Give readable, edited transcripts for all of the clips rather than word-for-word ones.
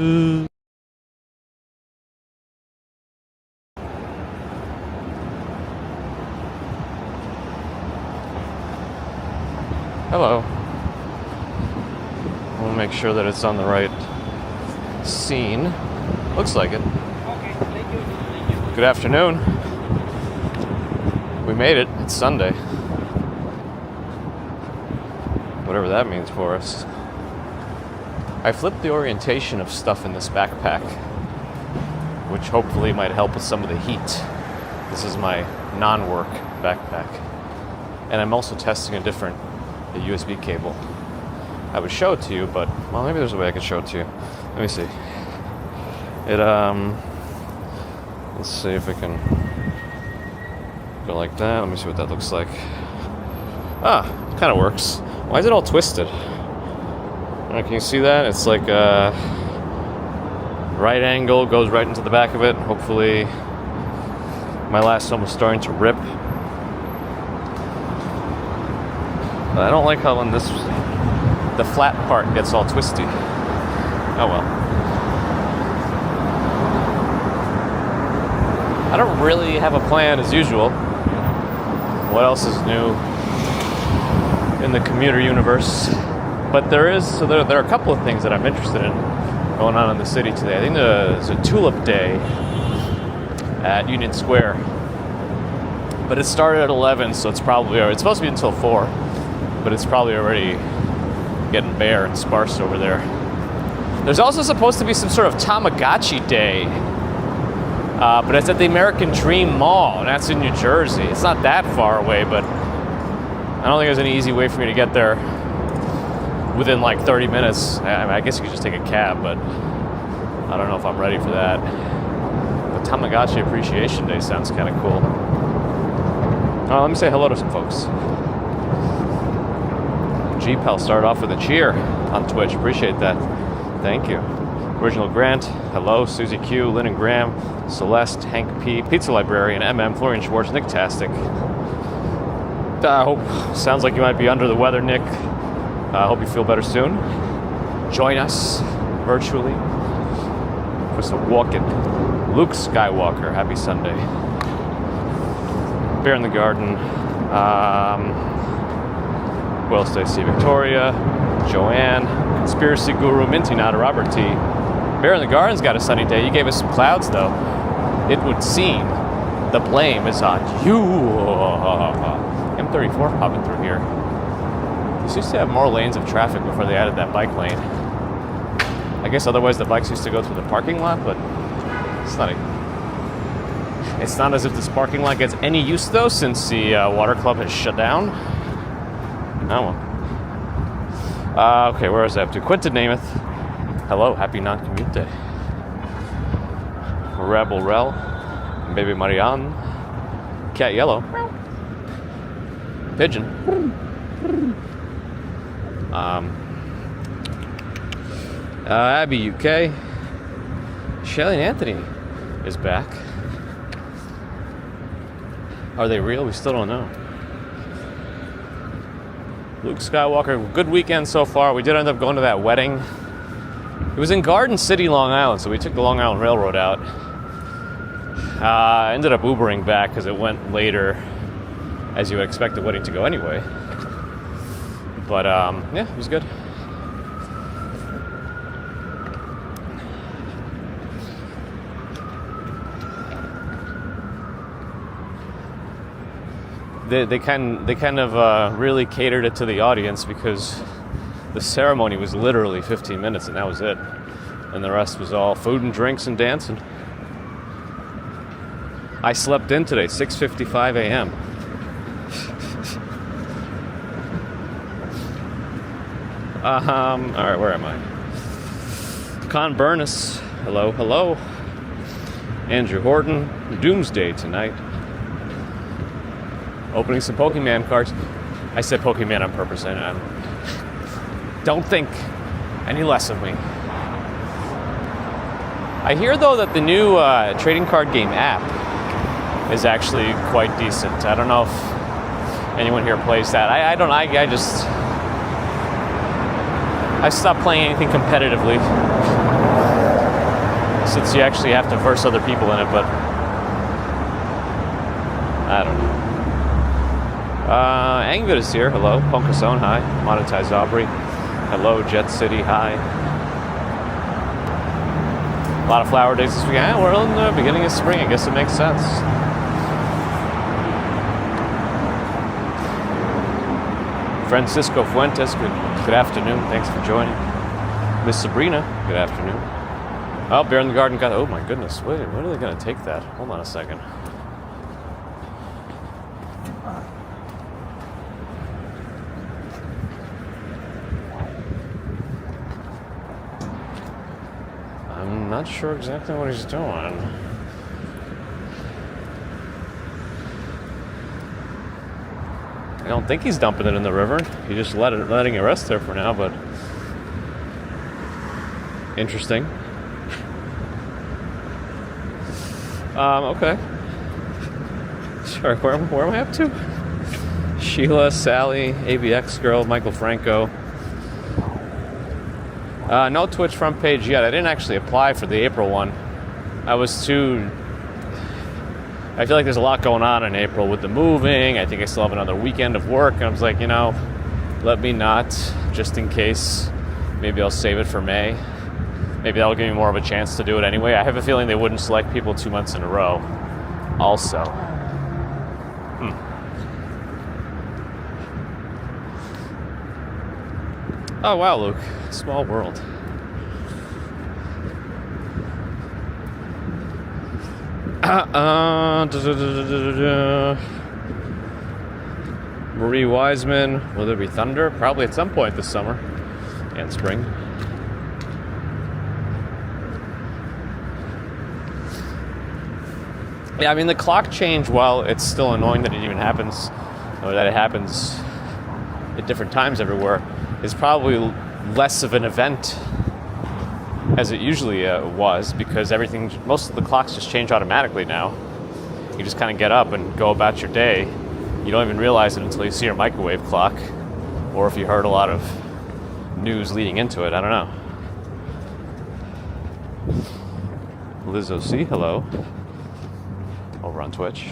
Hello. We'll make sure that it's on the right scene. Looks like it. Okay, thank you. Good afternoon. We made it. It's Sunday. Whatever that means for us. I flipped the orientation of stuff in this backpack, which hopefully might help with some of the heat. This is my non-work backpack. And I'm also testing a USB cable. I would show it to you, but, well, maybe there's a way I could show it to you. Let me see. Let's see if we can go like that. Let me see what that looks like. It kind of works. Why is it all twisted? Can you see that? It's like a right angle, goes right into the back of it. Hopefully, my last one was starting to rip. But I don't like how when the flat part gets all twisty. Oh well. I don't really have a plan as usual. What else is new in the commuter universe? But there are a couple of things that I'm interested in going on in the city today. I think there's a Tulip Day at Union Square. But it started at 11, so it's supposed to be until 4. But it's probably already getting bare and sparse over there. There's also supposed to be some sort of Tamagotchi Day. But it's at the American Dream Mall, and that's in New Jersey. It's not that far away, but I don't think there's any easy way for me to get there within like 30 minutes. I guess you could just take a cab, but I don't know if I'm ready for that. But Tamagotchi Appreciation Day sounds kind of cool. Let me say hello to some folks. G-Pel started off with a cheer on Twitch. Appreciate that. Thank you. Original Grant, hello. Susie Q, Lynn and Graham, Celeste, Hank P, Pizza Librarian, MM, Florian Schwartz, Nick Tastic. Sounds like you might be under the weather, Nick. I hope you feel better soon. Join us virtually for some walking. Luke Skywalker, happy Sunday. Bear in the Garden. Who else did I see? Victoria, Joanne, Conspiracy Guru, Minty Nada, Robert T. Bear in the Garden's got a sunny day. You gave us some clouds, though. It would seem the blame is on you. M34 popping through here. This used to have more lanes of traffic before they added that bike lane. I guess otherwise the bikes used to go through the parking lot, but it's not as if this parking lot gets any use, though, since the water club has shut down. Oh well. Okay, where was I up to? Quinton Namath. Hello, happy non-commute day. Rebel Rel. Baby Marianne. Cat Yellow. Pigeon. Abby UK. Shelly and Anthony is back. Are they real? We still don't know. Luke Skywalker, good weekend so far. We did end up going to that wedding. It was in Garden City, Long Island, so we took the Long Island Railroad out. Ended up Ubering back because it went later, as you would expect the wedding to go anyway. But, yeah, it was good. They kind of really catered it to the audience because the ceremony was literally 15 minutes and that was it. And the rest was all food and drinks and dancing. I slept in today, 6:55 a.m. All right, where am I? Con Burness, hello. Andrew Horton, Doomsday tonight. Opening some Pokemon cards. I said Pokemon on purpose. I don't think any less of me. I hear, though, that the new trading card game app is actually quite decent. I don't know if anyone here plays that. I stopped playing anything competitively since you actually have to verse other people in it, but I don't know. Angvid is here. Hello. Punkasone, hi. Monetized Aubrey. Hello. Jet City, hi. A lot of flower days this weekend. We're in the beginning of spring. I guess it makes sense. Francisco Fuentes, good afternoon. Thanks for joining. Miss Sabrina, good afternoon. Oh, Bear in the Garden got... Oh, my goodness. Wait, when are they going to take that? Hold on a second. I'm not sure exactly what he's doing. I don't think he's dumping it in the river. He's just letting it rest there for now, but... Interesting. Okay. Sure, where am I up to? Sheila, Sally, ABX Girl, Michael Franco. No Twitch front page yet. I didn't actually apply for the April one. I feel like there's a lot going on in April with the moving. I think I still have another weekend of work. And I was like, let me not, just in case. Maybe I'll save it for May. Maybe that'll give me more of a chance to do it anyway. I have a feeling they wouldn't select people 2 months in a row. Also. Oh, wow, Luke. Small world. Marie Wiseman. Will there be thunder? Probably at some point this summer and spring. Yeah, I mean, the clock change, while it's still annoying that it even happens, or that it happens at different times everywhere, is probably less of an event as it usually was, because most of the clocks just change automatically now. You just kind of get up and go about your day. You don't even realize it until you see your microwave clock, or if you heard a lot of news leading into it. I don't know. Liz O.C., hello. Over on Twitch.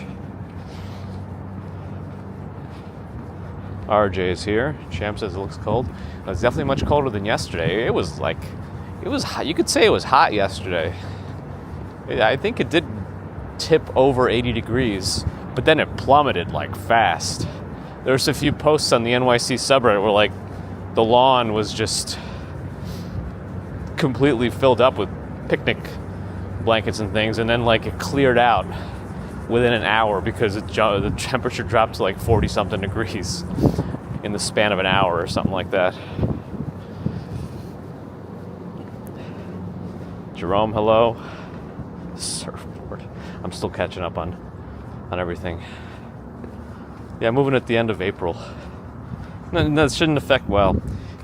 RJ is here. Champ says it looks cold. It's definitely much colder than yesterday. It was hot. You could say it was hot yesterday. I think it did tip over 80 degrees, but then it plummeted fast. There's a few posts on the NYC subreddit where the lawn was just completely filled up with picnic blankets and things, and then it cleared out within an hour because the temperature dropped to 40 something degrees in the span of an hour or something like that. Jerome, hello. Surfboard. I'm still catching up on everything. Yeah, moving at the end of April. No, that shouldn't affect,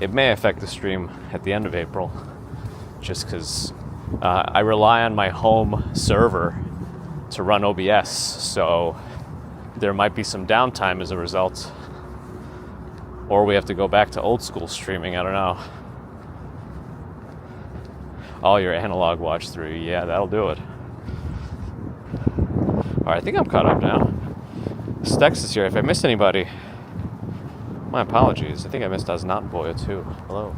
it may affect the stream at the end of April, just because I rely on my home server to run OBS, so there might be some downtime as a result. Or we have to go back to old school streaming, I don't know. Oh, your analog watch through, yeah, that'll do it. Alright, I think I'm caught up now. Stex is here. If I missed anybody, my apologies. I think I missed Osnotboya too. Hello.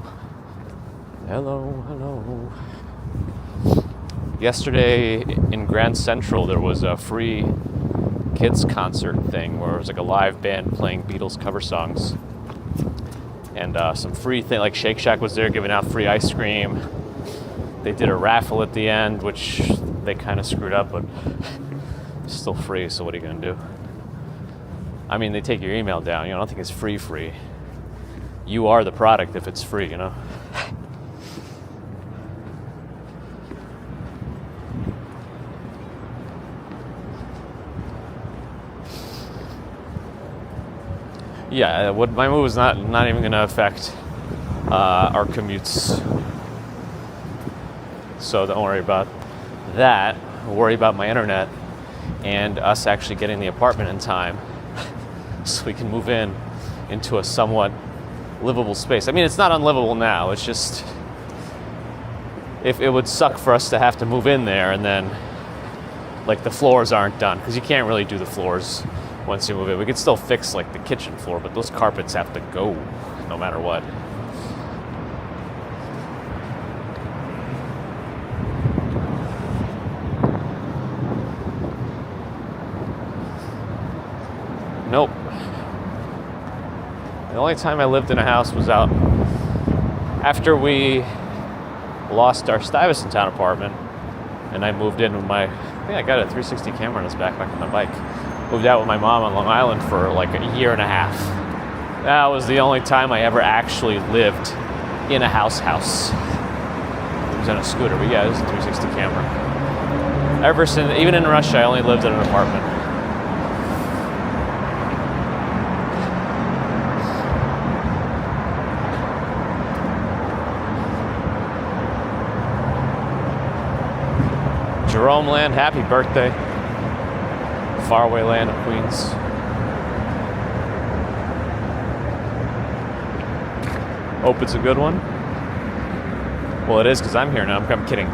Hello. Yesterday in Grand Central, there was a free kids concert thing where it was a live band playing Beatles cover songs. And some free thing, Shake Shack was there giving out free ice cream. They did a raffle at the end, which they kind of screwed up, but it's still free, so what are you going to do? I mean, they take your email down. I don't think it's free. You are the product if it's free, Yeah, my move is not even going to affect our commutes. So don't worry about that. Worry about my internet and us actually getting the apartment in time so we can move into a somewhat livable space. I mean, it's not unlivable now. It's just if it would suck for us to have to move in there and then like the floors aren't done, because you can't really do the floors once you move in. We could still fix like the kitchen floor, but those carpets have to go no matter what. Nope. The only time I lived in a house was out after we lost our Stuyvesant Town apartment, and I moved in with my, I think I got a 360 camera in this backpack on my bike. Moved out with my mom on Long Island for like a year and a half. That was the only time I ever actually lived in a house. It was on a scooter, but yeah, it was a 360 camera. Ever since, even in Russia, I only lived in an apartment. Jerome Land, happy birthday. Faraway land of Queens. Hope it's a good one. Well, it is because I'm here now. I'm kidding.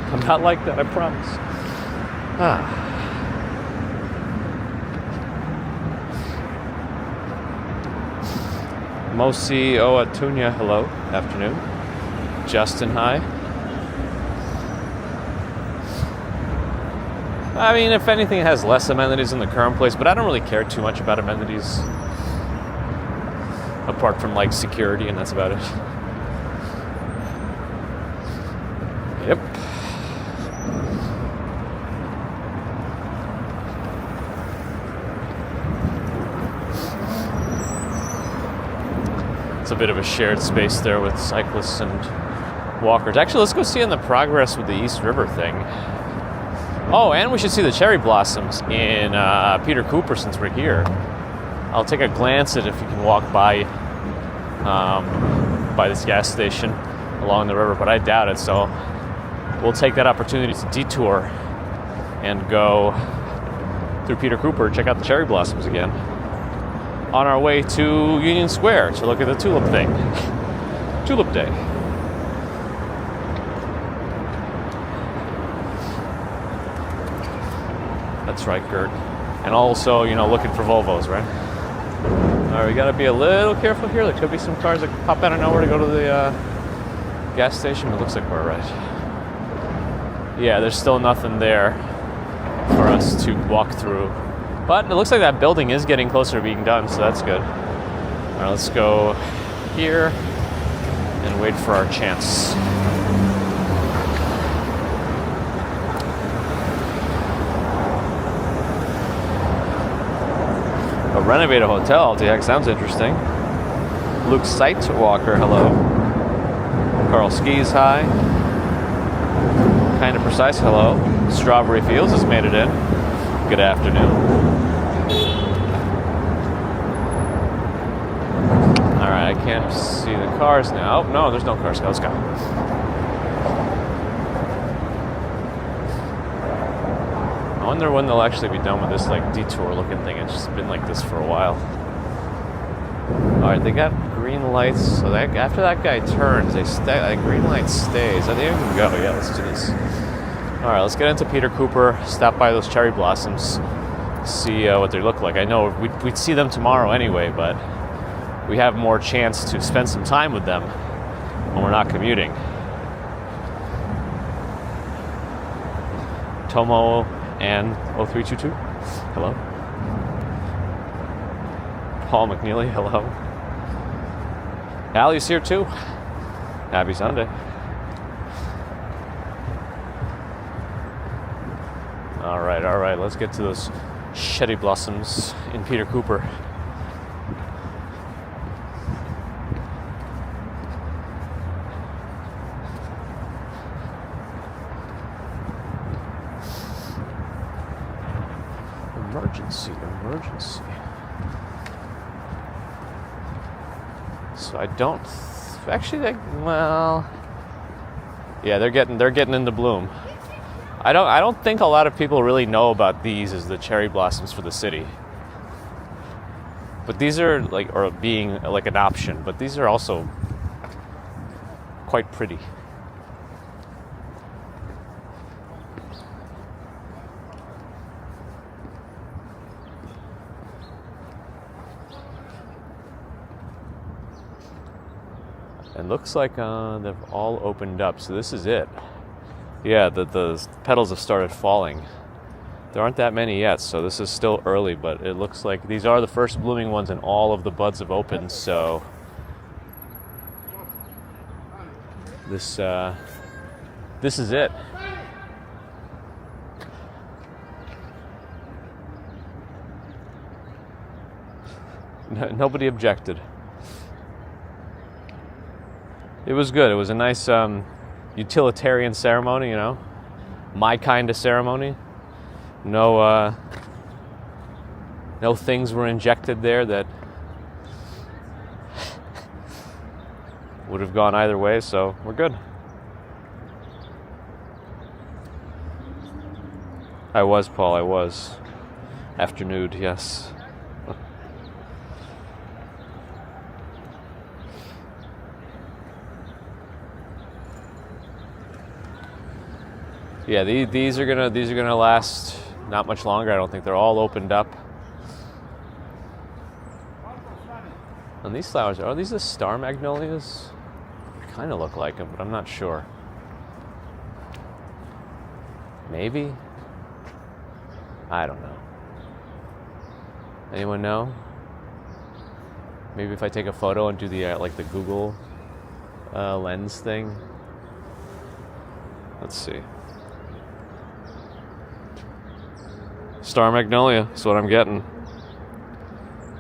I'm not like that, I promise. Mosi Oatunya, hello. Afternoon. Justin, hi. I mean, if anything, it has less amenities in the current place, but I don't really care too much about amenities. Apart from, like, security, and that's about it. Yep. It's a bit of a shared space there with cyclists and walkers. Actually, let's go see in the progress with the East River thing. Oh, and we should see the cherry blossoms in Peter Cooper since we're here. I'll take a glance at if you can walk by this gas station along the river, but I doubt it. So we'll take that opportunity to detour and go through Peter Cooper, check out the cherry blossoms again. On our way to Union Square to look at the Tulip thing. Tulip Day. That's right, Gert. And also, looking for Volvos, right? All right, we gotta be a little careful here. There could be some cars that pop out of nowhere to go to the gas station. It looks like we're right. Yeah, there's still nothing there for us to walk through. But it looks like that building is getting closer to being done, so that's good. All right, let's go here and wait for our chance. A renovated hotel, heck, sounds interesting. Luke Sightwalker, hello. Carl Skis, hi. Kind of Precise, hello. Strawberry Fields has made it in. Good afternoon. All right, I can't see the cars now. Oh, no, there's no cars. Let's go. I wonder when they'll actually be done with this like detour looking thing. It's just been like this for a while. All right, they got green lights, so that after that guy turns, they stay. That green light stays. I think we can go. Yeah, let's do this. All right, let's get into Peter Cooper. Stop by those cherry blossoms. See what they look like. I know we'd see them tomorrow anyway, but we have more chance to spend some time with them when we're not commuting. Tomo and 0322, hello. Paul McNeely, hello. Allie's here too. Happy Sunday. All right, let's get to those cherry blossoms in Peter Cooper. Emergency. So I don't actually. Yeah, they're getting into bloom. I don't think a lot of people really know about these as the cherry blossoms for the city. But these are being like an option. But these are also quite pretty. And looks like they've all opened up, so this is it. Yeah, the petals have started falling. There aren't that many yet, so this is still early, but it looks like these are the first blooming ones and all of the buds have opened, so this is it. Nobody objected. It was good. It was a nice utilitarian ceremony, you know, my kind of ceremony. No things were injected there that would have gone either way, so we're good. I was, Paul, I was. Afternoon, yes. Yeah, these are gonna last not much longer. I don't think they're all opened up. And these flowers, are these the star magnolias? They kind of look like them, but I'm not sure. Maybe? I don't know. Anyone know? Maybe if I take a photo and do the like the Google lens thing. Let's see. Star magnolia, that's what I'm getting.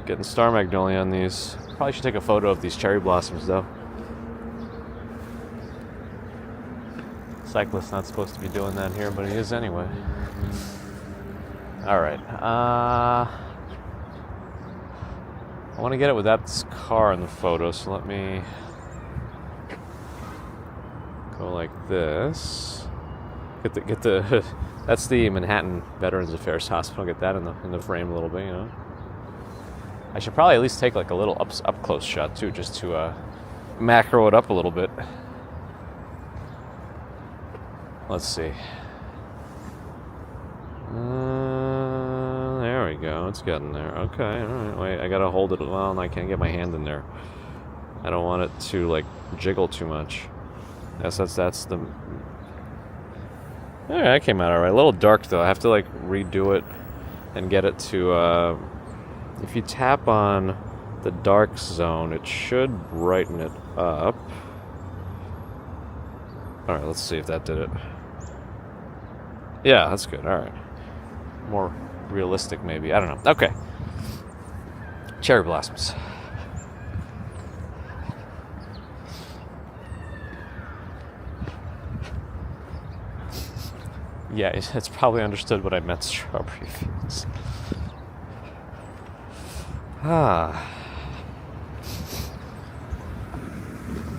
Getting star magnolia on these. Probably should take a photo of these cherry blossoms though. Cyclist's not supposed to be doing that here, but he is anyway. Alright. I want to get it with that car in the photo, so let me go like this. Get the that's the Manhattan Veterans Affairs Hospital. Get that in the frame a little bit, you know. I should probably at least take like a little up close shot too, just to macro it up a little bit. Let's see. There we go. It's getting there. Okay. All right. Wait, I gotta hold it. Well, I can't get my hand in there. I don't want it to like jiggle too much. That's the. All right, that came out all right. A little dark though. I have to like redo it and get it to. If you tap on the dark zone, it should brighten it up. All right, let's see if that did it. Yeah, that's good. All right. More realistic, maybe. I don't know. Okay. Cherry blossoms. Yeah, it's probably understood what I meant. Strawberry fields.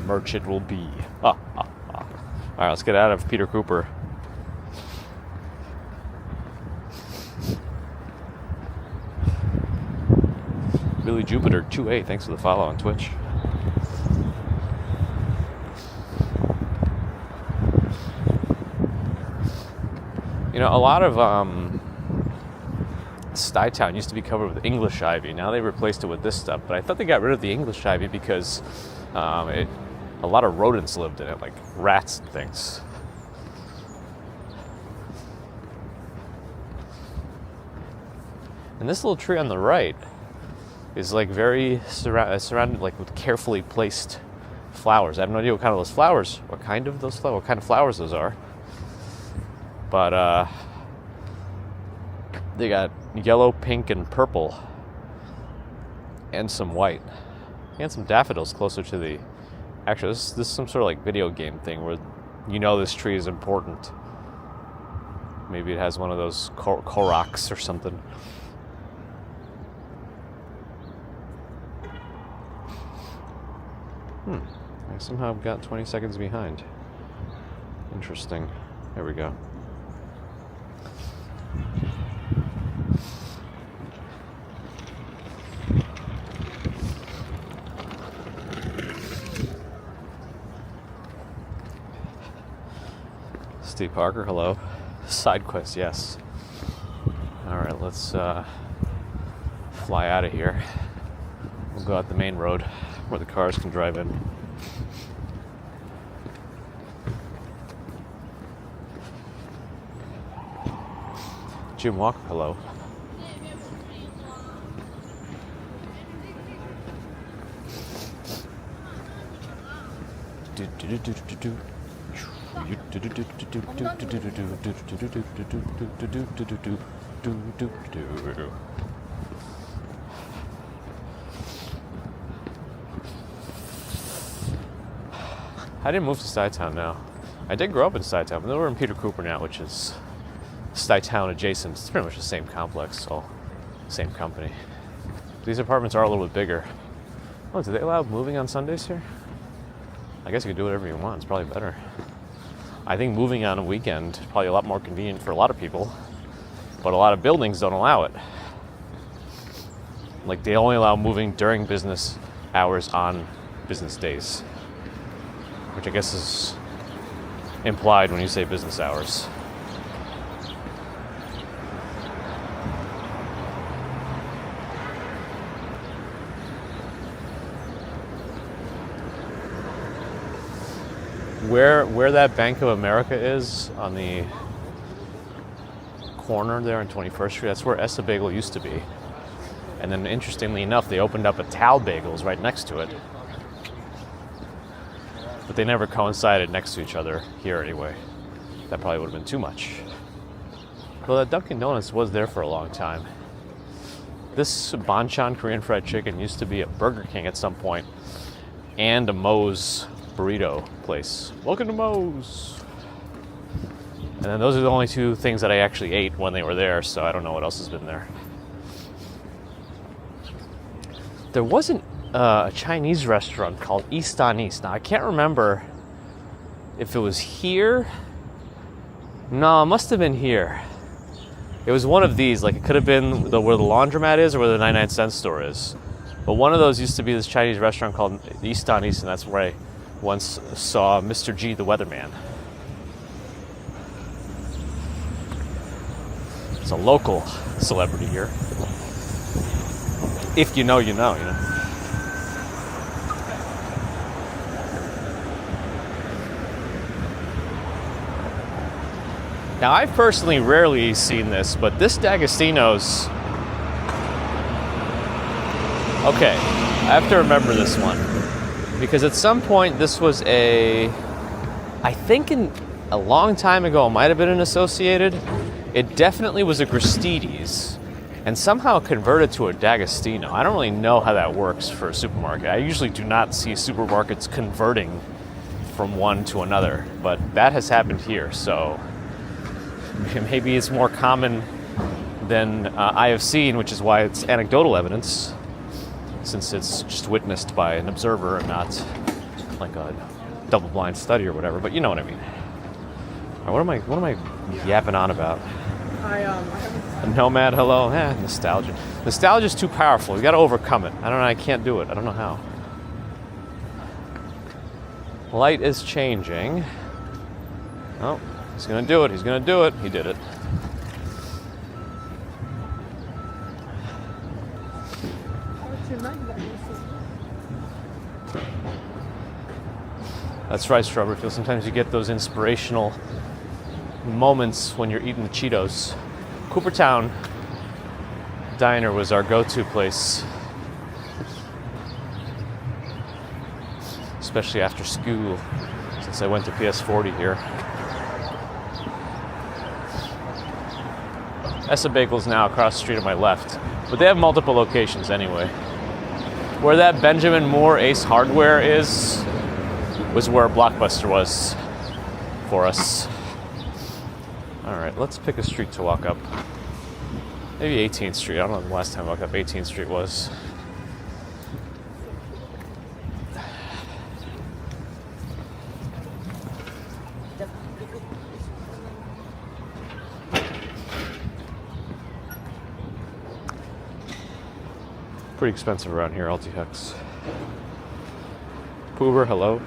Merch it will be. All right, let's get out of Peter Cooper. Billy Jupiter 2A, thanks for the follow on Twitch. You know, a lot of Stuy Town used to be covered with English ivy. Now they replaced it with this stuff, but I thought they got rid of the English ivy because a lot of rodents lived in it, like rats and things. And this little tree on the right is like very surrounded like with carefully placed flowers. I have no idea what kind of flowers those are. But they got yellow, pink, and purple, and some white, and some daffodils closer to the. Actually, this is some sort of like video game thing where you know this tree is important. Maybe it has one of those Koroks or something. I somehow got 20 seconds behind. Interesting. There we go. Steve Parker, hello. Side quest, yes. Alright, let's fly out of here. We'll go out the main road where the cars can drive in. Jim Walker, hello. I didn't move to Stuy Town now. I did grow up in Stuy Town, but we're in Peter Cooper now, which is Stuy Town adjacent. It's pretty much the same complex, so same company. These apartments are a little bit bigger. Oh, do they allow moving on Sundays here? I guess you can do whatever you want. It's probably better. I think moving on a weekend is probably a lot more convenient for a lot of people, but a lot of buildings don't allow it. Like, they only allow moving during business hours on business days, which I guess is implied when you say business hours. Where that Bank of America is on the corner there on 21st Street, that's where Essa Bagel used to be. And then interestingly enough, they opened up a Tal Bagels right next to it. But they never coincided next to each other here anyway. That probably would have been too much. Well, that Dunkin' Donuts was there for a long time. This Bonchon Korean fried chicken used to be a Burger King at some point and a Moe's burrito place. Welcome to Moe's. And then those are the only two things that I actually ate when they were there, so I don't know what else has been there. There wasn't a Chinese restaurant called East on East. Now, I can't remember if it was here. No, it must have been here. It was one of these. Like, it could have been where the laundromat is or where the 99-cent store is. But one of those used to be this Chinese restaurant called East on East, and that's where I once saw Mr. G, the weatherman. It's a local celebrity here. If you know, you know, you know. Now, I've personally rarely seen this, but this D'Agostino's... Okay, I have to remember this one. Because at some point, this was I think a long time ago, it might have been an Associated. It definitely was a Gristedes, and somehow converted to a D'Agostino. I don't really know how that works for a supermarket. I usually do not see supermarkets converting from one to another, but that has happened here, so maybe it's more common than I have seen, which is why it's anecdotal evidence, since it's just witnessed by an observer and not like a double-blind study or whatever. But you know what I mean. All right, what am I yapping on about? Nomad, hello. Nostalgia. Nostalgia's too powerful. You got to overcome it. I don't know. I can't do it. I don't know how. Light is changing. Oh, he's gonna do it. He's gonna do it. He did it. That's right, Strawberry Field. Sometimes you get those inspirational moments when you're eating the Cheetos. Coopertown Diner was our go-to place, especially after school, since I went to PS40 here. Essa Bagel's now across the street on my left, but they have multiple locations anyway. Where that Benjamin Moore Ace Hardware was where Blockbuster was for us. All right, let's pick a street to walk up. Maybe 18th Street. I don't know when the last time I walked up 18th Street was. Pretty expensive around here, Altihux. Poober, hello.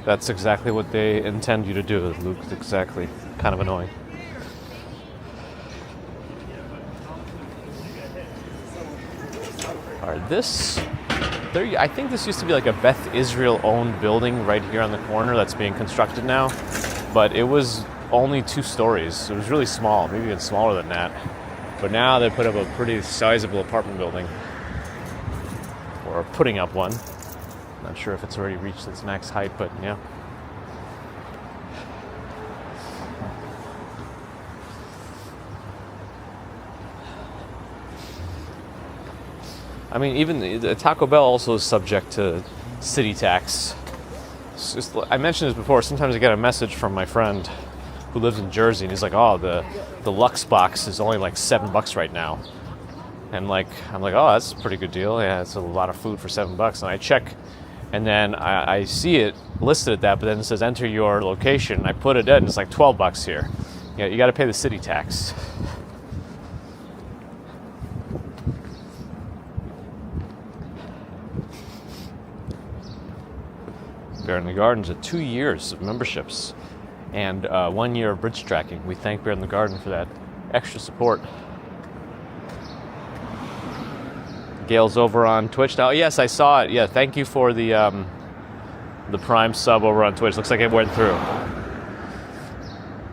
That's exactly what they intend you to do, Luke. Exactly. Kind of annoying. All right, I think this used to be like a Beth Israel owned building right here on the corner that's being constructed now, but it was only 2 stories. It was really small, maybe even smaller than that. But now they put up a pretty sizable apartment building, or putting up one. Not sure if it's already reached its max height, but yeah. I mean, even the Taco Bell also is subject to city tax. I mentioned this before. Sometimes I get a message from my friend who lives in Jersey, and he's like, "Oh, the Lux box is only like $7 right now," and I'm like, "Oh, that's a pretty good deal. Yeah, it's a lot of food for $7." And I check, and then I see it listed at that, but then it says enter your location. I put it in, and it's like $12 here. Yeah, you got to pay the city tax. Bear in the Garden's at 2 years of memberships and 1 year of bridge tracking. We thank Bear in the Garden for that extra support. Gail's over on Twitch now. Yes, I saw it. Yeah, thank you for the Prime sub over on Twitch. Looks like it went through.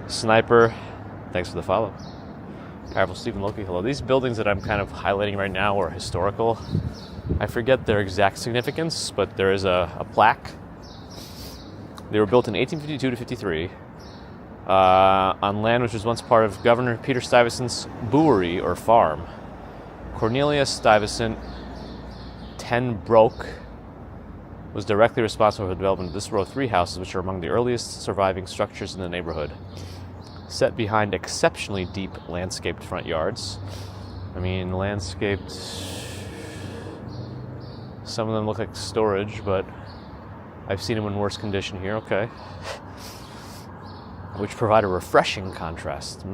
Sniper, thanks for the follow. Powerful Stephen Loki, hello. These buildings that I'm kind of highlighting right now are historical. I forget their exact significance, but there is a plaque. They were built in 1852 to 53 on land which was once part of Governor Peter Stuyvesant's brewery or farm. Cornelius Stuyvesant, 10 Broke, was directly responsible for the development of this row of 3 houses, which are among the earliest surviving structures in the neighborhood. Set behind exceptionally deep landscaped front yards. I mean, landscaped... Some of them look like storage, but I've seen them in worse condition here, okay. Which provide a refreshing contrast.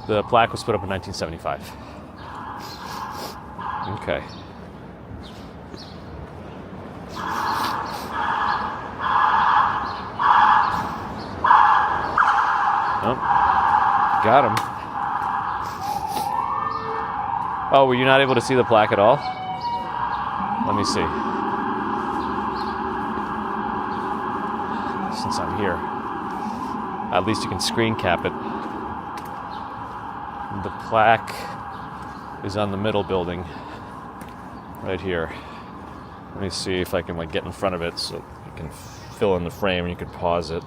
The plaque was put up in 1975. Okay. Oh, got him. Oh, were you not able to see the plaque at all? Let me see. Since I'm here, at least you can screen cap it. The plaque is on the middle building, right here. Let me see if I can get in front of it so you can fill in the frame and you can pause it.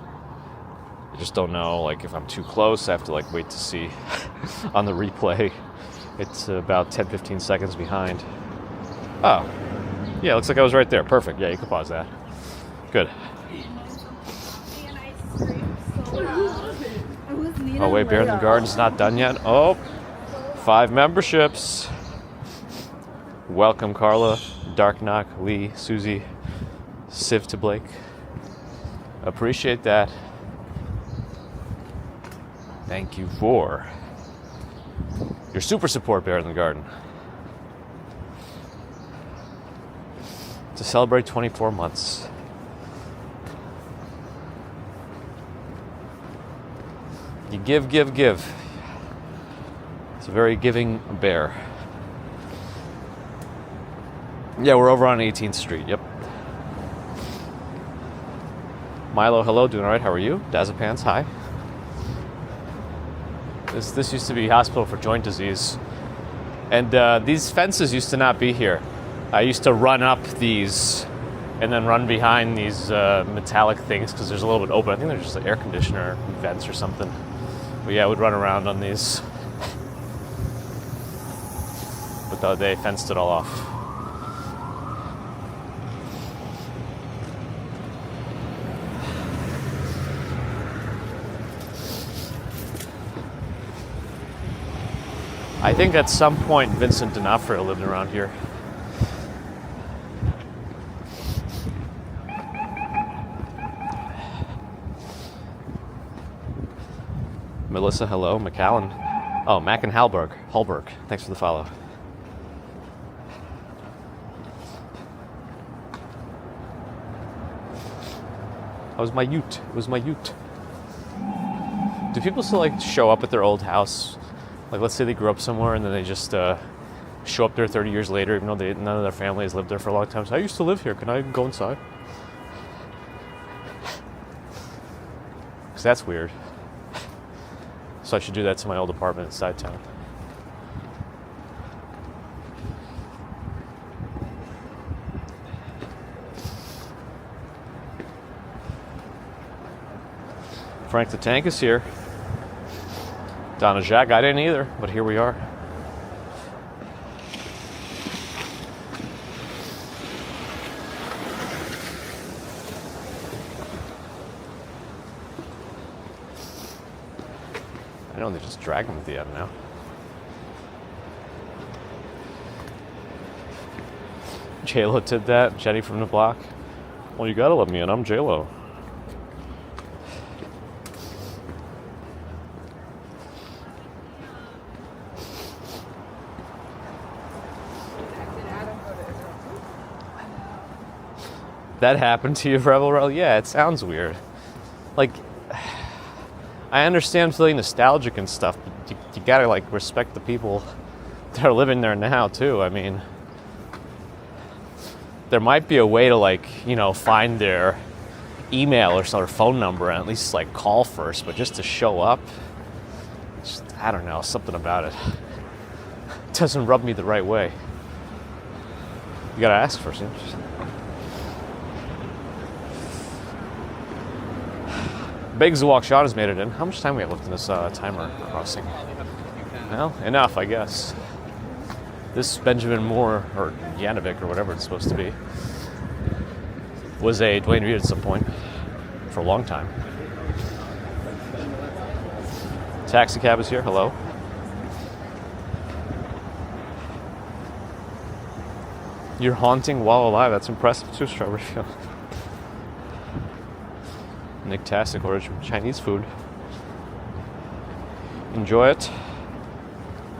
I just don't know, if I'm too close, I have to wait to see on the replay. It's about 10-15 seconds behind. Oh. Yeah, looks like I was right there. Perfect. Yeah, you can pause that. Good. Oh, wait, Bear in the Garden's not done yet. Oh, 5 memberships. Welcome, Carla, Dark Knock, Lee, Susie, Civ to Blake. Appreciate that. Thank you for your super support, Bear in the Garden. To celebrate 24 months. You give, give, give. It's a very giving bear. Yeah, we're over on 18th Street, yep. Milo, hello, doing all right, how are you? Dazapants, hi. This used to be a hospital for joint disease. And these fences used to not be here. I used to run up these and then run behind these metallic things because there's a little bit open. I think they're just air conditioner vents or something. But yeah, I would run around on these. But they fenced it all off. I think at some point Vincent D'Onofrio lived around here. Melissa, hello. McAllen. Oh, Mac and Hallberg. Thanks for the follow. How was my ute? It was my ute. Do people still like show up at their old house? Like, let's say they grew up somewhere and then they just show up there 30 years later, even though none of their family has lived there for a long time. So I used to live here. Can I go inside? Because that's weird. So I should do that to my old apartment in Stuy Town. Frank the Tank is here. Donna Jacques, I didn't either, but here we are. I know they just drag him at the end now. J-Lo did that, Jenny from the block. Well, you gotta let me in, I'm J-Lo. That happened to you, Rebel? Yeah, it sounds weird. Like, I understand feeling nostalgic and stuff, but you gotta, like, respect the people that are living there now, too. I mean, there might be a way to, like, you know, find their email or some phone number and at least, like, call first, but just to show up, just, I don't know, something about it. It doesn't rub me the right way. You gotta ask first, yeah. Biggs Walk Shot has made it in. How much time we have left in this timer crossing? Well, enough, I guess. This Benjamin Moore, or Janovic, or whatever it's supposed to be, was a Dwayne Reed at some point for a long time. Taxi cab is here. Hello. You're haunting while alive. That's impressive too, Strawberry Field. Nick Tastic ordered some Chinese food. Enjoy it.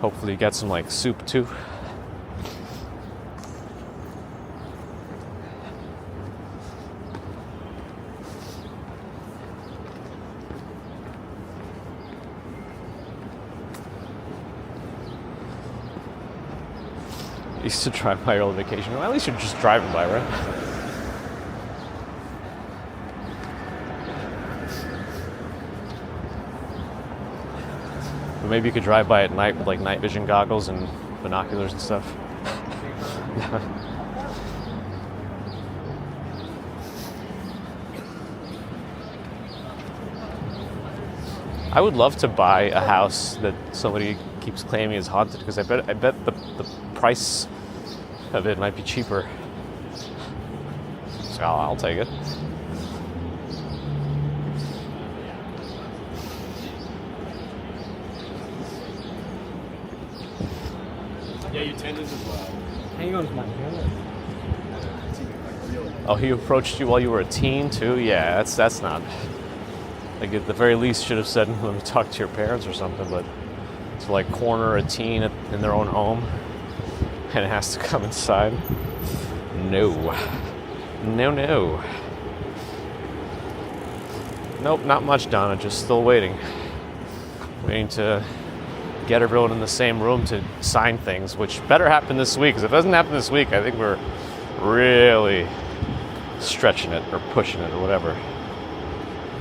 Hopefully you get some like soup too. I used to drive by early vacation. Well, at least you're just driving by, right? Maybe you could drive by at night with like night vision goggles and binoculars and stuff. I would love to buy a house that somebody keeps claiming is haunted because I bet the price of it might be cheaper. So I'll take it. Yeah, you tended as well. Hang on to my camera. Oh, he approached you while you were a teen too? Yeah, that's not. Like at the very least should have said let me talk to your parents or something, but to like corner a teen in their own home and it has to come inside. No. Nope, not much, Donna, just still waiting. Waiting to get everyone in the same room to sign things, which better happen this week, because if it doesn't happen this week, I think we're really stretching it or pushing it or whatever.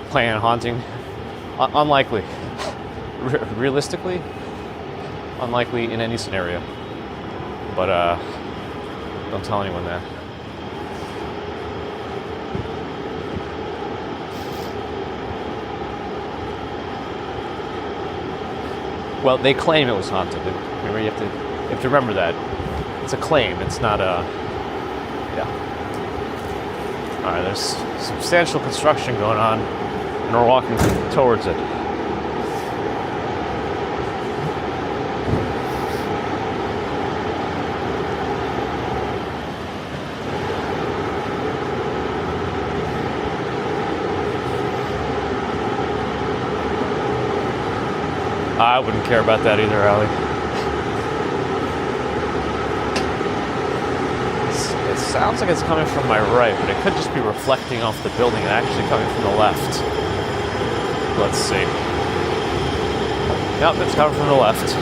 Planning on haunting? Unlikely. Realistically? Unlikely in any scenario. But don't tell anyone that. Well, they claim it was haunted. Remember, you have to remember that. It's a claim. It's not a... Yeah. All right, there's substantial construction going on, and we're walking towards it. I wouldn't care about that either, Allie. It's sounds like it's coming from my right, but it could just be reflecting off the building and actually coming from the left. Let's see. Yep, it's coming from the left.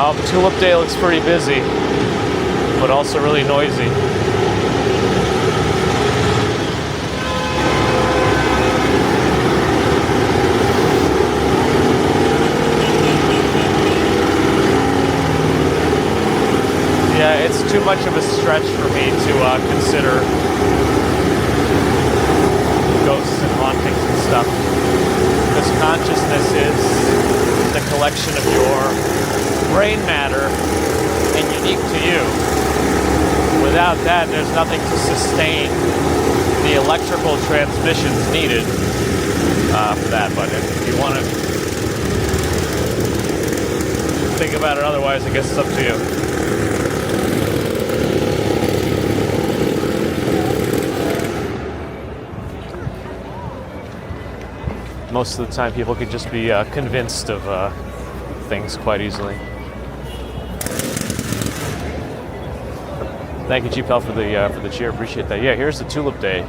Oh, the Tulip Day looks pretty busy, but also really noisy. Yeah, it's too much of a stretch for me to consider ghosts and hauntings and stuff. Because consciousness is the collection of your brain matter and unique to you. Without that, there's nothing to sustain the electrical transmissions needed for that. But if you want to think about it otherwise, I guess it's up to you. Most of the time, people could just be convinced of things quite easily. Thank you, G-Pel, for the cheer. Appreciate that. Yeah, here's the Tulip Day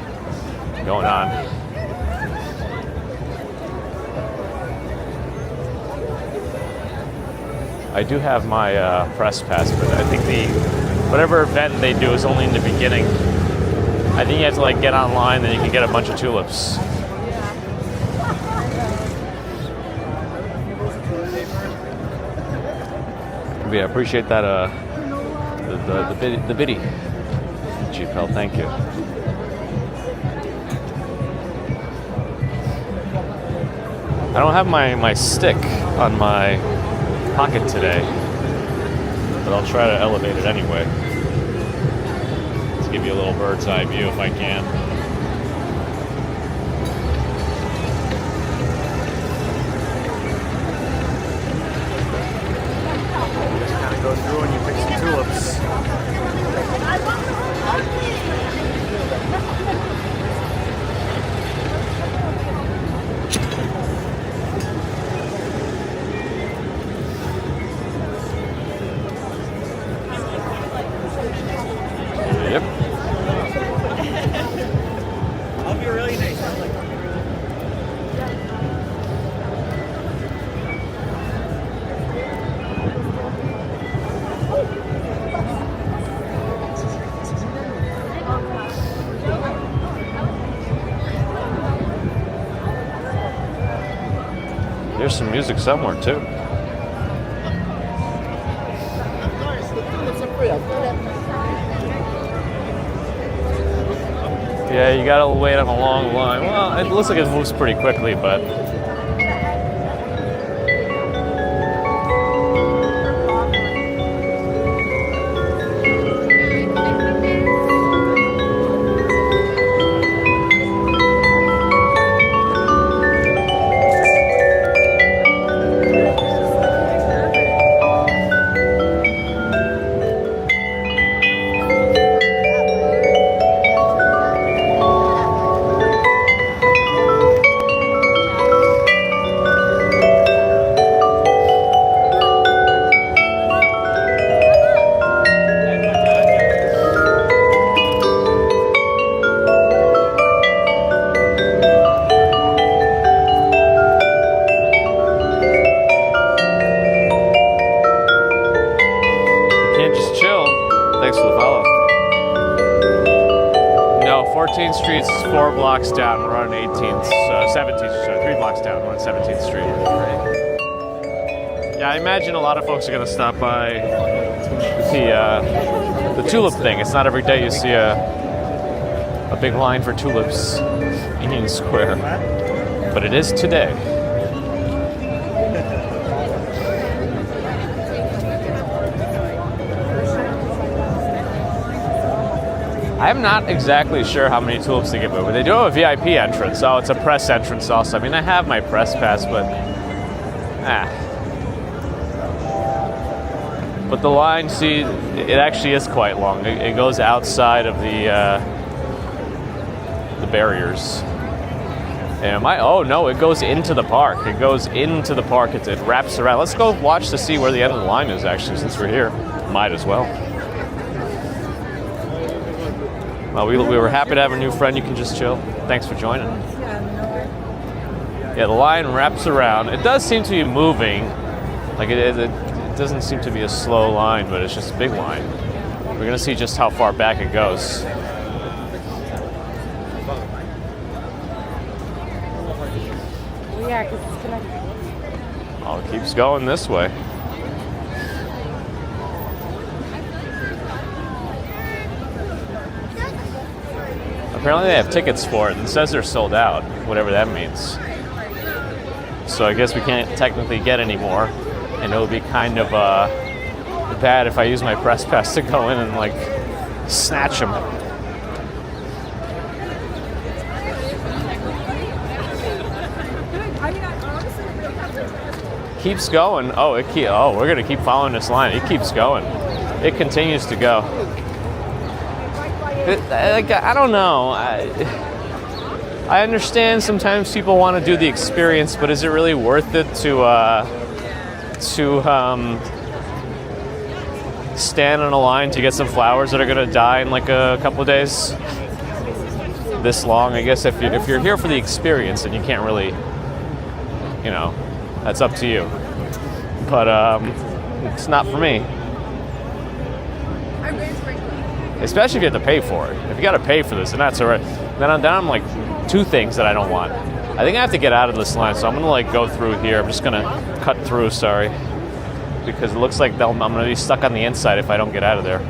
going on. I do have my press pass, but I think whatever event they do is only in the beginning. I think you have to like get online, then you can get a bunch of tulips. Yeah, appreciate that. The biddy, G-Pel, thank you. I don't have my stick on my pocket today, but I'll try to elevate it anyway. Let's give you a little bird's eye view if I can. Go through and you pick some tulips. Yep. I'll be really nice. There's some music somewhere too. Yeah, you gotta wait on a long line. Well, it looks like it moves pretty quickly, but Street's 4 blocks down. We're on 18th, 17th, so 3 blocks down. We're on 17th Street. Yeah, I imagine a lot of folks are going to stop by the tulip thing. It's not every day you see a big line for tulips in Union Square, but it is today. I'm not exactly sure how many tulips they give away, but they do have a VIP entrance, so it's a press entrance also. I mean, I have my press pass, but But the line, see, it actually is quite long. It goes outside of the barriers. And oh no, it goes into the park. It goes into the park. It wraps around. Let's go watch to see where the end of the line is, actually, since we're here. Might as well. Well, we were happy to have a new friend. You can just chill. Thanks for joining. Yeah, the line wraps around. It does seem to be moving. Like it doesn't seem to be a slow line, but it's just a big line. We're gonna see just how far back it goes. Yeah, because it's connected. Oh, it keeps going this way. Apparently they have tickets for it and it says they're sold out, whatever that means. So I guess we can't technically get any more, and it would be kind of bad if I use my press pass to go in and like snatch them. Keeps going. Oh, we're gonna keep following this line. It keeps going. It continues to go. I don't know. I understand sometimes people want to do the experience, but is it really worth it to stand in a line to get some flowers that are gonna die in like a couple of days? This long, I guess. If you're here for the experience, then you can't really, you know, that's up to you. But it's not for me. Especially if you have to pay for it. If you got to pay for this, then that's alright. Then I'm like two things that I don't want. I think I have to get out of this line, so I'm gonna like go through here. I'm just gonna cut through. Sorry, because it looks like I'm gonna be stuck on the inside if I don't get out of there.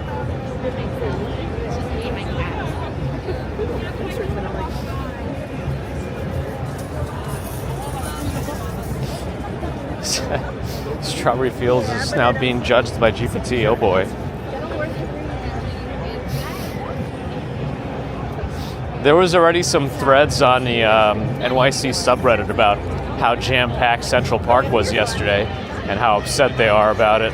Strawberry Fields is now being judged by GPT. Oh boy. There was already some threads on the NYC subreddit about how jam-packed Central Park was yesterday and how upset they are about it.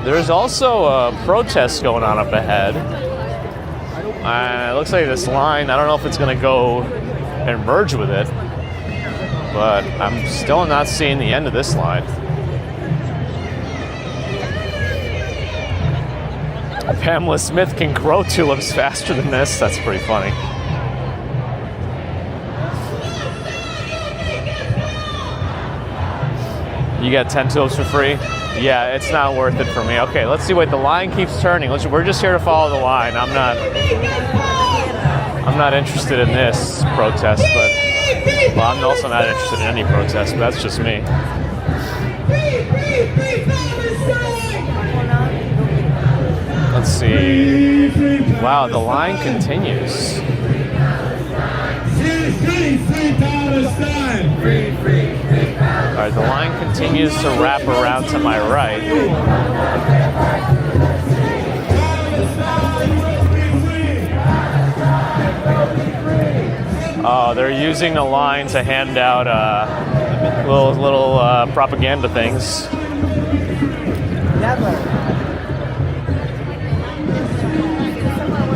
There's also a protest going on up ahead. It looks like this line, I don't know if it's going to go and merge with it, but I'm still not seeing the end of this line. Pamela Smith can grow tulips faster than this. That's pretty funny. You got 10 tulips for free? Yeah, it's not worth it for me. Okay, let's see. Wait, the line keeps turning. We're just here to follow the line. I'm not interested in this protest, but well, I'm also not interested in any protest, but that's just me. Let's see. Wow, the line continues. Alright, the line continues to wrap around to my right. Oh, they're using the line to hand out little propaganda things.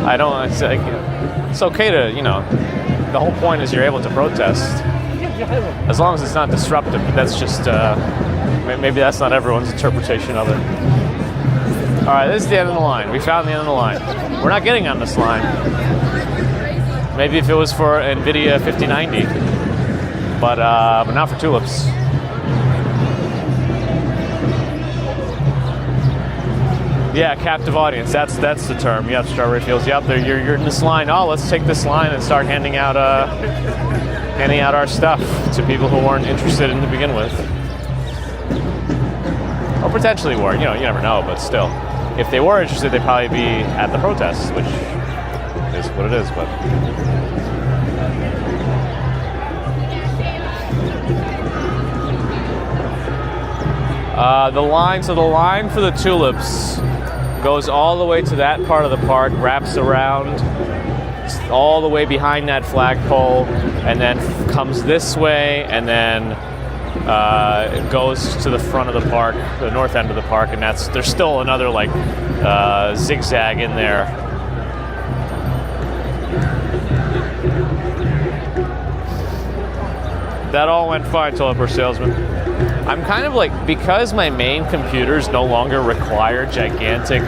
I don't. It's okay to, you know. The whole point is you're able to protest, as long as it's not disruptive. But that's just maybe that's not everyone's interpretation of it. All right, this is the end of the line. We found the end of the line. We're not getting on this line. Maybe if it was for NVIDIA 5090, but not for tulips. Yeah, captive audience. That's the term. Yep, Strawberry Fields. Yep, you're in this line. Oh, let's take this line and start handing out our stuff to people who weren't interested in to begin with, or potentially were. You know, you never know. But still, if they were interested, they'd probably be at the protest, which is what it is. But the line for the tulips goes all the way to that part of the park, wraps around all the way behind that flagpole, and then comes this way, and then it goes to the front of the park, the north end of the park, and there's still another like zigzag in there. That all went fine, Tulip Salesman. I'm kind of like, because my main computers no longer require gigantic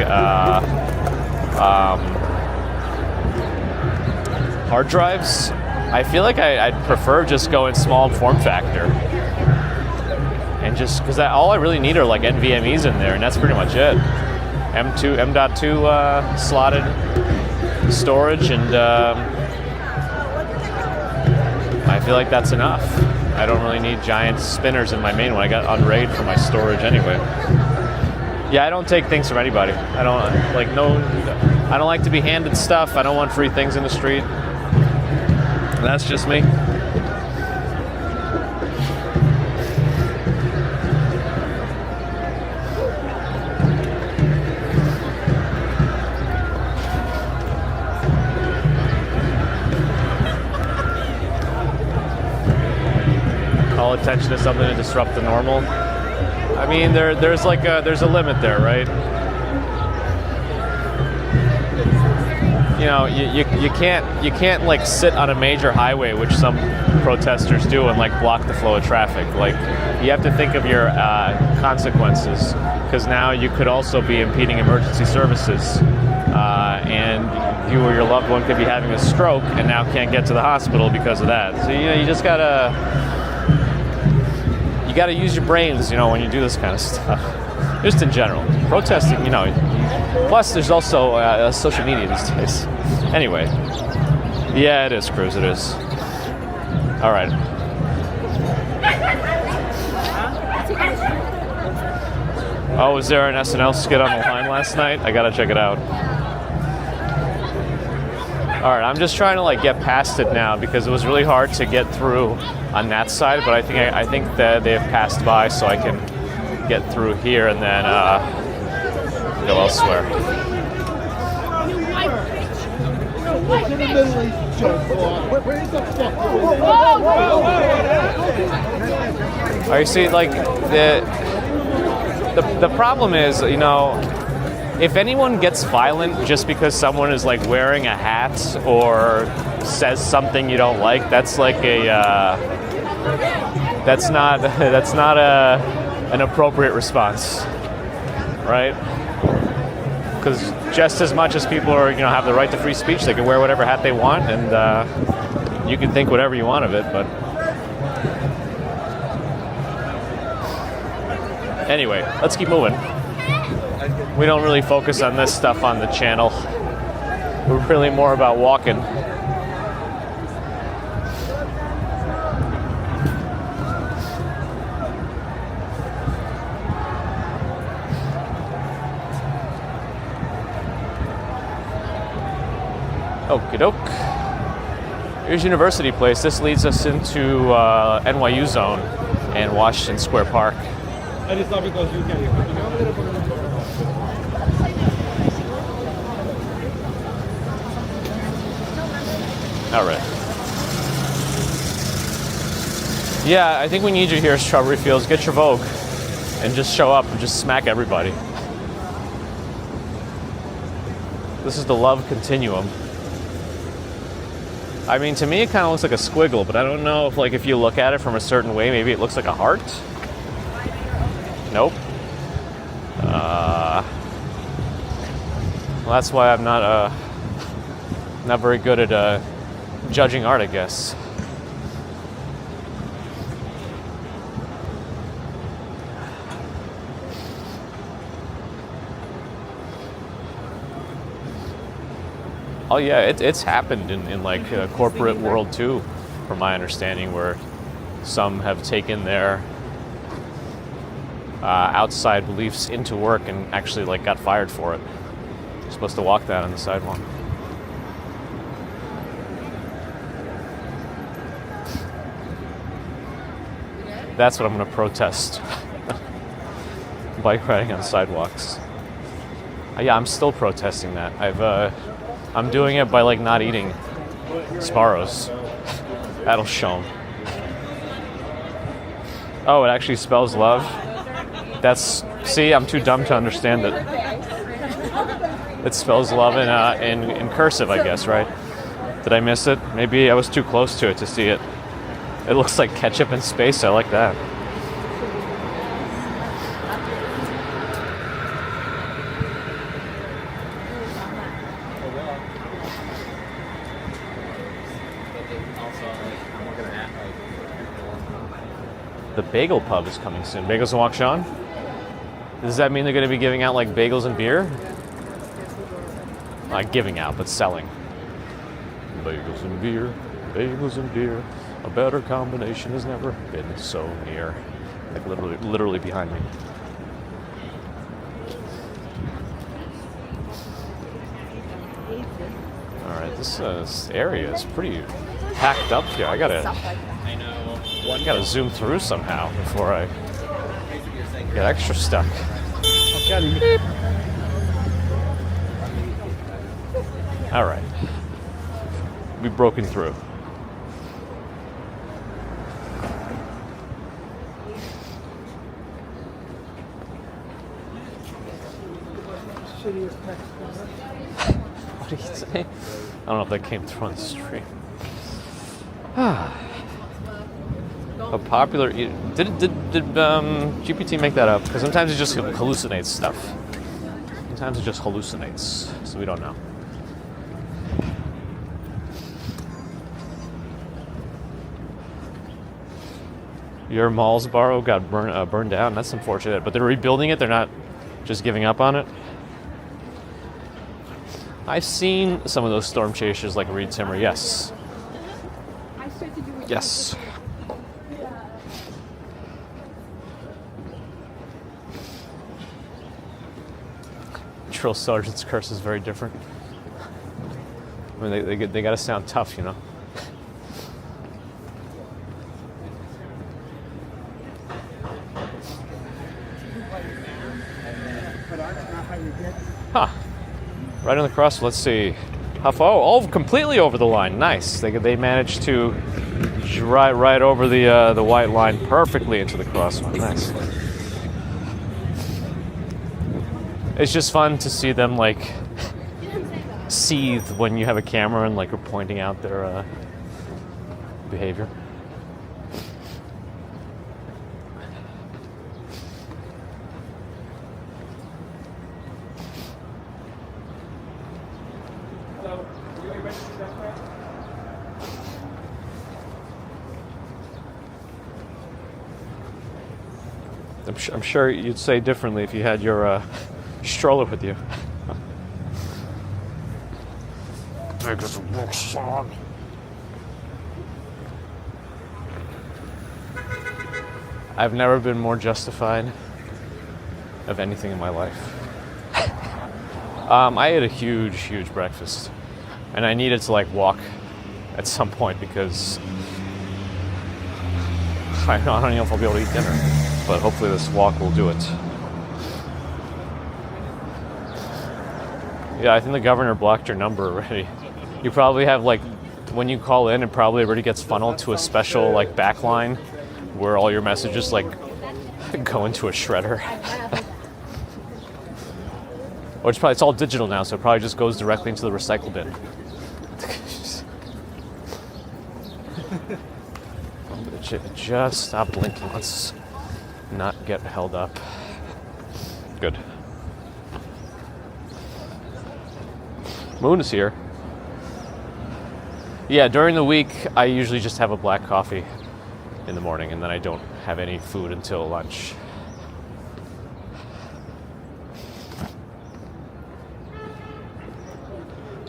hard drives, I feel like I'd prefer just going small form factor. And just, because all I really need are like NVMEs in there, and that's pretty much it. M.2 slotted storage, and I feel like that's enough. I don't really need giant spinners in my main one. I got Unraid for my storage anyway. Yeah, I don't take things from anybody. I don't like to be handed stuff. I don't want free things in the street. That's just me. Call attention to something to disrupt the normal. I mean, there's a limit there, right? You know, you can't like sit on a major highway, which some protesters do, and like block the flow of traffic. Like, you have to think of your consequences, because now you could also be impeding emergency services, and you or your loved one could be having a stroke and now can't get to the hospital because of that. So you just gotta use your brains, when you do this kind of stuff. Just in general, protesting, Plus, there's also social media these days. Anyway, yeah, it is, Cruz. It is. All right. Oh, was there an SNL skit on the line last night? I gotta check it out. All right, I'm just trying to get past it now, because it was really hard to get through on that side. But I think that they have passed by, so I can get through here and then go elsewhere. You see, the problem is, if anyone gets violent just because someone is wearing a hat or says something you don't like, that's not an appropriate response, right? Because just as much as people are, have the right to free speech, they can wear whatever hat they want, and you can think whatever you want of it. But anyway, let's keep moving. We don't really focus on this stuff on the channel. We're really more about walking. Okie doke. Here's University Place. This leads us into NYU Zone and Washington Square Park. All right. Yeah, I think we need you here, Strawberry Fields. Get your Vogue and just show up and just smack everybody. This is the love continuum. I mean, to me, it kind of looks like a squiggle, but I don't know if you look at it from a certain way, maybe it looks like a heart. Nope. Well, that's why I'm not very good at judging art, I guess. Oh yeah, it's happened in corporate world too, from my understanding, where some have taken their outside beliefs into work and actually got fired for it. You're supposed to walk that on the sidewalk. That's what I'm going to protest. Bike riding on sidewalks. Yeah, I'm still protesting that. I'm doing it by not eating Sparrows. That'll show 'em. Oh, it actually spells love. See, I'm too dumb to understand it. It spells love in cursive, I guess, right? Did I miss it? Maybe I was too close to it to see it. It looks like ketchup in space. I like that. The Bagel Pub is coming soon. Bagels and Waukesha? Does that mean they're going to be giving out like bagels and beer? Not giving out, but selling. Bagels and beer, bagels and beer. A better combination has never been so near. Like literally behind me. All right, this area is pretty packed up here. I gotta zoom through somehow before I get extra stuck. Beep. All right, we've broken through. What did he say? I don't know if that came through on the stream. A popular. Did GPT make that up? Because sometimes it just hallucinates stuff. Sometimes it just hallucinates, so we don't know. Your Malsboro got burned down. That's unfortunate, but they're rebuilding it. They're not just giving up on it. I've seen some of those storm chasers like Reed Timmer, yes. Yes. Drill Sergeant's curse is very different. I mean, they gotta sound tough, you know? Huh. Right on the cross. Let's see. How far? Oh, completely over the line. Nice. They managed to right over the white line perfectly into the crossbar. Nice. It's just fun to see them like seethe when you have a camera and like are pointing out their behavior. I'm sure you'd say differently if you had your stroller with you. I've never been more justified of anything in my life. I ate a huge breakfast, and I needed to like walk at some point because I don't know if I'll be able to eat dinner, but hopefully this walk will do it. Yeah, I think the governor blocked your number already. You probably have like, when you call in, it probably already gets funneled to a special like backline where all your messages like go into a shredder. Or it's all digital now, so it probably just goes directly into the recycle bin. Just stop blinking. Let's not get held up. Good. Moon is here. Yeah, during the week, I usually just have a black coffee in the morning, and then I don't have any food until lunch.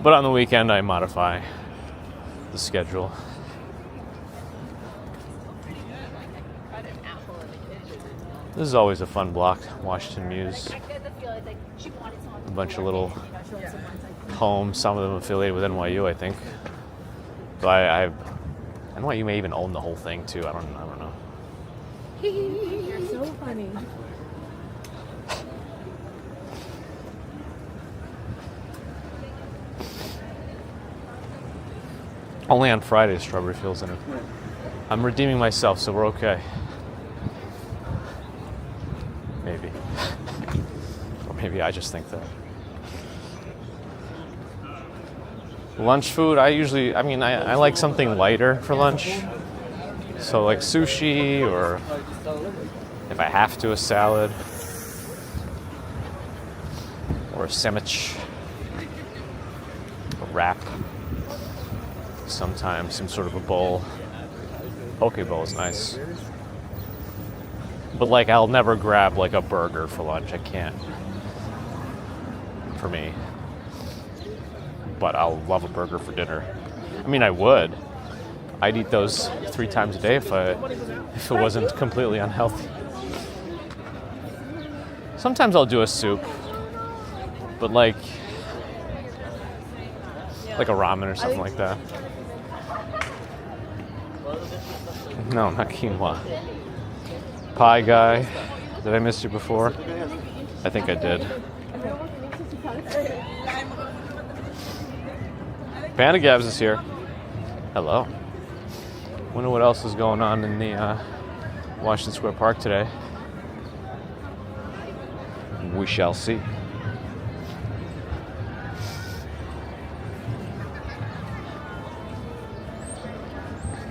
But on the weekend, I modify the schedule. This is always a fun block, Washington Mews. A bunch of little homes, some of them affiliated with NYU, I think. But NYU may even own the whole thing too. I don't know. You're so funny. Only on Fridays, Strawberry Fields in it. I'm redeeming myself, so we're okay. Maybe. Or maybe I just think that. Lunch food, I like something lighter for lunch. So like sushi, or if I have to, a salad. Or a sandwich. A wrap. Sometimes some sort of a bowl. Poke bowl is nice. But like, I'll never grab like a burger for lunch. I can't. For me. But I'll love a burger for dinner. I mean, I would. I'd eat those 3 times a day if it wasn't completely unhealthy. Sometimes I'll do a soup, but like a ramen or something like that. No, not quinoa. Pie guy. Did I miss you before? I think I did. Panda Gabs is here. Hello. Wonder what else is going on in the Washington Square Park today. We shall see.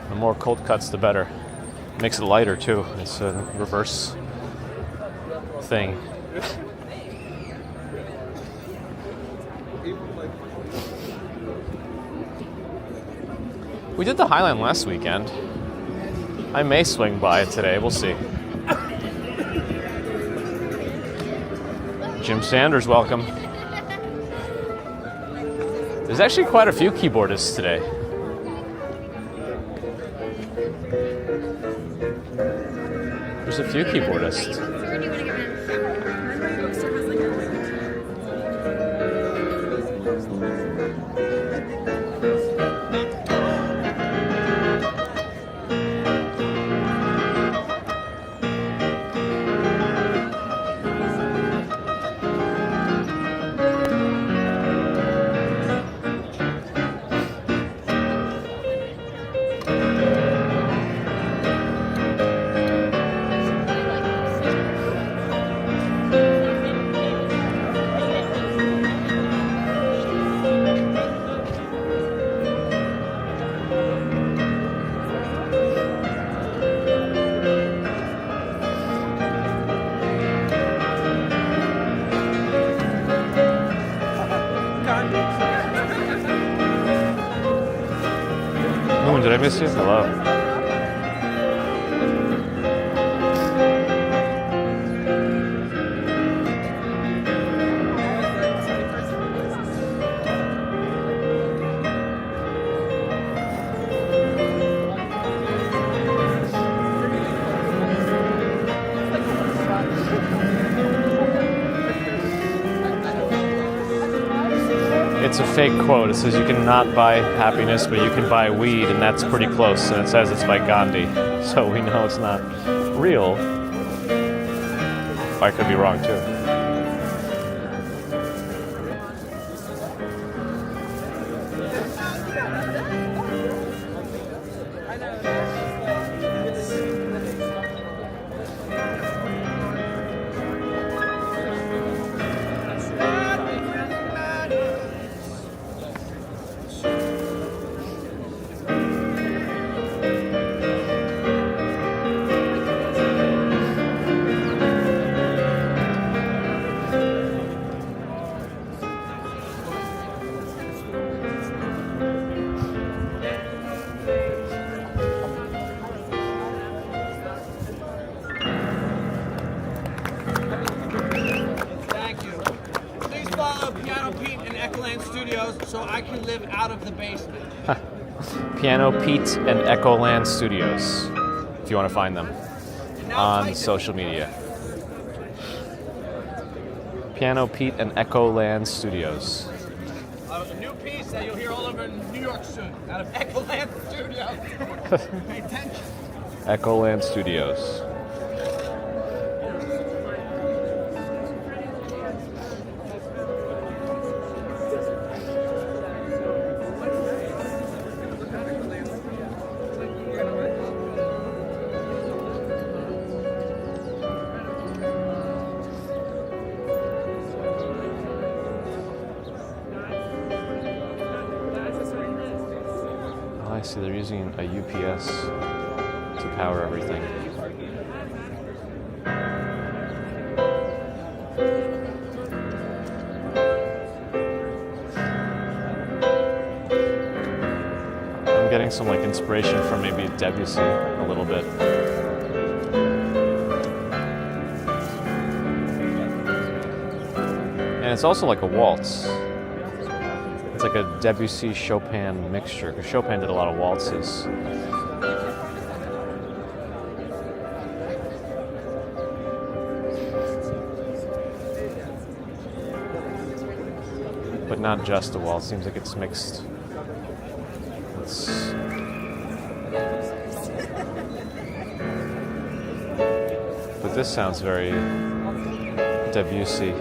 The more cold cuts, the better. Makes it lighter too. It's a reverse thing. We did the Highline last weekend. I may swing by it today. We'll see. Jim Sanders, welcome. There's actually quite a few keyboardists today. There's a few keyboardists. Did I miss you? Hello. It's a fake quote. It says you cannot buy happiness, but you can buy weed, and that's pretty close. And it says it's by Gandhi, so we know it's not real. I could be wrong too. So I can live out of the basement. Piano Pete and Echoland Studios, if you want to find them on social media. Piano Pete and Echoland Studios. A new piece that you'll hear all over New York soon, out of Echoland Studios. Pay attention. Echoland Studios. I see they're using a UPS to power everything. I'm getting some like inspiration from maybe Debussy a little bit. it's also like a waltz. It's like a Debussy Chopin mixture, because Chopin did a lot of waltzes. But not just a waltz. Seems like it's mixed. But this sounds very Debussy.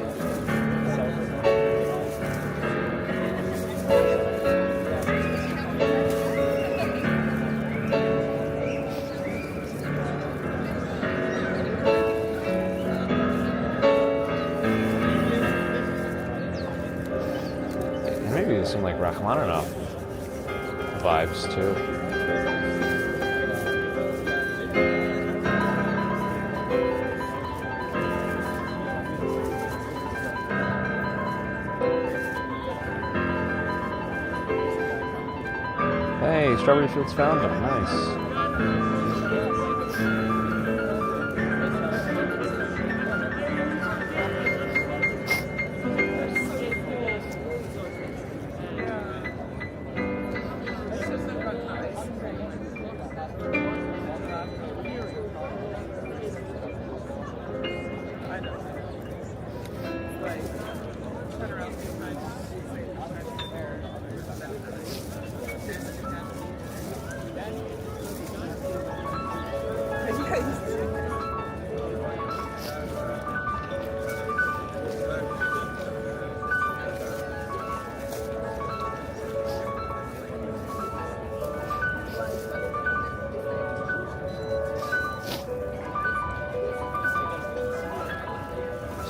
Maybe there's some like Rachmaninoff vibes too. Hey, Strawberry Fields found them. Nice.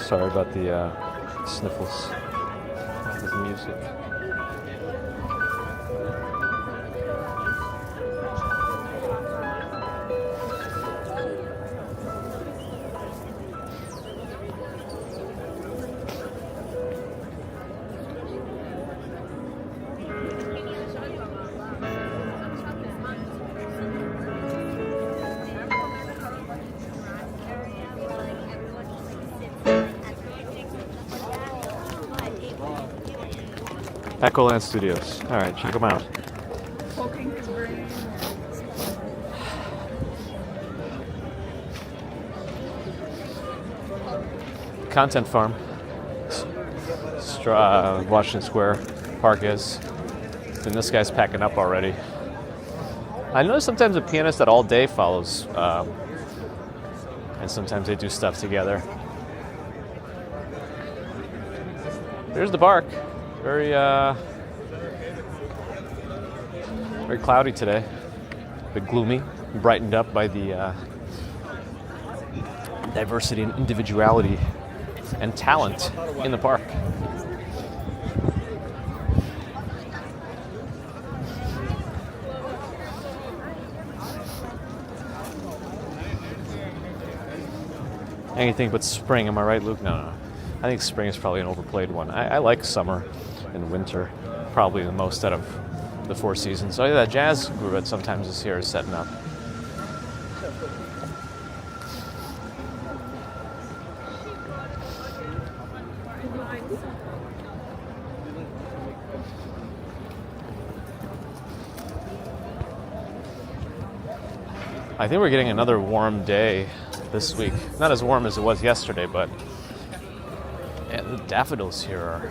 Sorry about the sniffles with the music. Echoland Studios. All right, check them out. Content Farm. Washington Square Park is. And this guy's packing up already. I know sometimes a pianist that all day follows, and sometimes they do stuff together. Here's the park. Very cloudy today. A bit gloomy, brightened up by the diversity and individuality and talent in the park. Anything but spring, am I right, Luke? No. I think spring is probably an overplayed one. I like summer and winter, probably the most out of the four seasons. So that jazz group that sometimes is here is setting up. I think we're getting another warm day this week. Not as warm as it was yesterday, but yeah, the daffodils here are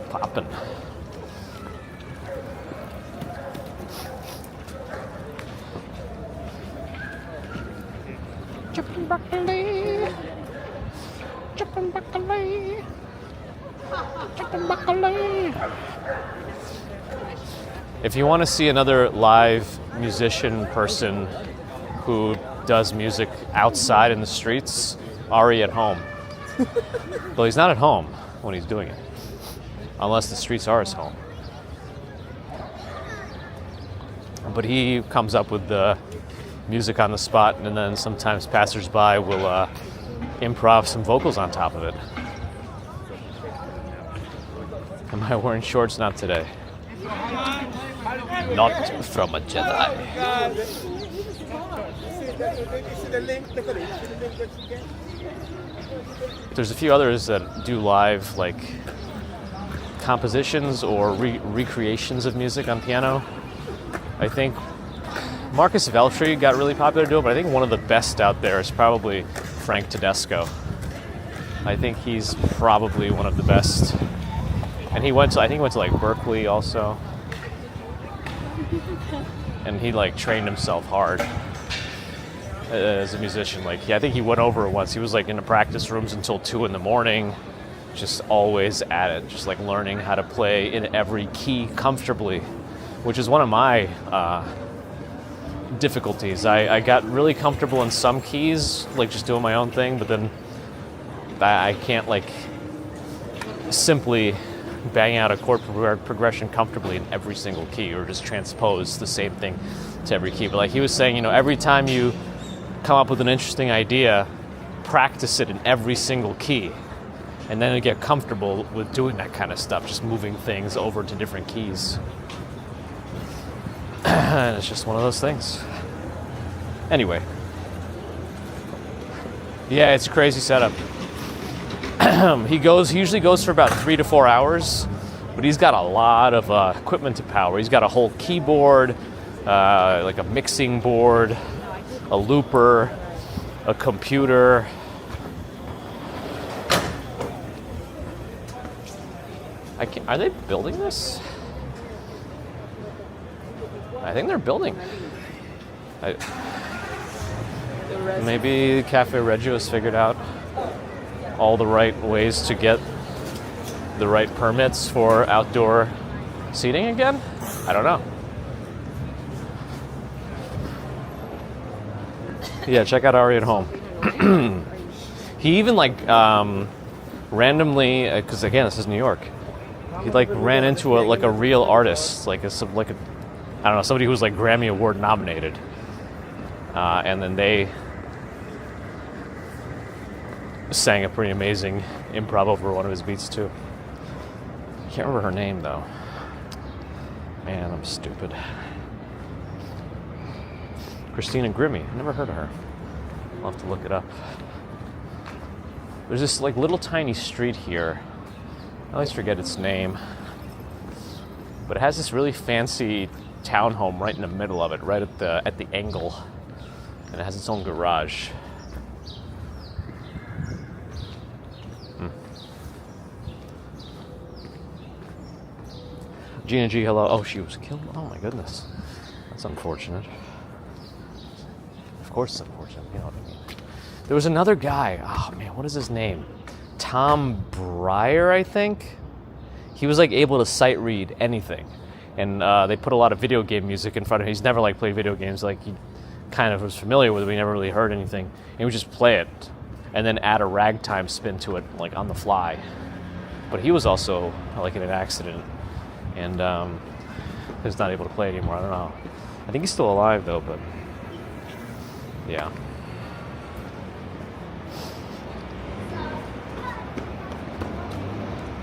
popping. Chicken broccoli. Chicken broccoli. Chicken broccoli. If you want to see another live musician person who does music outside in the streets, Ari at home. Well, he's not at home when he's doing it, unless the streets are his home. But he comes up with the music on the spot, and then sometimes passersby will improv some vocals on top of it. Am I wearing shorts? Not today. Not from a Jedi. there's a few others that do live like compositions or recreations of music on piano. I think Marcus Veltri got really popular doing it, but I think one of the best out there is probably Frank Tedesco. I think he's probably one of the best. And he went to like Berkeley also. And he like trained himself hard as a musician. Like, yeah, I think he went over it once. He was like in the practice rooms until 2 a.m, just always at it, just like learning how to play in every key comfortably, which is one of my difficulties. I got really comfortable in some keys, like just doing my own thing, but then I can't like simply bang out a chord progression comfortably in every single key or just transpose the same thing to every key. But like he was saying, you know, every time you come up with an interesting idea, practice it in every single key. And then you get comfortable with doing that kind of stuff, just moving things over to different keys. And it's just one of those things. Anyway. Yeah, it's a crazy setup. He usually goes for about 3 to 4 hours, but he's got a lot of equipment to power. He's got a whole keyboard, like a mixing board, a looper, a computer. Are they building this? I think they're building. Maybe Cafe Reggio has figured out all the right ways to get the right permits for outdoor seating again? I don't know. Yeah, check out Ari at Home. He even like randomly, because again, this is New York. He like ran into a real artist, like a I don't know, somebody who was like Grammy Award nominated, and then they sang a pretty amazing improv over one of his beats too. I can't remember her name though. Man, I'm stupid. Christina Grimmie. I never heard of her. I'll have to look it up. There's this like little tiny street here. I always forget its name. But it has this really fancy townhome right in the middle of it, right at the angle. And it has its own garage. Gina G, hello. Oh, she was killed? Oh my goodness. That's unfortunate. Of course it's unfortunate, you know what I mean. There was another guy, oh man, what is his name? Tom Breyer, I think? He was like able to sight read anything. And they put a lot of video game music in front of him. He's never like played video games, like he kind of was familiar with it, but he never really heard anything. And he would just play it and then add a ragtime spin to it, like on the fly. But he was also like in an accident and he's not able to play anymore. I don't know. I think he's still alive though, but yeah.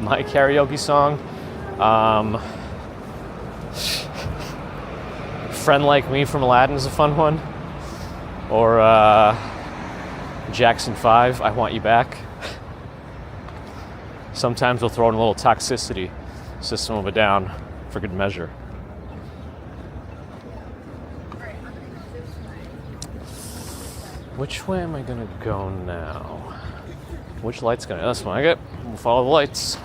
My karaoke song, Friend Like Me from Aladdin is a fun one. Or Jackson 5, I Want You Back. Sometimes we'll throw in a little Toxicity, System of a Down, for good measure. Which way am I gonna go now? Which light's gonna? This one. Okay, we'll follow the lights.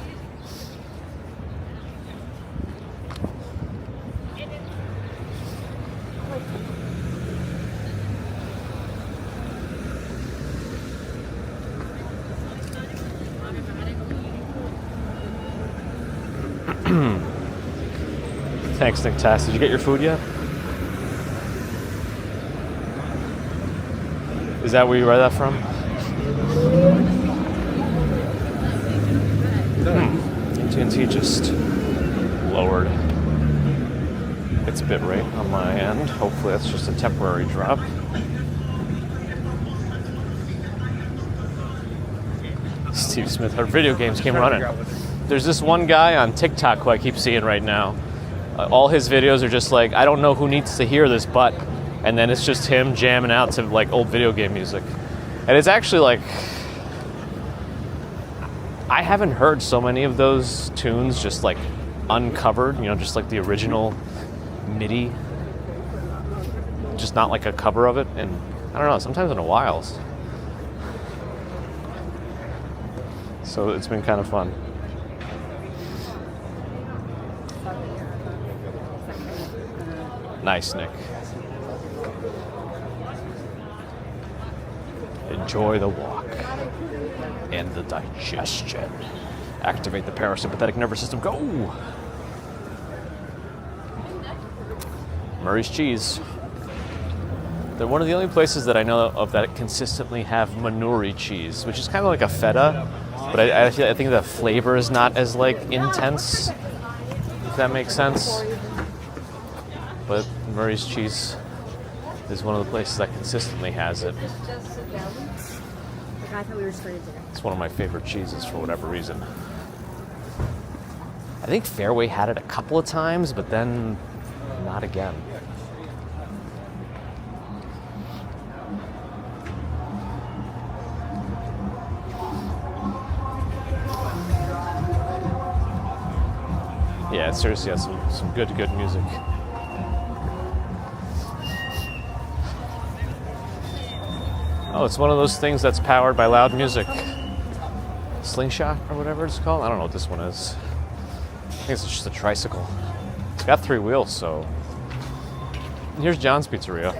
Thanks, Nick Tass. Did you get your food yet? Is that where you read that from? AT&T just lowered its bit rate on my end. Hopefully that's just a temporary drop. Steve Smith, our video games came running. There's this one guy on TikTok who I keep seeing right now. All his videos are just like, I don't know who needs to hear this, but, and then it's just him jamming out to like old video game music. And it's actually like, I haven't heard so many of those tunes just like uncovered, you know, just like the original MIDI, just not like a cover of it, and I don't know, sometimes in a while. So it's been kind of fun. Nice, Nick. Enjoy the walk and the digestion. Activate the parasympathetic nervous system. Go! Murray's Cheese. They're one of the only places that I know of that consistently have manuri cheese, which is kind of like a feta, but I think the flavor is not as like intense, if that makes sense. But Murray's Cheese is one of the places that consistently has it. I thought we were starting today. It's one of my favorite cheeses for whatever reason. I think Fairway had it a couple of times, but then not again. Yeah, it seriously has some good music. Oh, it's one of those things that's powered by loud music. Slingshot or whatever it's called. I don't know what this one is. I think it's just a tricycle. It's got 3 wheels, so. Here's John's Pizzeria.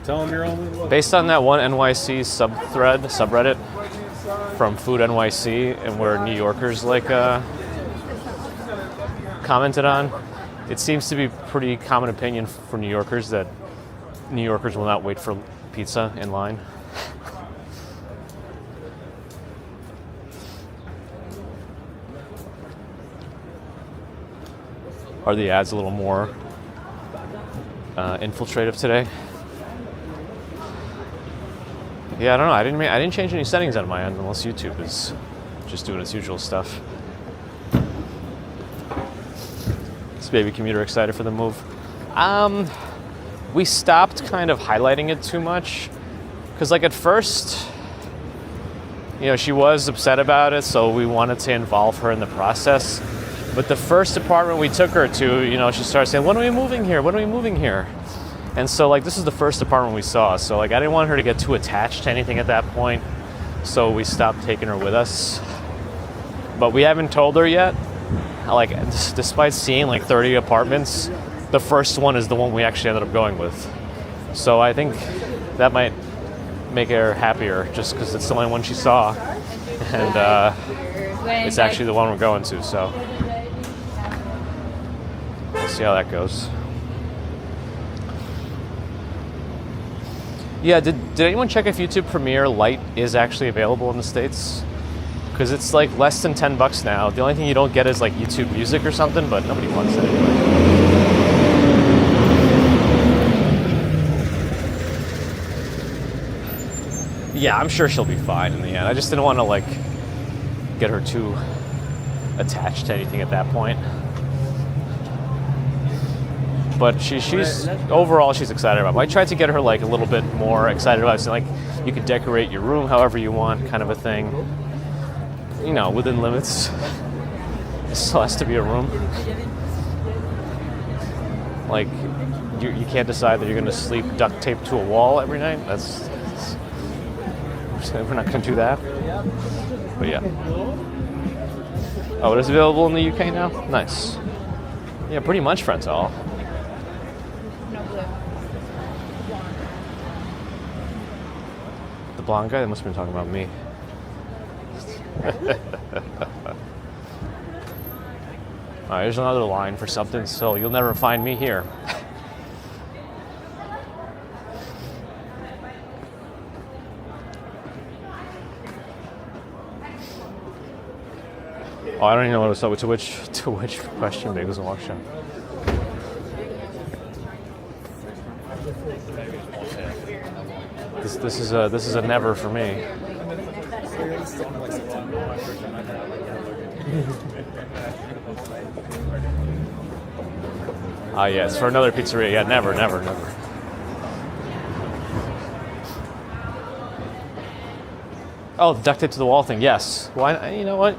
Tell them you're on. Based on that one NYC subreddit from Food NYC, and where New Yorkers like commented on, it seems to be pretty common opinion for New Yorkers that New Yorkers will not wait for pizza in line. Are the ads a little more infiltrative today? Yeah, I don't know. I didn't change any settings on my end, unless YouTube is just doing its usual stuff. Is Baby Commuter excited for the move? We stopped kind of highlighting it too much, because like at first, you know, she was upset about it, so we wanted to involve her in the process. But the first apartment we took her to, you know, she started saying, "When are we moving here? When are we moving here?" And so, like, this is the first apartment we saw. So, like, I didn't want her to get too attached to anything at that point. So we stopped taking her with us. But we haven't told her yet. Like, despite seeing, like, 30 apartments, the first one is the one we actually ended up going with. So I think that might make her happier, just because it's the only one she saw. And it's actually the one we're going to, so we'll see how that goes. Yeah, did anyone check if YouTube Premiere Lite is actually available in the States? Because it's like less than $10 now. The only thing you don't get is like YouTube Music or something, but nobody wants it anyway. Yeah, I'm sure she'll be fine in the end. I just didn't want to like get her too attached to anything at that point. But she's overall she's excited about it. I tried to get her like a little bit more excited about it. So like you can decorate your room however you want, kind of a thing. You know, within limits. It still has to be a room. Like you can't decide that you're going to sleep duct taped to a wall every night. We're not going to do that. But yeah. Oh, it is available in the UK now? Nice. Yeah, pretty much, friends all. The blonde guy? That must have been talking about me. Alright, here's another line for something, so you'll never find me here. Oh, I don't even know what to start with. To which question Bagels and Walk Show. This is a never for me. Ah, yes, for another pizzeria. Yeah, never. Oh, the duct tape to the wall thing. Yes. Why? You know what?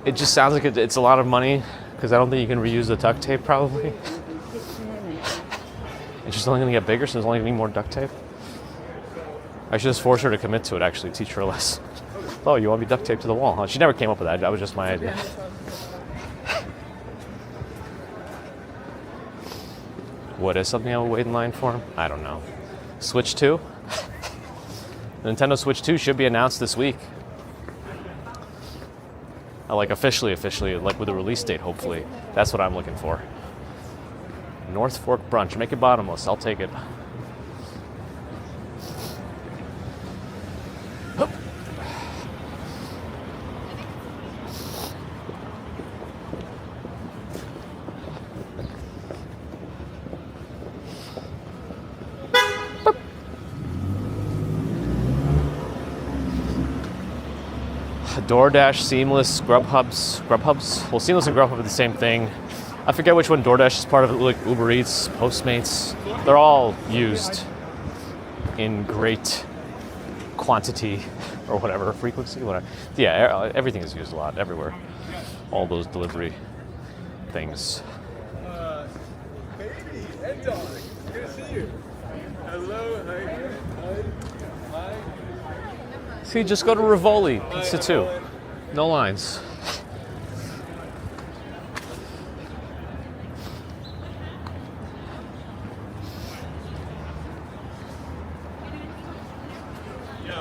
It just sounds like it's a lot of money because I don't think you can reuse the duct tape probably. It's just only going to get bigger, so there's only going to be more duct tape. I should just force her to commit to it, actually, teach her a lesson. Oh, you want to be duct taped to the wall, huh? She never came up with that. That was just my idea. What is something I would wait in line for? I don't know. Switch 2? Nintendo Switch 2 should be announced this week. Like officially, like with a release date, hopefully. That's what I'm looking for. North Fork brunch. Make it bottomless. I'll take it. DoorDash, Seamless, Grubhubs. Well, Seamless and Grubhub are the same thing. I forget which one DoorDash is part of it, like Uber Eats, Postmates. They're all used in great quantity or whatever, frequency, whatever. Yeah, everything is used a lot, everywhere. All those delivery things. Baby and dog, good to see you. Hello, hi. See, just go to Rivoli, Pizza 2. No lines.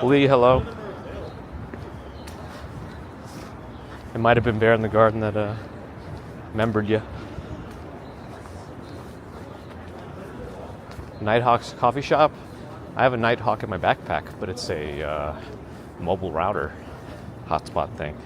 Lee, hello. It might have been Bear in the Garden that remembered you. Nighthawk's coffee shop. I have a Nighthawk in my backpack, but it's a mobile router hotspot thing.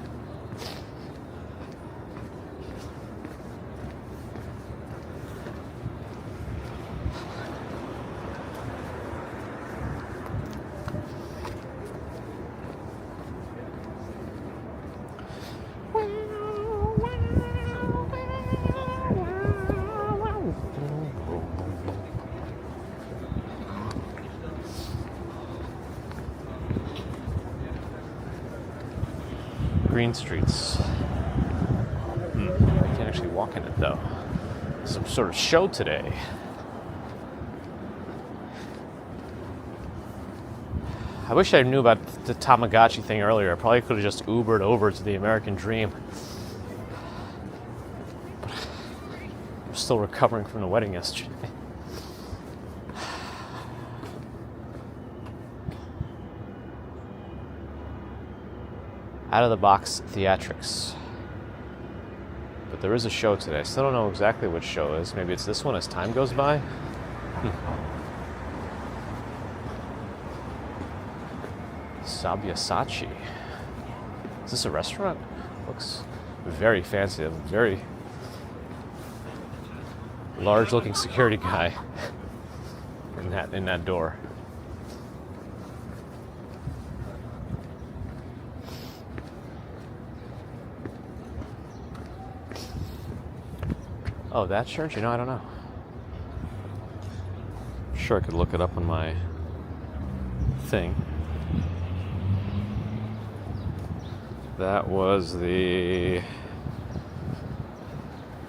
Green streets. I can't actually walk in it though. Some sort of show today. I wish I knew about the Tamagotchi thing earlier. I probably could have just Ubered over to the American Dream. But I'm still recovering from the wedding yesterday. Out of the box theatrics. But there is a show today. I still don't know exactly which show it is. Maybe it's this one as time goes by. Sabyasachi. Is this a restaurant? Looks very fancy. A very large looking security guy in that door. Oh, that church? You know, I don't know. I'm sure I could look it up on my thing. That was the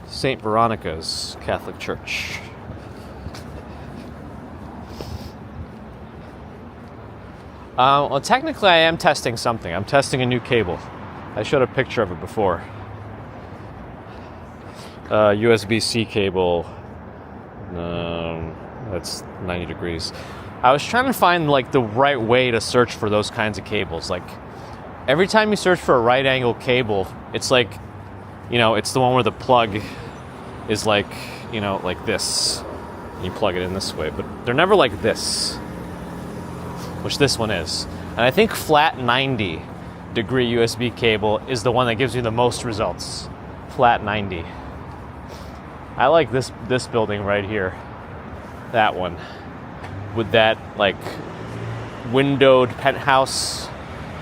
St. Veronica's Catholic Church. Well, technically I am testing something. I'm testing a new cable. I showed a picture of it before. USB-C cable. That's 90 degrees. I was trying to find like the right way to search for those kinds of cables. Like every time you search for a right angle cable, it's like, you know, it's the one where the plug is like, you know, like this. You plug it in this way, but they're never like this, which this one is. And I think flat 90 degree USB cable is the one that gives you the most results. Flat 90. I like this building right here. That one. With that like windowed penthouse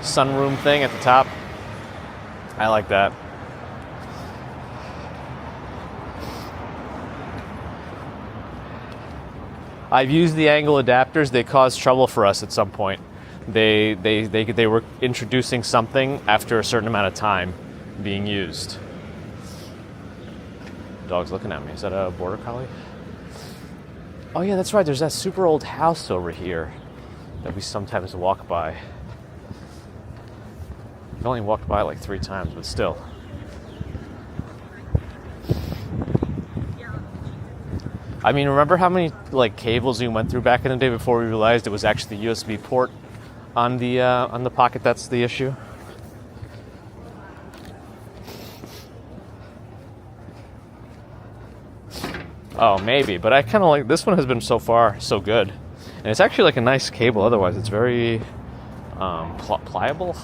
sunroom thing at the top. I like that. I've used the angle adapters. They caused trouble for us at some point. they were introducing something after a certain amount of time being used. Dog's looking at me. Is that a border collie? Oh yeah, that's right. There's that super old house over here that we sometimes walk by. I've only walked by like 3 times, but still. I mean, remember how many like cables we went through back in the day before we realized it was actually the USB port on the pocket that's the issue? Oh, maybe, but I kind of like this one. Has been so far so good, and it's actually like a nice cable. Otherwise, it's very pliable.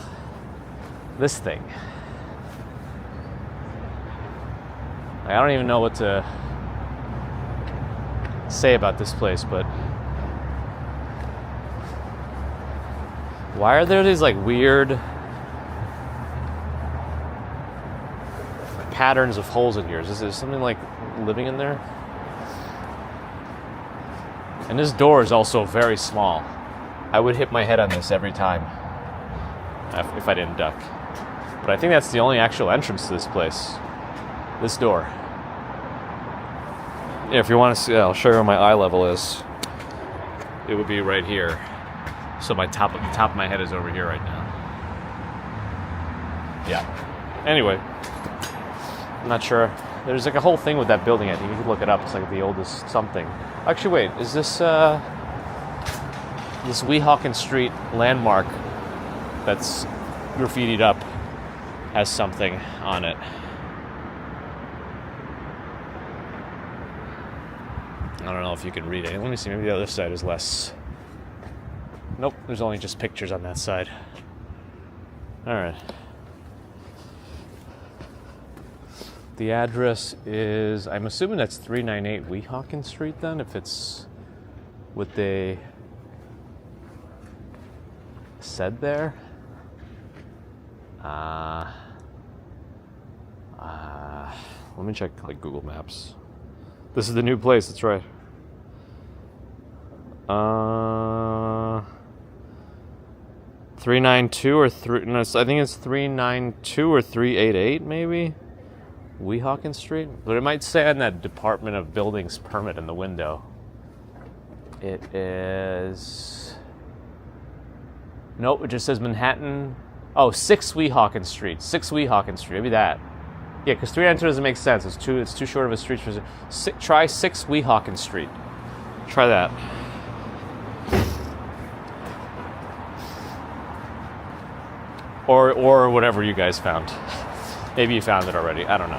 This thing, I don't even know what to say about this place, but why are there these like weird patterns of holes in here? Is there something like living in there? And this door is also very small. I would hit my head on this every time if I didn't duck. But I think that's the only actual entrance to this place. This door. Yeah, if you want to see, I'll show you where my eye level is. It would be right here. So the top of my head is over here right now. Yeah. Anyway, I'm not sure. There's like a whole thing with that building. I think you could look it up. It's like the oldest something. Actually, wait. Is this this Weehawken Street landmark that's graffitied up has something on it? I don't know if you can read it. Let me see. Maybe the other side is less. Nope. There's only just pictures on that side. All right. The address is, I'm assuming that's 398 Weehawken Street then, if it's what they said there. Let me check like Google Maps. This is the new place, that's right. 392 or 3, no, I think it's 392 or 388 maybe? Weehawken Street? But it might say on that Department of Buildings permit in the window. It is... Nope, it just says Manhattan. Oh, 6 Weehawken Street. 6 Weehawken Street, maybe that. Yeah, because 392 doesn't make sense. It's too short of a street for... Try 6 Weehawken Street. Try that. Or whatever you guys found. Maybe you found it already. I don't know.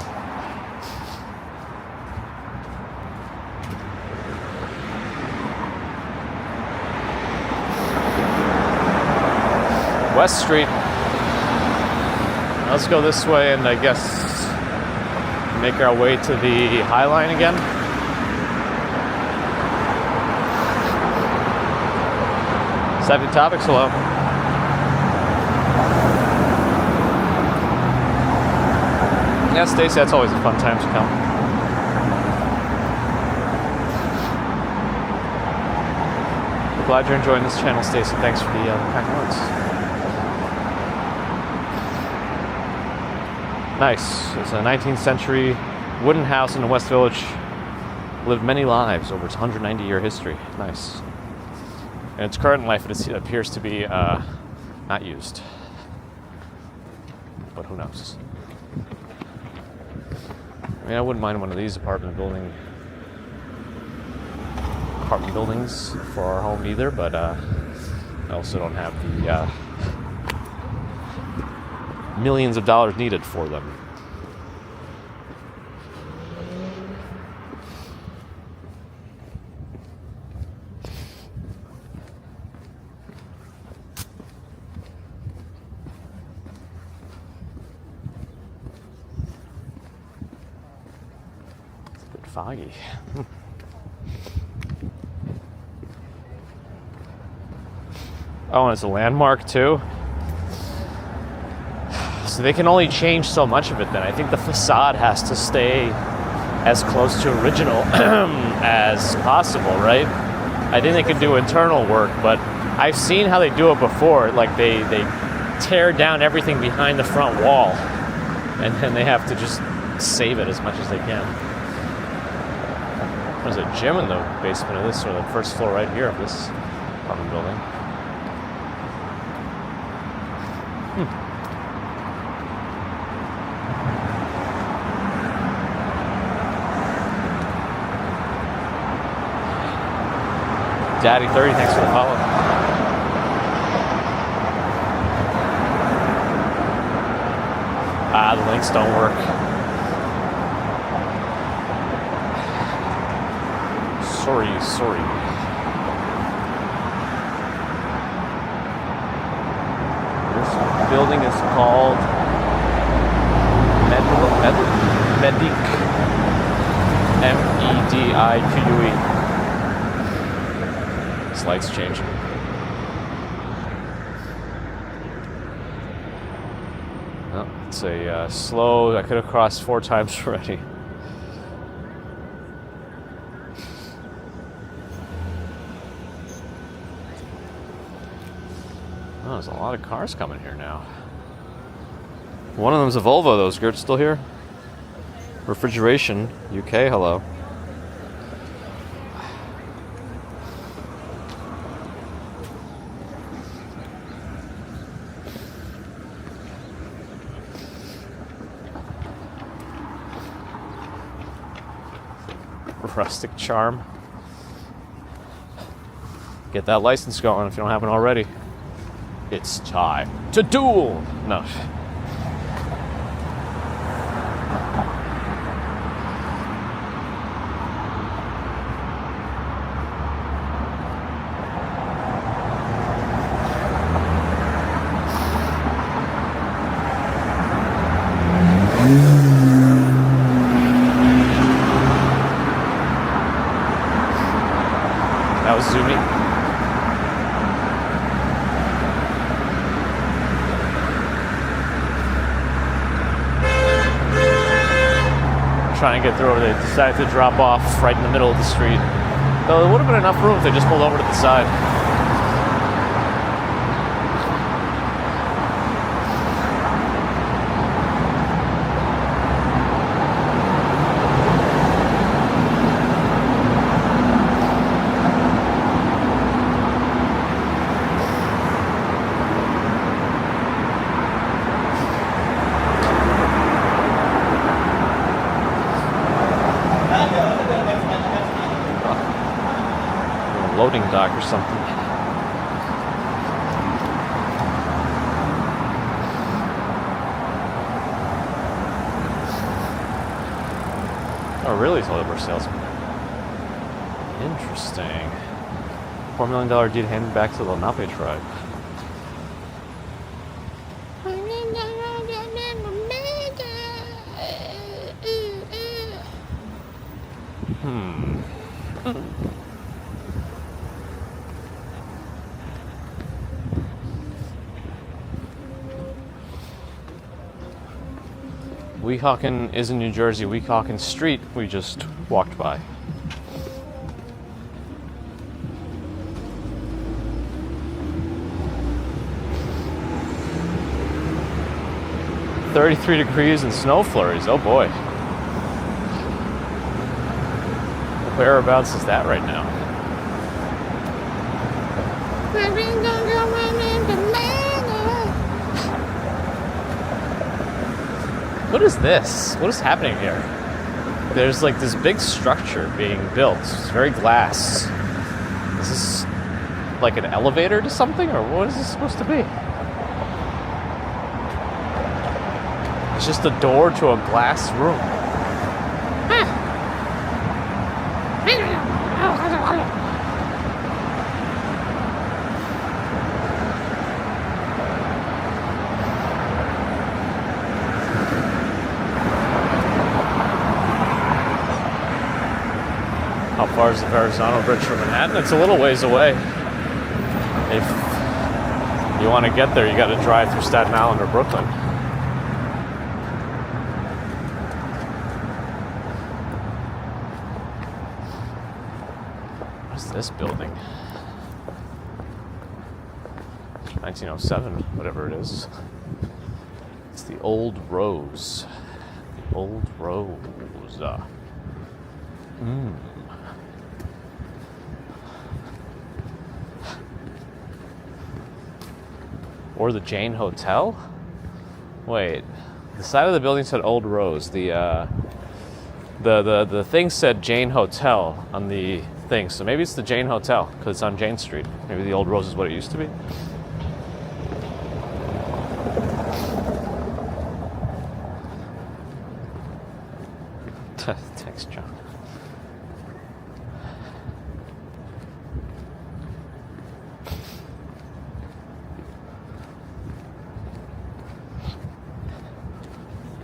West Street. Let's go this way and I guess make our way to the High Line again. Savvy Topics, hello. Yeah, Stacy, that's always a fun time to come. We're glad you're enjoying this channel, Stacy. Thanks for the kind words. Nice. It's a 19th century wooden house in the West Village. Lived many lives over its 190-year history. Nice. In its current life, it appears to be not used. But who knows? I mean, I wouldn't mind one of these apartment buildings for our home either, but I also don't have the millions of dollars needed for them. Foggy. Oh, and it's a landmark too. So they can only change so much of it then. I think the facade has to stay as close to original as possible, right? I think they could do internal work, but I've seen how they do it before. Like they tear down everything behind the front wall, and then they have to just save it as much as they can. There's a gym in the basement of this, or the first floor right here of this apartment building. Daddy 30, thanks for the follow. The links don't work. Sorry. This building is called Medique. Medique. This light's changing. Oh, it's a slow. I could have crossed 4 times already. Oh, there's a lot of cars coming here now. One of them's a Volvo, though. Is Gert still here? Refrigeration, UK, hello. Rustic charm. Get that license going if you don't have it already. It's time to duel! No. That was zoomy. Trying to get through, they decided to drop off right in the middle of the street. Though there would have been enough room if they just pulled over to the side. Loading dock or something. Oh, really? It's a labor salesman. Interesting. $4 million deed handed back to the Lenape tribe. Weehawken is in New Jersey. Weehawken Street, we just walked by. $33 degrees and snow flurries. Oh boy. Whereabouts is that right now? What is this? What is happening here? There's like this big structure being built. It's very glass. Is this like an elevator to something, or what is this supposed to be? It's just a door to a glass room. How far is the Verrazano Bridge from Manhattan? It's a little ways away. If you want to get there, you got to drive through Staten Island or Brooklyn. What's this building? 1907, whatever it is. It's the Old Rose. The Old Rose. Or the Jane Hotel? Wait, the side of the building said Old Rose. The thing said Jane Hotel on the thing, so maybe it's the Jane Hotel because it's on Jane Street. Maybe the Old Rose is what it used to be. Thanks, John.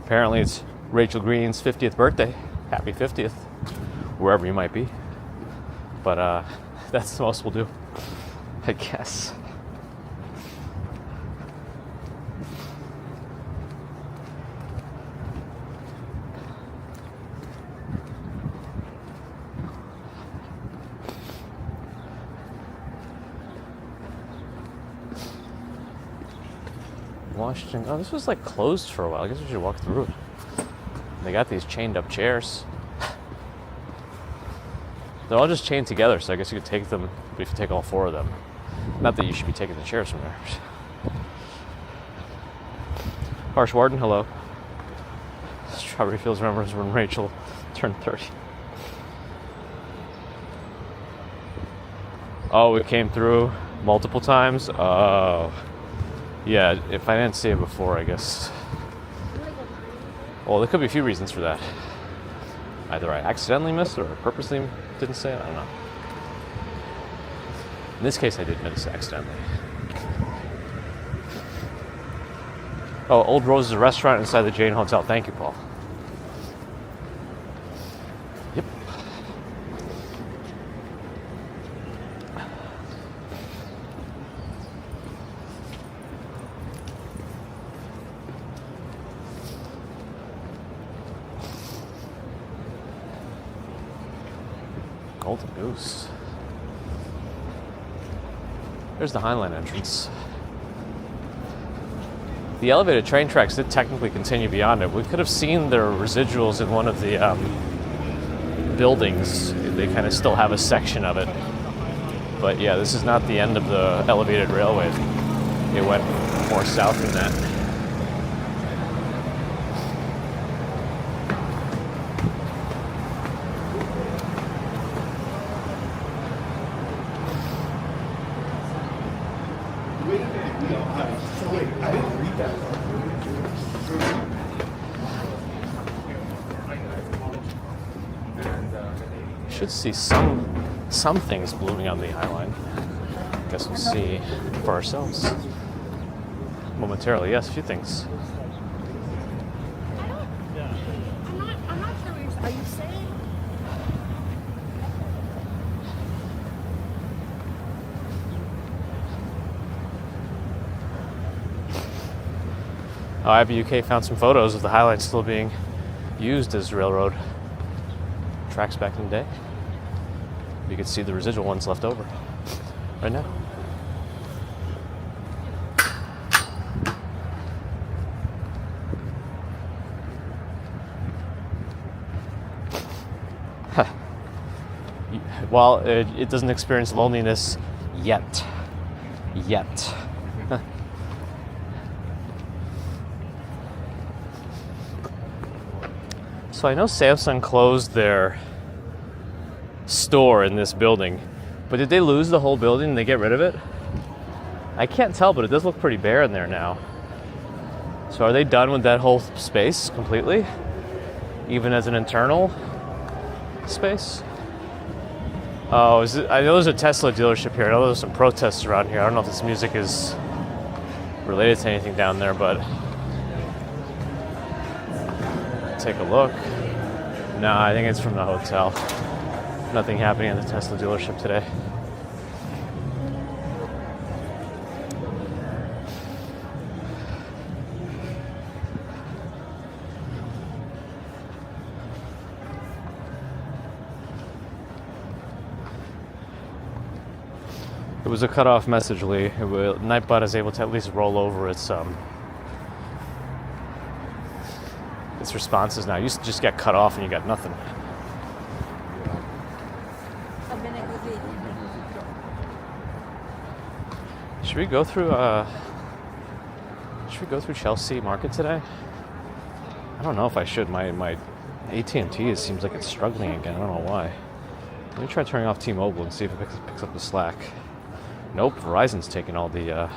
Apparently it's Rachel Green's 50th birthday. Happy 50th, wherever you might be. But that's the most we'll do, I guess. Washington. Oh, this was like closed for a while. I guess we should walk through it. They got these chained up chairs. They're all just chained together, so I guess you could take them if you take all four of them. Not that you should be taking the chairs from there. Harsh Warden, hello. Strawberry Fields remembers when Rachel turned 30. Oh, it came through multiple times? Oh. Yeah, if I didn't see it before, I guess. Well, there could be a few reasons for that. Either I accidentally missed or purposely didn't say it, I don't know. In this case, I did miss accidentally. Oh, Old Rose is a restaurant inside the Jane Hotel. Thank you, Paul. Yep. Golden Goose. There's the Highline entrance. The elevated train tracks did technically continue beyond it. We could have seen their residuals in one of the buildings. They kind of still have a section of it. But yeah, this is not the end of the elevated railway. It went more south than that. Should see some things blooming on the Highline. Guess we'll see for ourselves momentarily. Yes, a few things. I'm not sure what are you saying? Oh, Ivy UK found some photos of the Highline still being used as railroad tracks back in the day. You can see the residual ones left over right now. While it doesn't experience loneliness yet. So I know Samsung closed their store in this building, but did they lose the whole building and they get rid of it? I can't tell, but it does look pretty bare in there now. So are they done with that whole space completely? Even as an internal space? Oh, I know there's a Tesla dealership here. I know there's some protests around here. I don't know if this music is related to anything down there, but take a look. No, I think it's from the hotel. Nothing happening at the Tesla dealership today. It was a cutoff message, Lee. Nightbot is able to at least roll over its responses now. You used to just get cut off and you got nothing. Should we go through Chelsea Market today? I don't know if I should. My AT&T seems like it's struggling again. I don't know why. Let me try turning off T-Mobile and see if it picks up the slack. Nope, Verizon's taking all the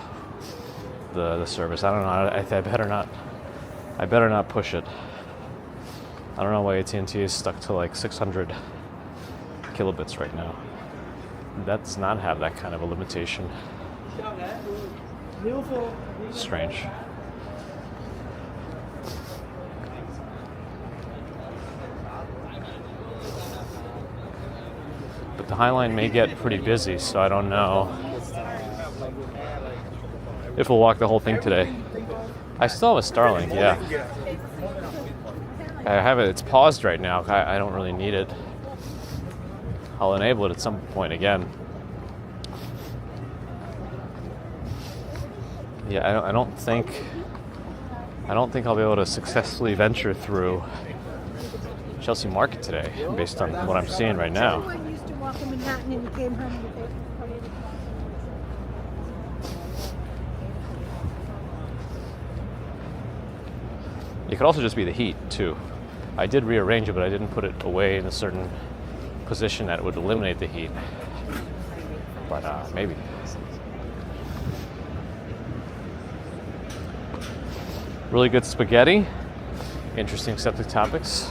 service. I don't know. I better not. I better not push it. I don't know why AT&T is stuck to like 600 kilobits right now. That does not have that kind of a limitation. Strange. But the High Line may get pretty busy, so I don't know if we'll walk the whole thing today. I still have a Starlink, yeah. I have it. It's paused right now. I don't really need it. I'll enable it at some point again. Yeah, I don't think I'll be able to successfully venture through Chelsea Market today, based on what I'm seeing right now. Everyone used to walk in Manhattan and you came home with it. It could also just be the heat too. I did rearrange it, but I didn't put it away in a certain position that would eliminate the heat. But maybe. Really good spaghetti. Interesting subject topics.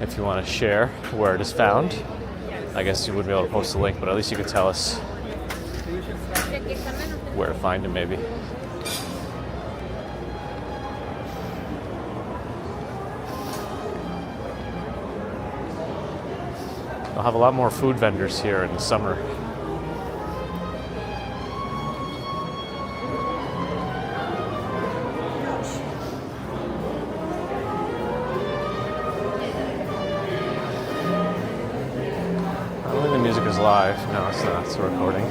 If you want to share where it is found, I guess you wouldn't be able to post a link, but at least you could tell us where to find it, maybe. I'll have a lot more food vendors here in the summer. Live. No, it's not. It's a recording.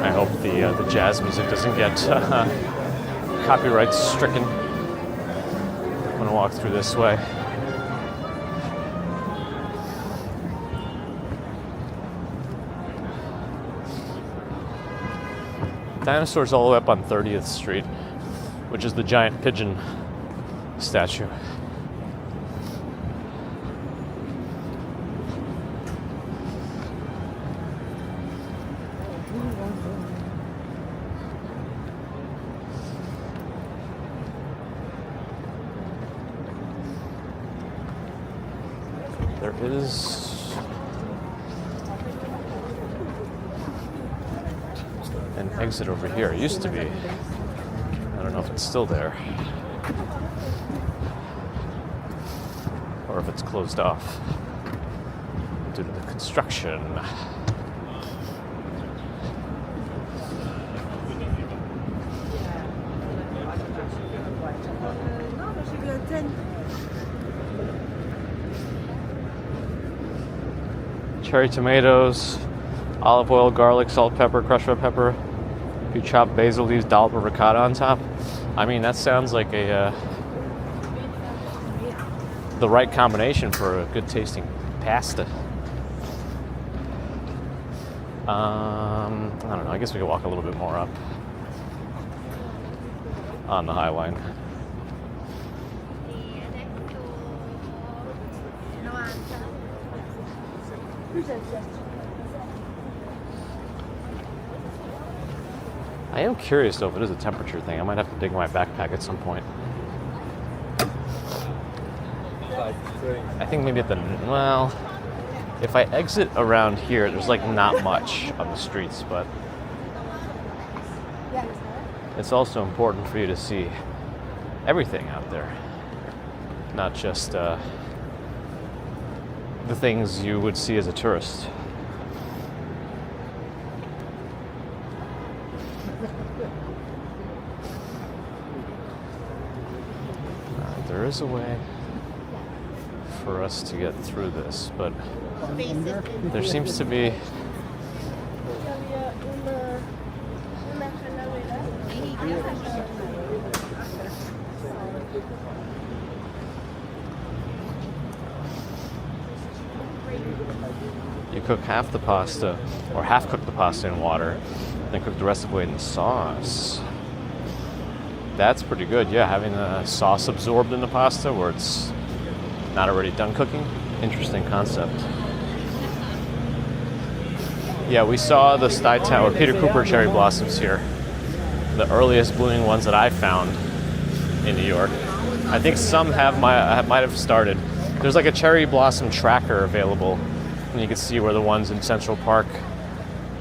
I hope the jazz music doesn't get copyright stricken. I'm gonna walk through this way. Dinosaurs all the way up on 30th Street, which is the giant pigeon statue. There is an exit over here. It used to be. I don't know if it's still there. Or if it's closed off due to the construction. Cherry tomatoes, olive oil, garlic, salt, pepper, crushed red pepper. If you chop basil leaves, dollop of ricotta on top. I mean, that sounds like the right combination for a good tasting pasta. I don't know. I guess we could walk a little bit more up on the High Line. I am curious though if it is a temperature thing. I might have to dig in my backpack at some point. I think maybe if I exit around here, there's like not much on the streets, but it's also important for you to see everything out there, not just the things you would see as a tourist. is a way for us to get through this, but there seems to be you cook half the pasta, or half cook the pasta in water, then cook the rest of it in the sauce. That's pretty good, yeah, having the sauce absorbed in the pasta where it's not already done cooking. Interesting concept. Yeah, we saw the Stuy Town or Peter Cooper cherry blossoms here. The earliest blooming ones that I found in New York. I think some might have started. There's like a cherry blossom tracker available, and you can see where the ones in Central Park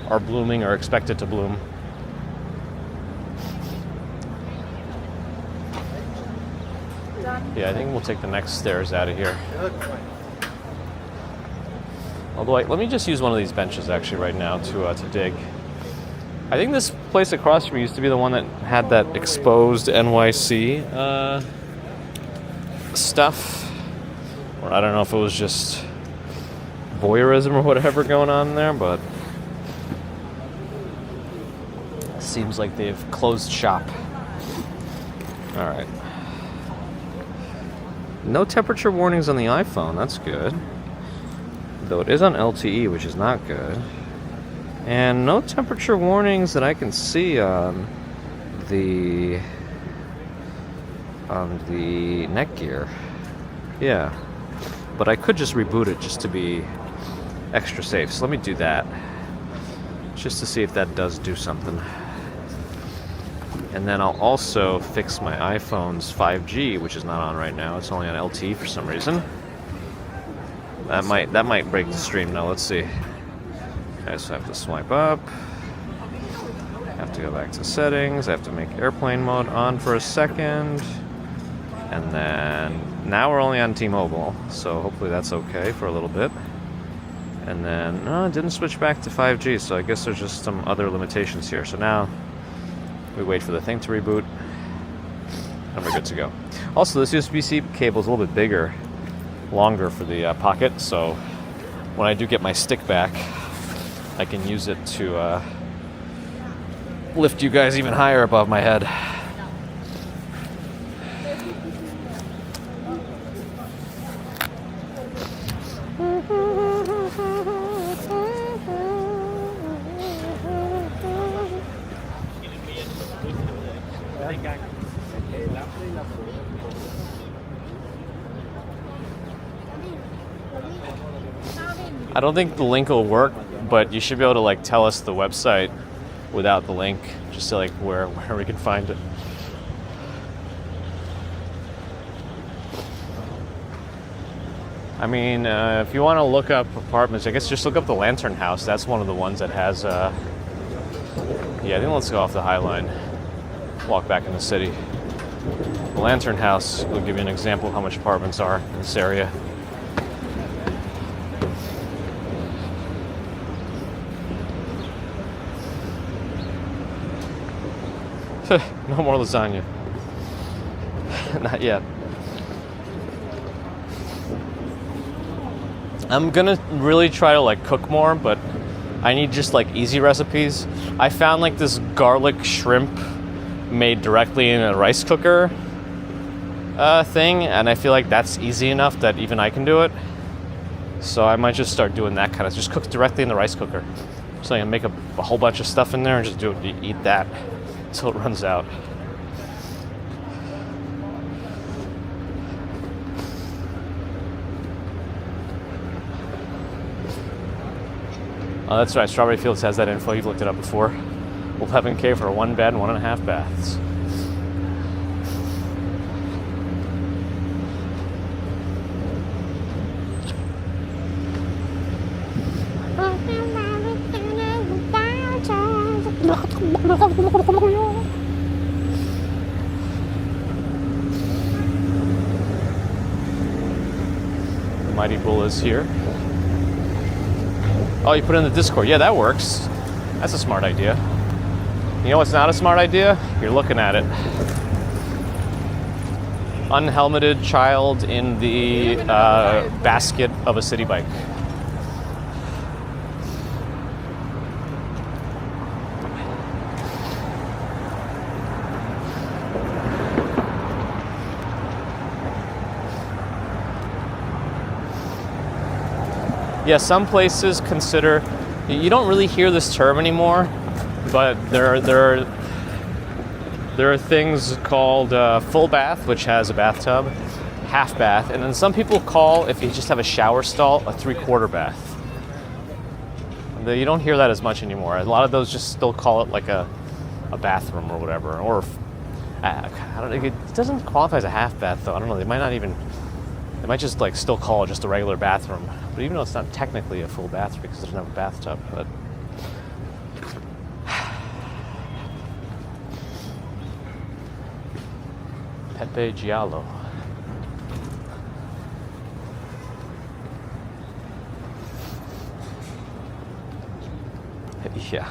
are blooming or expected to bloom. Yeah, I think we'll take the next stairs out of here. Although, let me just use one of these benches actually right now to dig. I think this place across from me used to be the one that had that exposed NYC stuff. Or I don't know if it was just voyeurism or whatever going on there, but it seems like they've closed shop. All right. No temperature warnings on the iPhone, that's good. Though it is on LTE, which is not good. And no temperature warnings that I can see on the Netgear. Yeah. But I could just reboot it just to be extra safe. So let me do that. Just to see if that does do something. And then I'll also fix my iPhone's 5G, which is not on right now. It's only on LTE for some reason. That might break the stream now. Let's see. Okay, so I have to swipe up. I have to go back to settings. I have to make airplane mode on for a second. And then now we're only on T-Mobile, so hopefully that's okay for a little bit. And then no, it didn't switch back to 5G, so I guess there's just some other limitations here. So now we wait for the thing to reboot, and we're good to go. Also, this USB-C cable is a little bit bigger, longer for the pocket, so when I do get my stick back, I can use it to lift you guys even higher above my head. I don't think the link will work, but you should be able to like tell us the website without the link, just to like where we can find it. I mean, if you want to look up apartments, I guess just look up the Lantern House. That's one of the ones that has. Yeah, I think let's go off the High Line, walk back in the city. The Lantern House will give you an example of how much apartments are in this area. No more lasagna. Not yet. I'm gonna really try to like cook more, but I need just like easy recipes. I found like this garlic shrimp made directly in a rice cooker thing, and I feel like that's easy enough that even I can do it. So I might just start doing that kind of, just cook directly in the rice cooker. So I can make a whole bunch of stuff in there and just eat that until it runs out. Oh, that's right. Strawberry Fields has that info. You've looked it up before. We'll have in K for 1 bed and 1.5 baths. The Mighty Bull is here. Oh, you put it in the Discord. Yeah, that works. That's a smart idea. You know what's not a smart idea? You're looking at it. unhelmeted child in the basket of a city bike. Yeah, some places consider, you don't really hear this term anymore, but there are things called full bath, which has a bathtub, half bath, and then some people call, if you just have a shower stall, a 3/4 bath. You don't hear that as much anymore. A lot of those just still call it like a bathroom or whatever, or I don't know, it doesn't qualify as a half bath though. I don't know, they might just like still call it just a regular bathroom. But even though it's not technically a full bathroom because it doesn't have a bathtub, but Pepe Giallo. Yeah.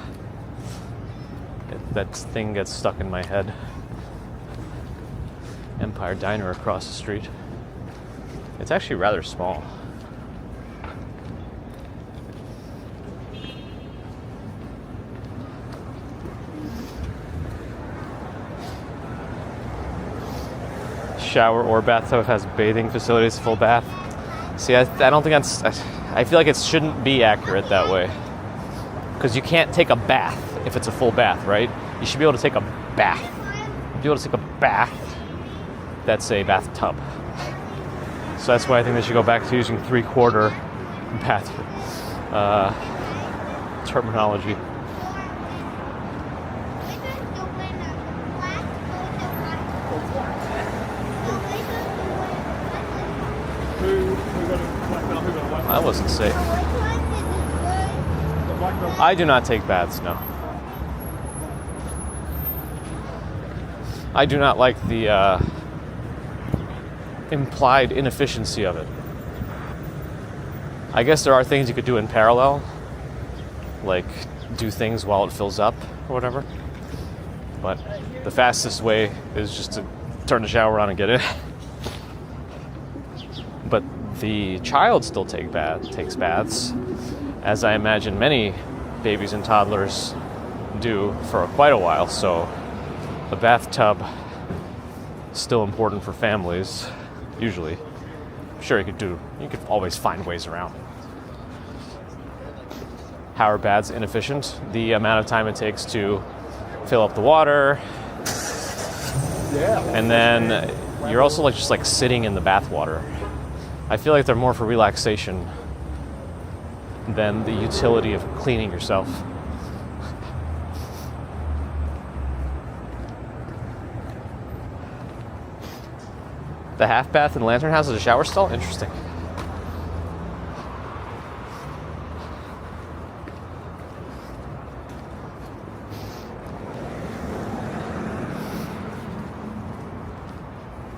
That thing gets stuck in my head. Empire Diner across the street. It's actually rather small. Shower or bathtub has bathing facilities, full bath. See, I don't think that's, I feel like it shouldn't be accurate that way. Because you can't take a bath if it's a full bath, right? You should be able to take a bath. Be able to take a bath that's a bathtub. So that's why I think they should go back to using 3/4 bath terminology. That wasn't safe. I do not take baths, no. I do not like the implied inefficiency of it. I guess there are things you could do in parallel, like do things while it fills up or whatever. But the fastest way is just to turn the shower on and get in. But the child still takes baths, as I imagine many babies and toddlers do for quite a while. So the bathtub is still important for families, usually. I'm sure you could always find ways around. How are baths inefficient? The amount of time it takes to fill up the water, and then you're also just sitting in the bath water. I feel like they're more for relaxation than the utility of cleaning yourself. The half bath in Lantern House is a shower stall? Interesting.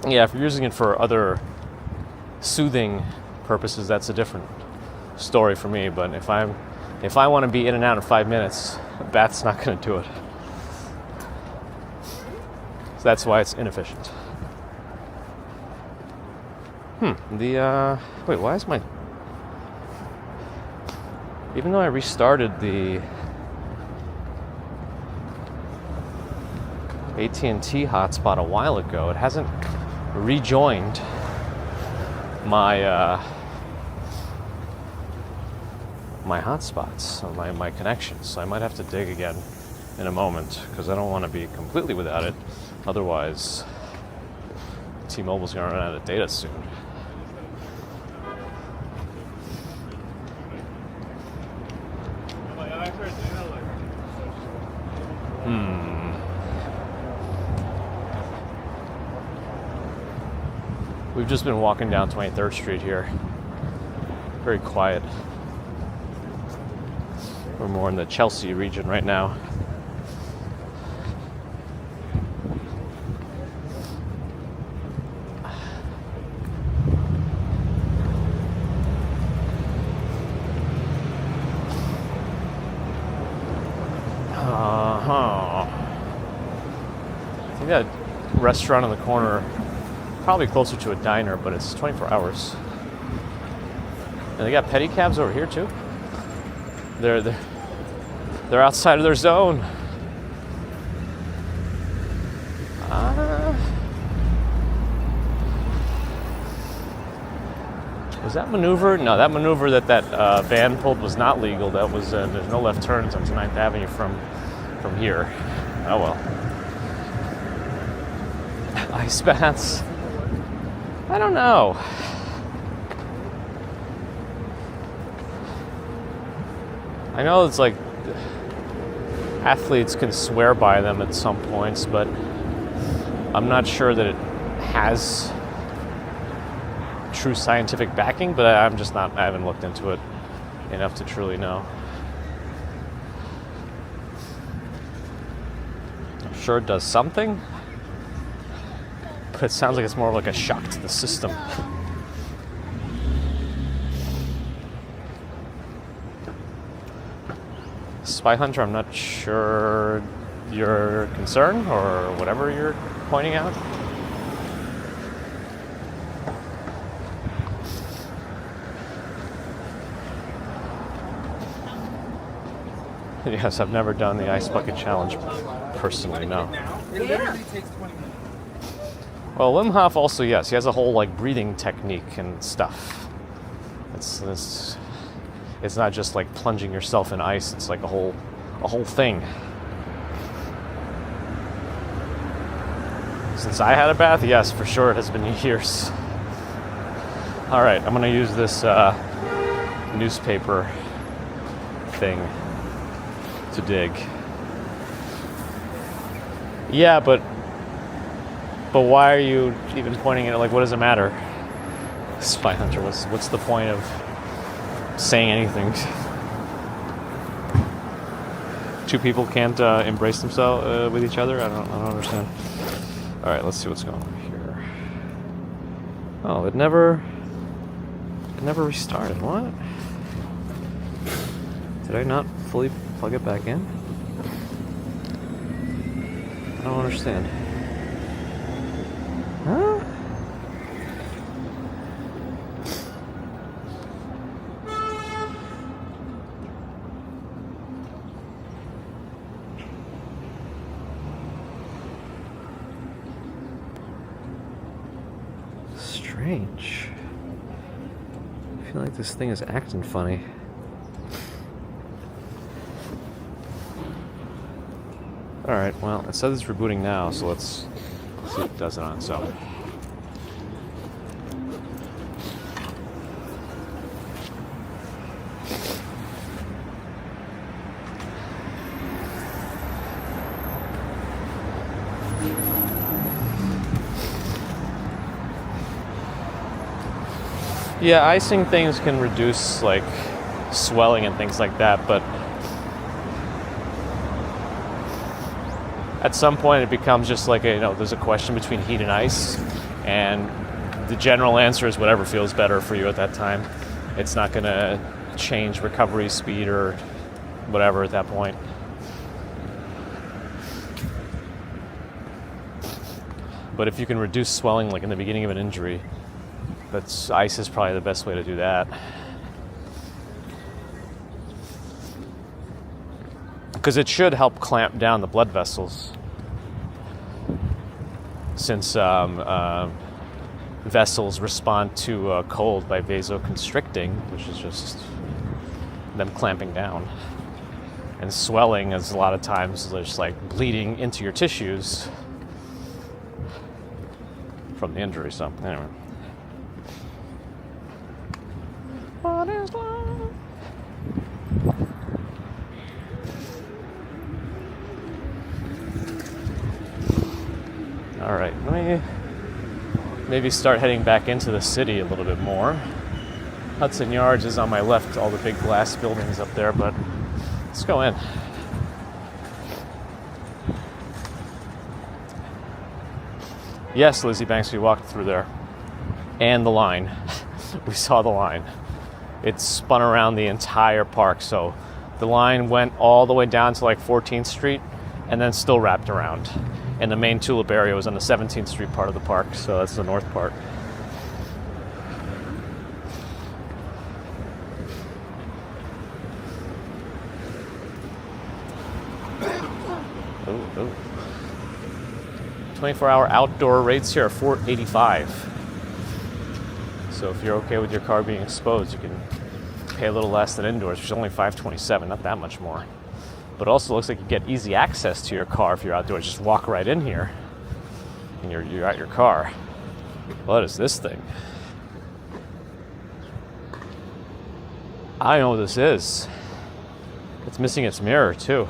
Yeah, if you're using it for other soothing purposes, that's a different story for me. But if I want to be in and out in 5 minutes, a bath's not going to do it. So that's why it's inefficient. Wait, why is my... Even though I restarted the AT&T hotspot a while ago, it hasn't rejoined my my hotspots, or my connections. So I might have to dig again in a moment, because I don't want to be completely without it. Otherwise, T-Mobile's going to run out of data soon. We've just been walking down 23rd Street here. Very quiet. We're more in the Chelsea region right now. I think that restaurant on the corner probably closer to a diner, but it's 24 hours. And they got pedicabs over here too. They're outside of their zone. Was that maneuver? No, that maneuver that van pulled was not legal. That was there's no left turns onto 9th Avenue from here. Oh well. Ice baths. I don't know. I know it's like athletes can swear by them at some points, but I'm not sure that it has true scientific backing, but I haven't looked into it enough to truly know. I'm sure it does something, but it sounds like it's more like a shock to the system. Spy Hunter, I'm not sure your concern or whatever you're pointing out. Yes, I've never done the ice bucket challenge personally, no. It literally takes 20 minutes. Well, Wim Hof also, yes, he has a whole like breathing technique and stuff. It's not just like plunging yourself in ice, it's like a whole thing. Since I had a bath, yes, for sure, it has been years. All right, I'm gonna use this newspaper thing to dig. Yeah, but why are you even pointing at it? Like, what does it matter? Spy Hunter, what's the point of saying anything? Two people can't embrace themselves with each other? I don't understand. All right, let's see what's going on here. Oh, it never restarted. What? Did I not fully plug it back in? I don't understand. Huh? Strange. I feel like this thing is acting funny. Alright, well, it says it's rebooting now, so let's see if it does it on its own. Yeah, icing things can reduce like swelling and things like that, but at some point it becomes just like there's a question between heat and ice, and the general answer is whatever feels better for you at that time. It's not going to change recovery speed or whatever at that point. But if you can reduce swelling like in the beginning of an injury, ice is probably the best way to do that. Because it should help clamp down the blood vessels, since vessels respond to cold by vasoconstricting, which is just them clamping down. And swelling is a lot of times just like bleeding into your tissues from the injury. So anyway. What is love? All right, let me maybe start heading back into the city a little bit more. Hudson Yards is on my left, all the big glass buildings up there, but let's go in. Yes, Lizzie Banks, we walked through there. And the line. We saw the line. It spun around the entire park, so the line went all the way down to like 14th Street and then still wrapped around. And the main Tulip area was on the 17th Street part of the park, so that's the north part. Ooh. 24-hour outdoor rates here are $4.85. So if you're okay with your car being exposed, you can pay a little less than indoors, which is only $5.27, not that much more. But also looks like you get easy access to your car if you're outdoors. Just walk right in here, and you're at your car. What is this thing? I know what this is. It's missing its mirror too.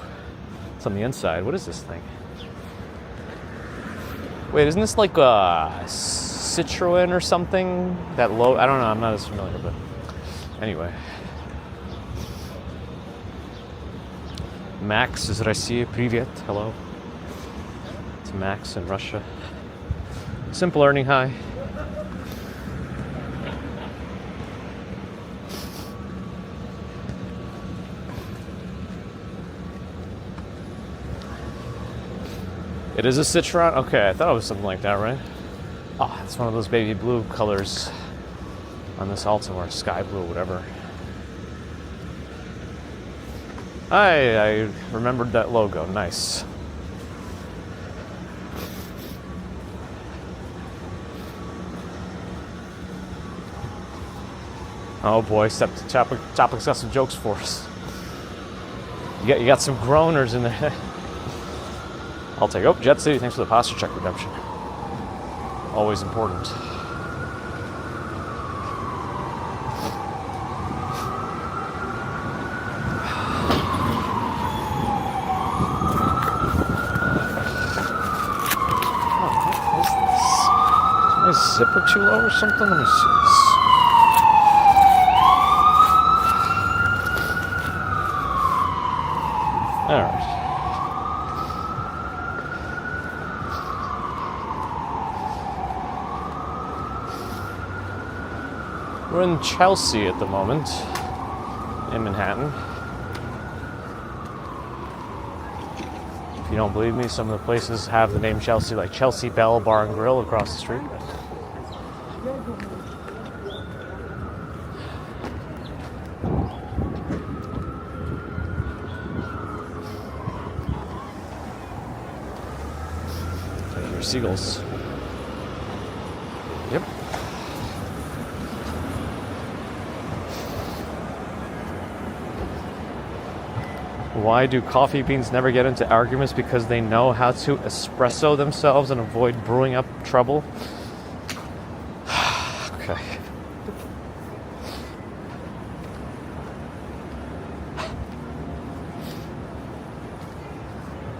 It's on the inside. What is this thing? Wait, isn't this like a Citroen or something? That low? I don't know. I'm not as familiar, but anyway. Max is Россия. Привет. Hello. It's Max in Russia. Simple Learning. Hi. It is a Citroen? Okay, I thought it was something like that, right? Oh, it's one of those baby blue colors on this Altima, or sky blue, whatever. I remembered that logo. Nice. Oh boy, Topic's got some jokes for us. You got some groaners in there. I'll take. Oh, Jet City, thanks for the posture check redemption. Always important. Is my zipper too low or something? Let me see this. All right. We're in Chelsea at the moment, in Manhattan. If you don't believe me, some of the places have the name Chelsea, like Chelsea Bell Bar and Grill across the street. There's seagulls. Yep. Why do coffee beans never get into arguments? Because they know how to espresso themselves and avoid brewing up trouble. Okay.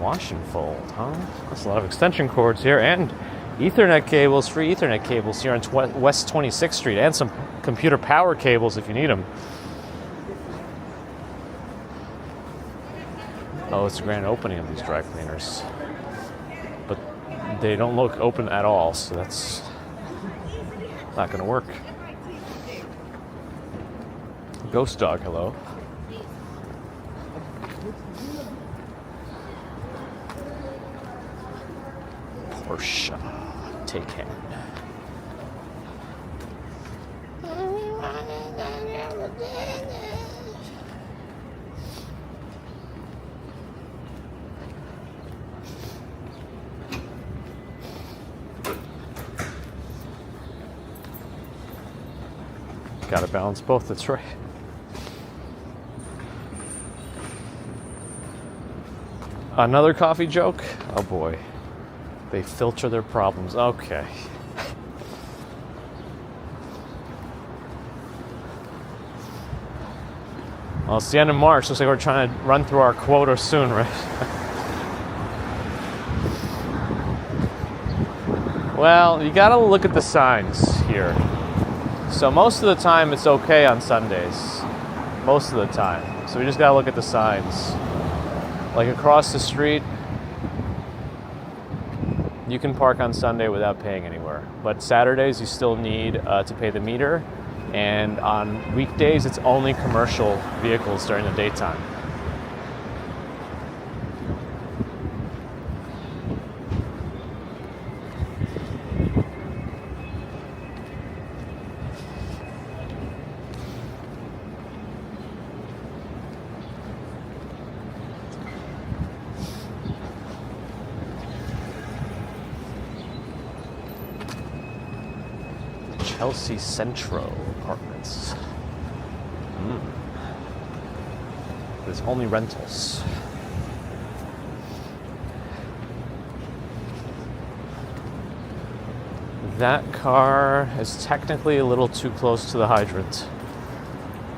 Wash and fold, huh? That's a lot of extension cords here, and Ethernet cables, free Ethernet cables here on West 26th Street, and some computer power cables if you need them. Oh, it's a grand opening of these dry cleaners. But they don't look open at all, so that's not going to work. Ghost dog, hello. Porsche Taycan. Got to balance both, that's right. Another coffee joke? Oh boy. They filter their problems. Okay. Well, it's the end of March. Looks like we're trying to run through our quota soon, right? Well, you gotta look at the signs here. So most of the time it's okay on Sundays. Most of the time. So we just gotta look at the signs. Like across the street, you can park on Sunday without paying anywhere. But Saturdays you still need to pay the meter. And on weekdays it's only commercial vehicles during the daytime. Chelsea Centro Apartments. There's only rentals. That car is technically a little too close to the hydrant.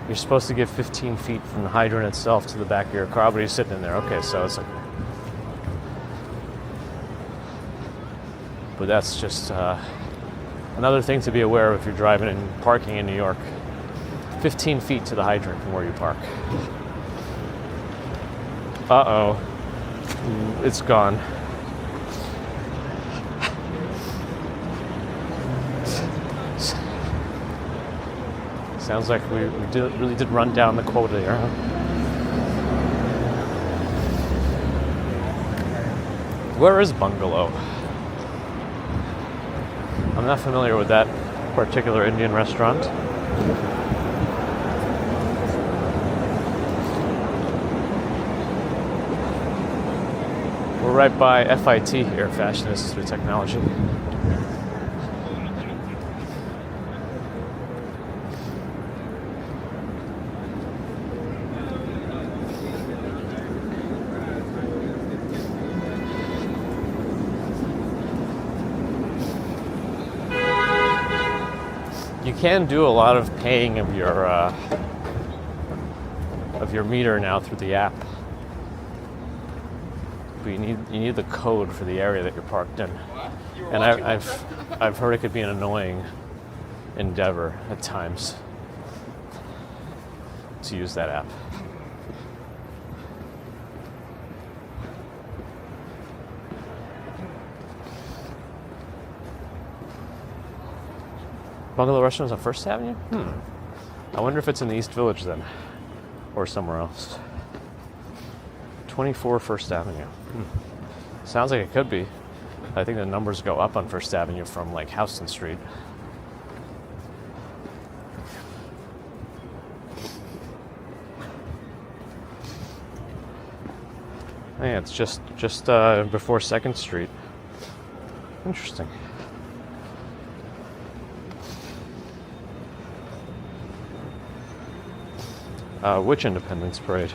You're supposed to get 15 feet from the hydrant itself to the back of your car, but he's sitting in there. Okay, so it's okay. But that's just another thing to be aware of if you're driving and parking in New York. 15 feet to the hydrant from where you park. Uh-oh. It's gone. Sounds like we really did run down the quota there, huh? Where is Bungalow? I'm not familiar with that particular Indian restaurant. We're right by FIT here, Fashion Institute of Technology. You can do a lot of paying of your meter now through the app, but you need the code for the area that you're parked in. And I've heard it could be an annoying endeavor at times to use that app. Bungalow Restaurant's on First Avenue? I wonder if it's in the East Village then, or somewhere else. 24 First Avenue. Sounds like it could be. I think the numbers go up on First Avenue from like Houston Street. Yeah, it's just before 2nd Street. Interesting. Which Independence Parade?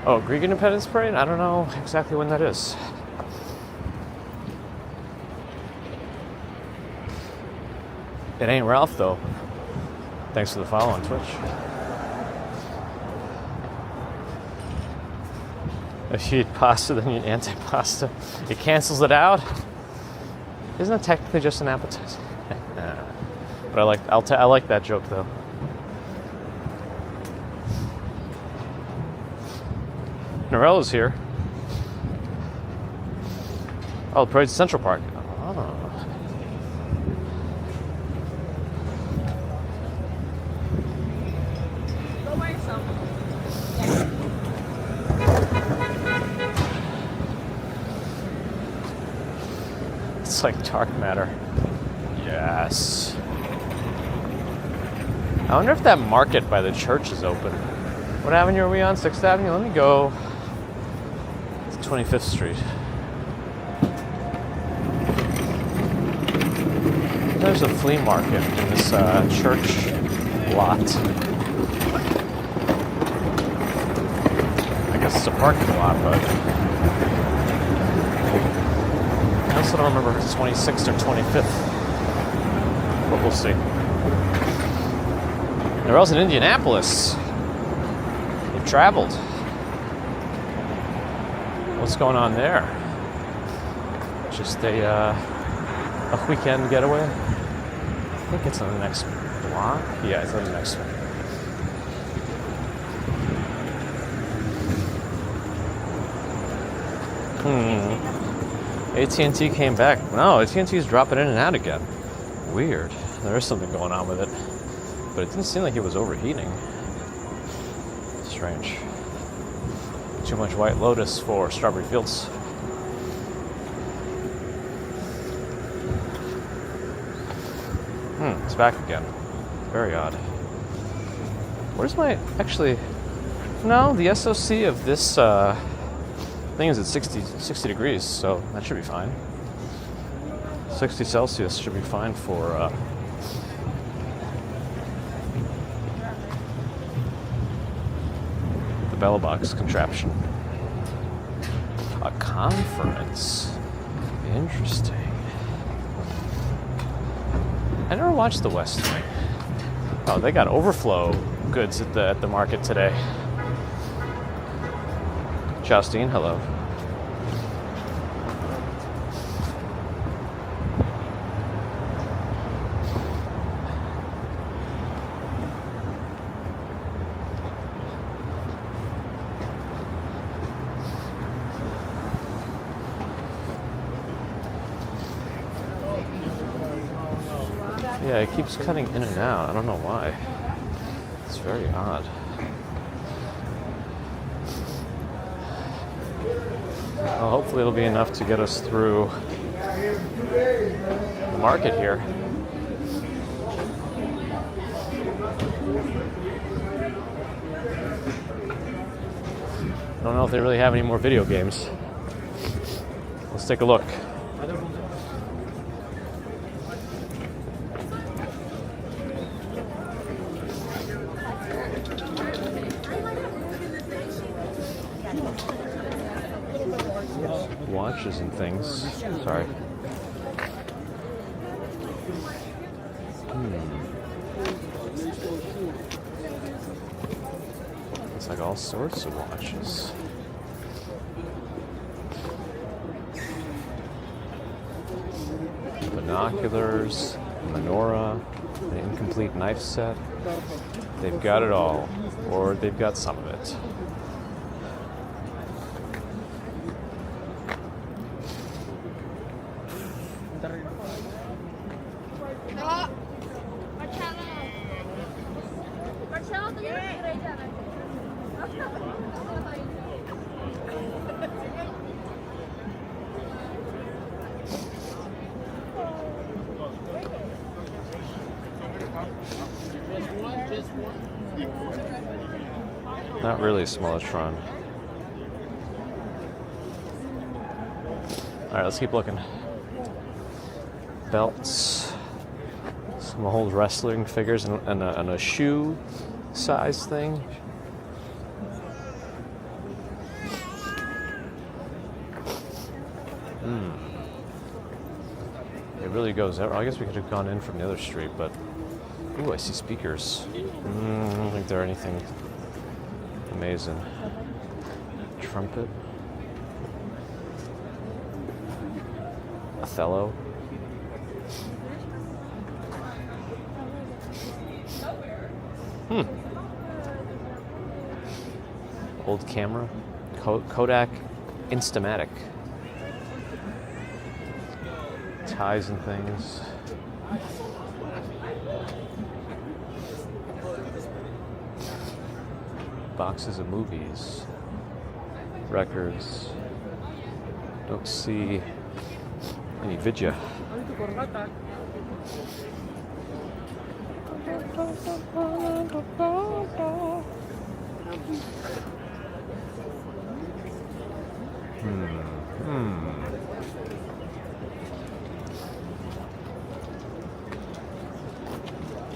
Oh, Greek Independence Parade? I don't know exactly when that is. It ain't Ralph, though. Thanks for the follow on Twitch. If you eat pasta, then you eat anti-pasta. It cancels it out. Isn't that technically just an appetizer? But I like that joke, though. Norella's here. Oh, the parade's Central Park. Oh. Go buy yourself. It's like dark matter. Yes. I wonder if that market by the church is open. What avenue are we on? 6th Avenue? Let me go to 25th Street. There's a flea market in this church lot. I guess it's a parking lot, but I also don't remember if it's 26th or 25th. But we'll see. They're also in Indianapolis. They've traveled. What's going on there? Just a weekend getaway? I think it's on the next block. Yeah, it's on the next one. AT&T came back. No, AT&T's dropping in and out again. Weird. There is something going on with it. But it didn't seem like it was overheating. Strange. Too much White Lotus for Strawberry Fields. It's back again. Very odd. Where's my... Actually... No, the SOC of this thing is at 60 degrees, so that should be fine. 60 Celsius should be fine for the Bella Box contraption. A conference. Interesting. I never watched the West Wing. Oh, they got overflow goods at the market today. Justine, hello. Yeah, it keeps cutting in and out. I don't know why. It's very odd. Well, hopefully it'll be enough to get us through the market here. I don't know if they really have any more video games. Let's take a look. Watches and things. Sorry. It's like all sorts of watches. Binoculars, menorah, an incomplete knife set. They've got it all, or they've got some of it. Not really a Smallotron. Alright, let's keep looking. Belts. Some old wrestling figures and a shoe size thing. It really goes out. I guess we could have gone in from the other street, but... Ooh, I see speakers. I don't think they're anything amazing. Trumpet. Othello. Old camera. Kodak Instamatic. Ties and things. Boxes of movies. Records. Don't see any vidya.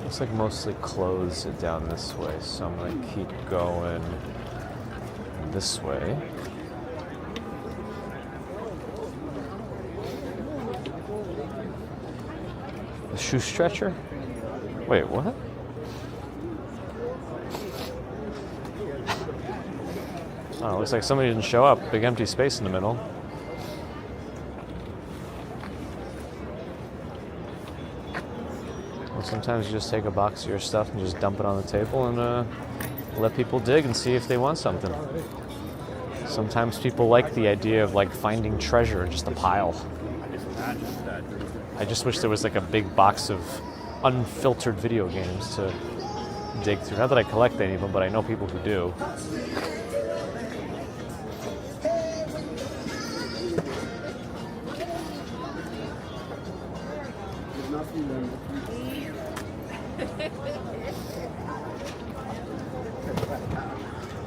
Looks like mostly clothes down this way, so I'm gonna keep going this way. The shoe stretcher? Wait, what? Oh, looks like somebody didn't show up. Big empty space in the middle. Well, sometimes you just take a box of your stuff and just dump it on the table and let people dig and see if they want something. Sometimes people like the idea of like finding treasure in just a pile. I just wish there was like a big box of unfiltered video games to dig through. Not that I collect any of them, but I know people who do.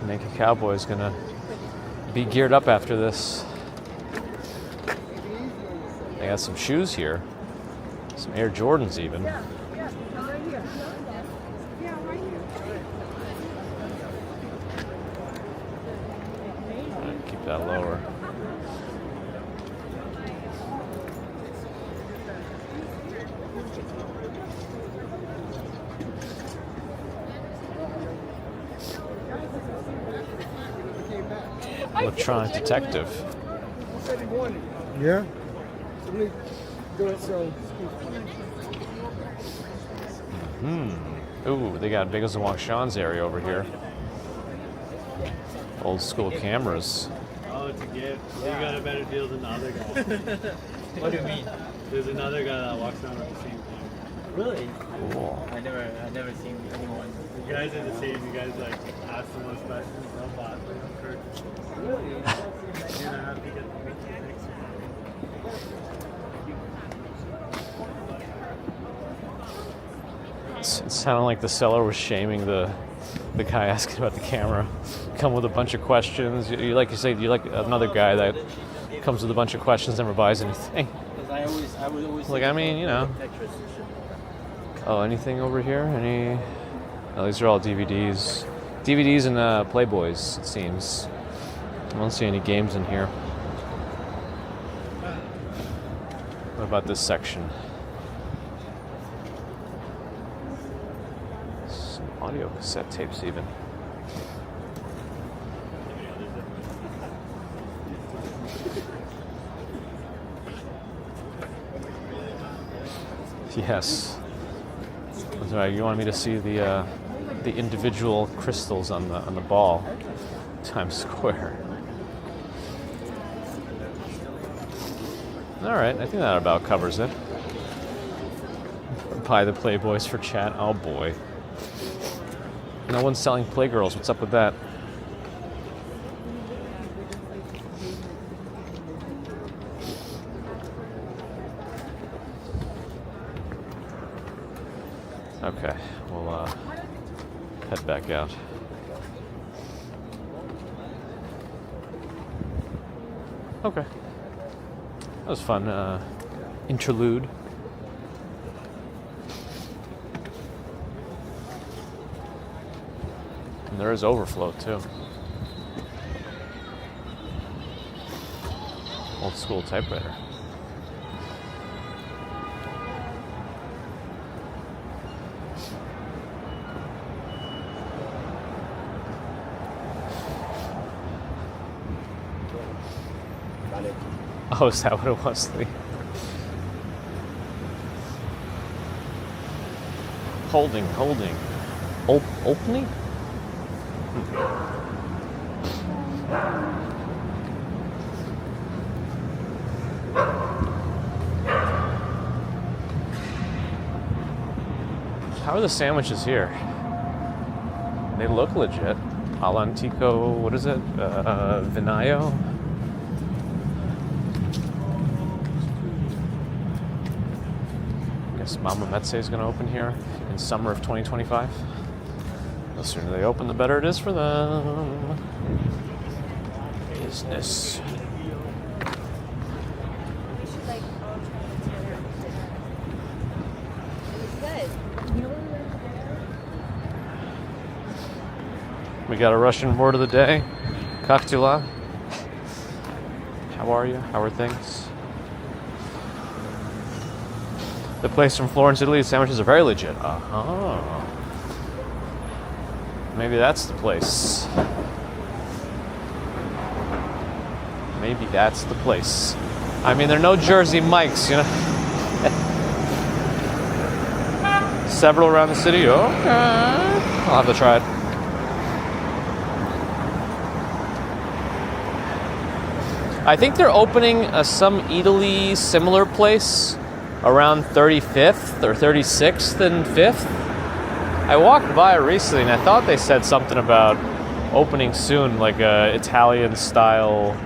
Naked Cowboy's gonna be geared up after this. They got some shoes here, some Air Jordans even. Keep that lower. Electronic detective. Yeah. Ooh, they got Big as Sean's area over here. Old school cameras. Oh, it's a gift. You got a better deal than the other guy. What do you mean? There's another guy that walks around with the same thing. Really? Cool. I never seen anyone. You guys are the same. You guys like ask the most questions. No bot. Really? You're gonna have to get the next It sounded like the seller was shaming the guy asking about the camera. Come with a bunch of questions. You like you say, you like another guy that comes with a bunch of questions, never buys anything. Because I would always. Like, I mean, you know. Oh, anything over here? Any? Oh, these are all DVDs. DVDs and Playboys, it seems. I don't see any games in here. What about this section? Some audio cassette tapes even. Yes. That's right. You wanted me to see the individual crystals on the ball, Times Square. All right, I think that about covers it. Buy the Playboys for chat. Oh boy. No one's selling Playgirls. What's up with that? Okay, we'll head back out. Okay. That was fun. Interlude. And there is overflow too. Old school typewriter. Oh, is that what it was? Holding. Opening? How are the sandwiches here? They look legit. Al Antico, what is it? Vinayo? Mama Metse is going to open here in summer of 2025. The sooner they open, the better it is for them. Business. We got a Russian word of the day. Kaktula. How are you? How are things? The place from Florence, Italy, the sandwiches are very legit. Uh-huh. Maybe that's the place. Maybe that's the place. I mean, they're no Jersey Mikes, you know. Several around the city. Okay. I'll have to try it. I think they're opening some Italy similar place around 35th or 36th and 5th. I walked by recently and I thought they said something about opening soon, like a Italian style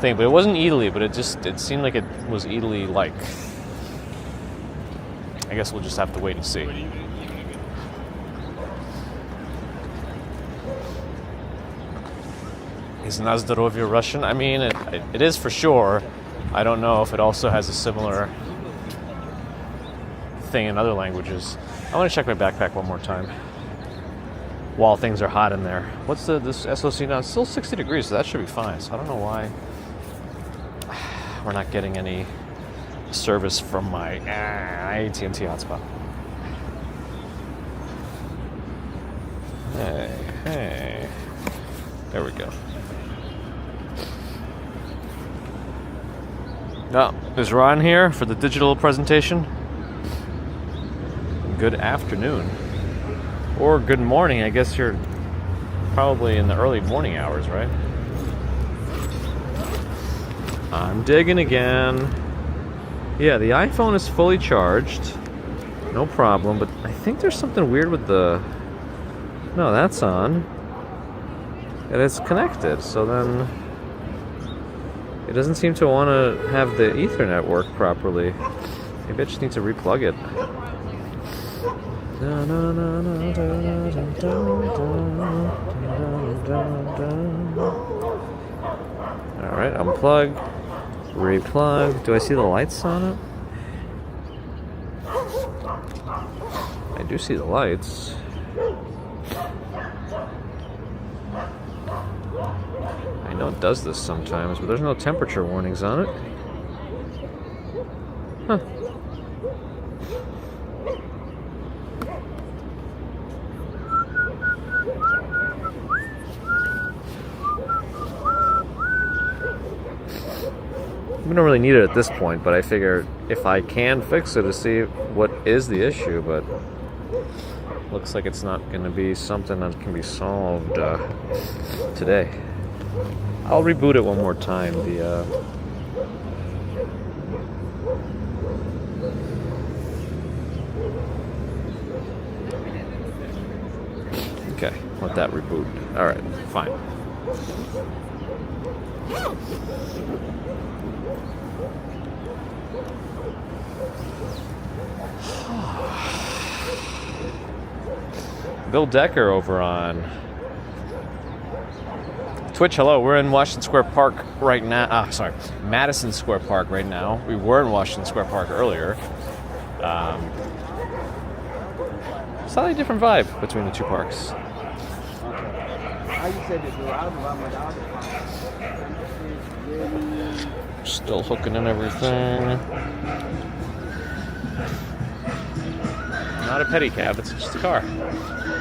thing, but it wasn't Italy, but it seemed like it was Italy-like. I guess we'll just have to wait and see. Is na zdrowie Russian? I mean, it is for sure. I don't know if it also has a similar thing in other languages. I want to check my backpack one more time while things are hot in there. What's this SOC now? It's still 60 degrees, so that should be fine. So I don't know why we're not getting any service from my AT&T hotspot. Hey. There we go. Oh, is Ron here for the digital presentation? Good afternoon. Or good morning. I guess you're probably in the early morning hours, right? I'm digging again. Yeah, the iPhone is fully charged. No problem, but I think there's something weird with the... No, that's on. And it's connected, so then... It doesn't seem to want to have the Ethernet work properly. Maybe I just need to replug it. Alright, unplug. Replug. Do I see the lights on it? I do see the lights. I know it does this sometimes, but there's no temperature warnings on it. Huh. We don't really need it at this point, but I figure if I can fix it to see what is the issue, but looks like it's not going to be something that can be solved today. I'll reboot it one more time. Okay, let that reboot. All right, fine. Bill Decker over on Twitch. Hello, we're in Washington Square Park right now. Madison Square Park right now. We were in Washington Square Park earlier. Slightly different vibe between the two parks. Still hooking in everything. Not a pedicab, it's just a car.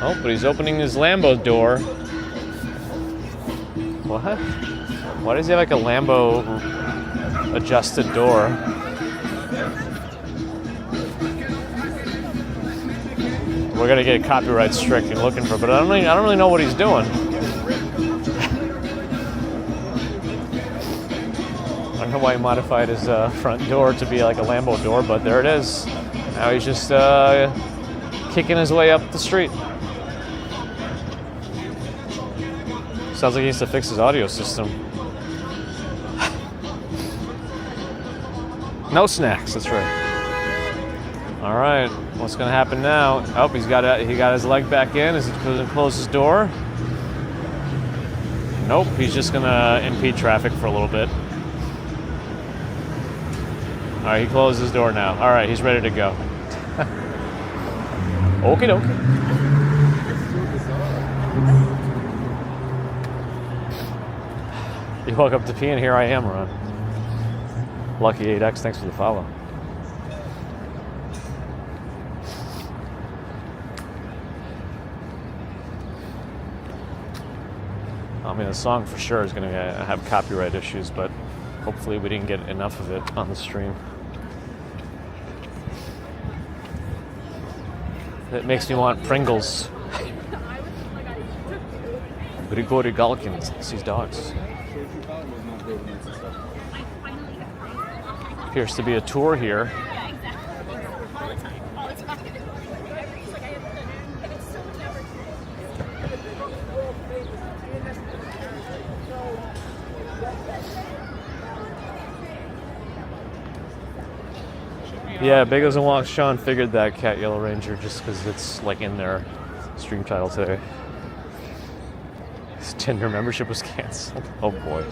Oh, but he's opening his Lambo door. What? Why does he have like a Lambo adjusted door? We're gonna get copyright strict and looking for it, but I don't really know what he's doing. I don't know why he modified his front door to be like a Lambo door, but there it is. Now he's just kicking his way up the street. Sounds like he needs to fix his audio system. No snacks, that's right. All right, what's gonna happen now? Oh, he got his leg back in. Is he gonna close his door? Nope, he's just gonna impede traffic for a little bit. All right, he closed his door now. All right, he's ready to go. Okie dokie. You woke up to pee and here I am, Ron. Lucky 8X, thanks for the follow. I mean, the song for sure is going to have copyright issues, but hopefully we didn't get enough of it on the stream. It makes me want Pringles. Grigory Galkin sees dogs. Appears to be a tour here. Yeah, exactly. All the time. All the time. It's like I have, and it's so never. Yeah, Bagels and Walks. Sean figured that Cat Yellow Ranger just because it's like in their stream title today. His Tinder membership was canceled. Oh boy.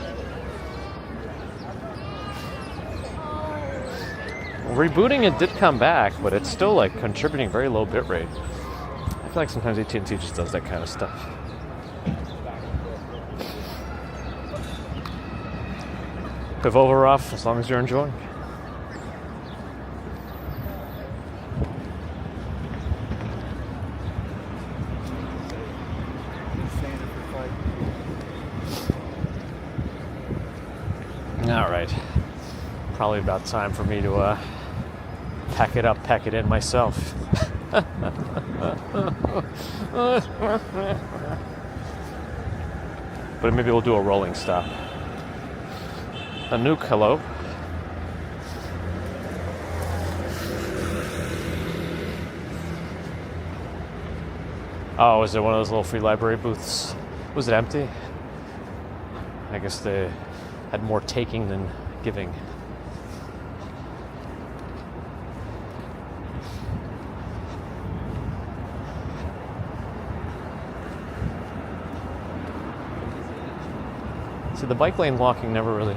Rebooting it did come back, but it's still like contributing very low bitrate. I feel like sometimes AT&T just does that kind of stuff. Pivover off as long as you're enjoying. All right, probably about time for me to pack it up, pack it in myself. But maybe we'll do a rolling stop. Anouk, hello. Oh, is it one of those little free library booths? Was it empty? I guess they had more taking than giving. See, the bike lane walking never really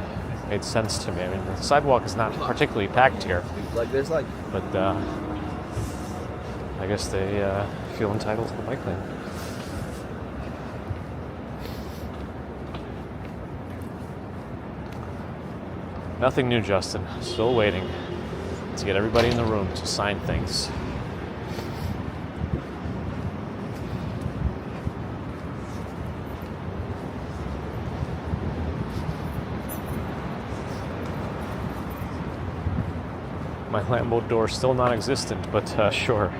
made sense to me. I mean, the sidewalk is not particularly packed here. Like this, like. But I guess they feel entitled to the bike lane. Nothing new, Justin. Still waiting to get everybody in the room to sign things. My Lambo door is still non-existent, but sure.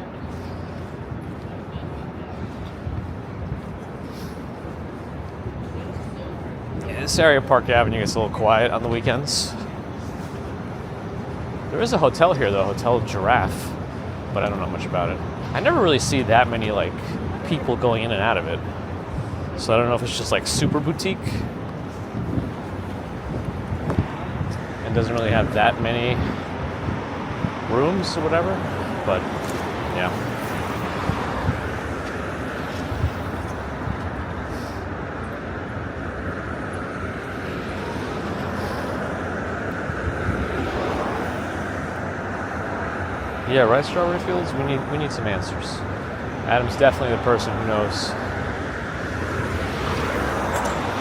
Yeah, this area, Park Avenue, gets a little quiet on the weekends. There is a hotel here, though, Hotel Giraffe, but I don't know much about it. I never really see that many, like, people going in and out of it. So I don't know if it's just, like, super boutique. And doesn't really have that many rooms or whatever, but yeah. Yeah, right, Strawberry Fields? We need some answers. Adam's definitely the person who knows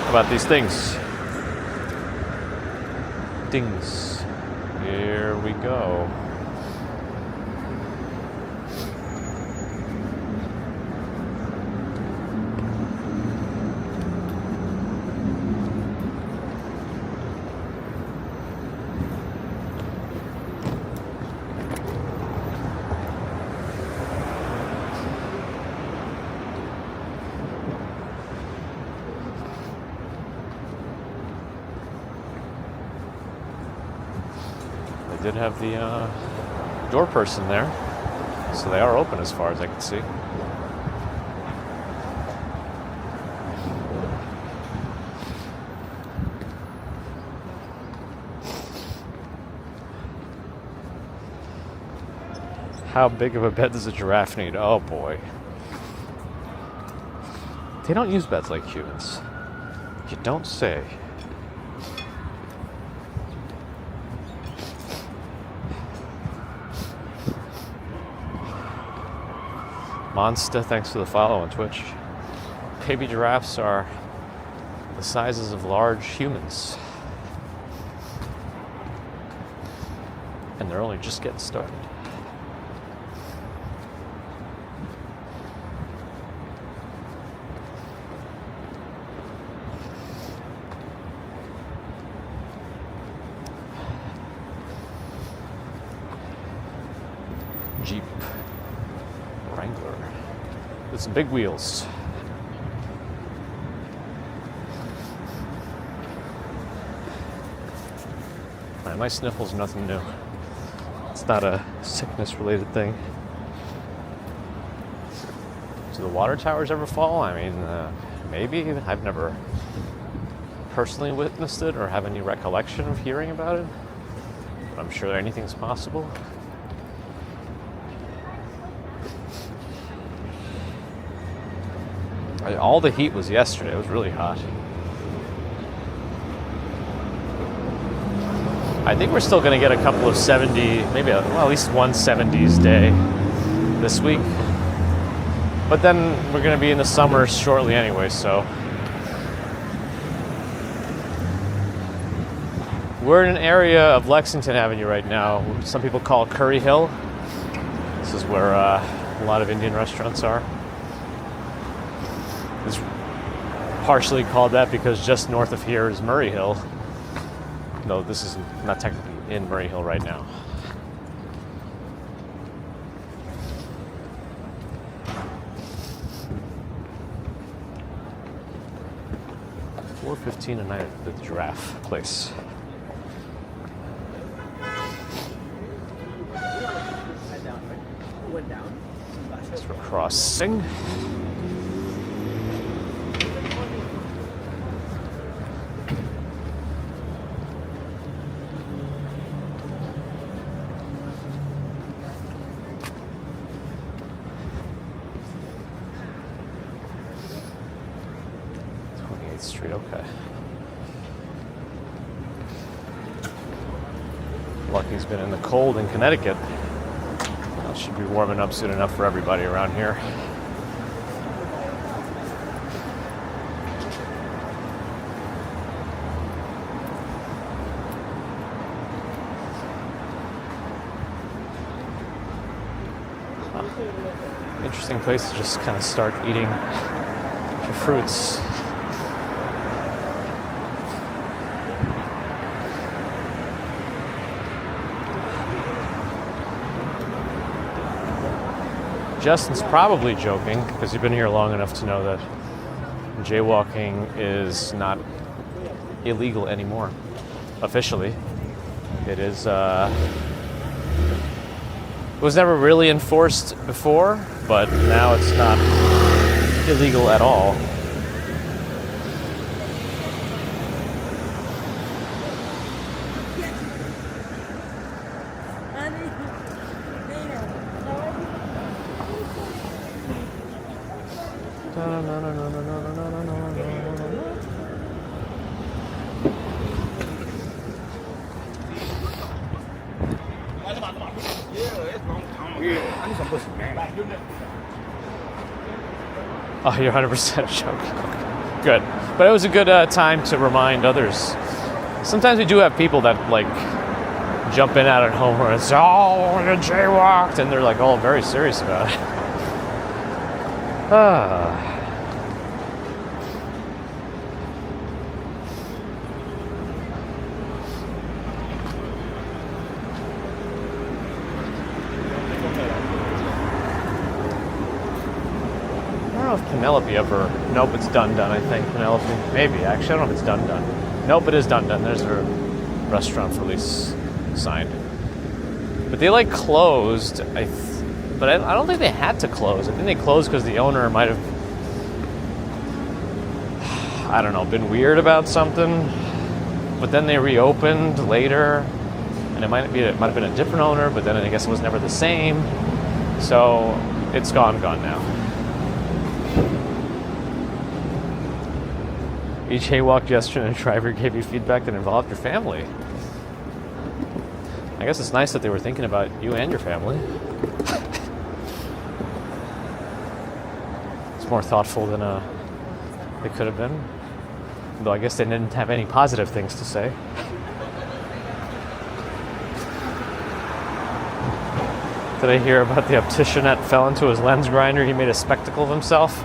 about these things. Dings. Here we go. Did have the door person there, so they are open as far as I can see. How big of a bed does a giraffe need? Oh boy. They don't use beds like humans. You don't say. Monster, thanks for the follow on Twitch. Baby giraffes are the sizes of large humans. And they're only just getting started. Jeep Wrangler with some big wheels. My sniffles are nothing new. It's not a sickness-related thing. Do the water towers ever fall? I mean, maybe. I've never personally witnessed it or have any recollection of hearing about it. But I'm sure anything's possible. All the heat was yesterday. It was really hot. I think we're still going to get a couple of 70, maybe at least one 70s day this week. But then we're going to be in the summer shortly anyway, so. We're in an area of Lexington Avenue right now, some people call Curry Hill. This is where a lot of Indian restaurants are. It's partially called that because just north of here is Murray Hill. No, this is not technically in Murray Hill right now. $4.15 a night at the Giraffe place. Thanks for crossing. Street, okay. Lucky's been in the cold in Connecticut. Well, it should be warming up soon enough for everybody around here. Interesting place to just kind of start eating your fruits. Justin's probably joking because you've been here long enough to know that jaywalking is not illegal anymore. Officially, it is. It was never really enforced before, but now it's not illegal at all. Oh, you're 100% joking. Good. But it was a good time to remind others. Sometimes we do have people that, like, jump in out at home where it's, oh, you jaywalked, and they're, like, all very serious about it. I don't know if Penelope ever... Nope, it's done, I think. Penelope, maybe. Actually, I don't know if it's done. Nope, it is done. There's a restaurant for lease sign. But they, like, closed. But I don't think they had to close. I think they closed because the owner might have, I don't know, been weird about something. But then they reopened later. And it might have been a different owner, but then I guess it was never the same. So it's gone now. Each jaywalk gesture and a driver gave you feedback that involved your family. I guess it's nice that they were thinking about you and your family. It's more thoughtful than it could have been. Though I guess they didn't have any positive things to say. Did I hear about the optician that fell into his lens grinder? He made a spectacle of himself?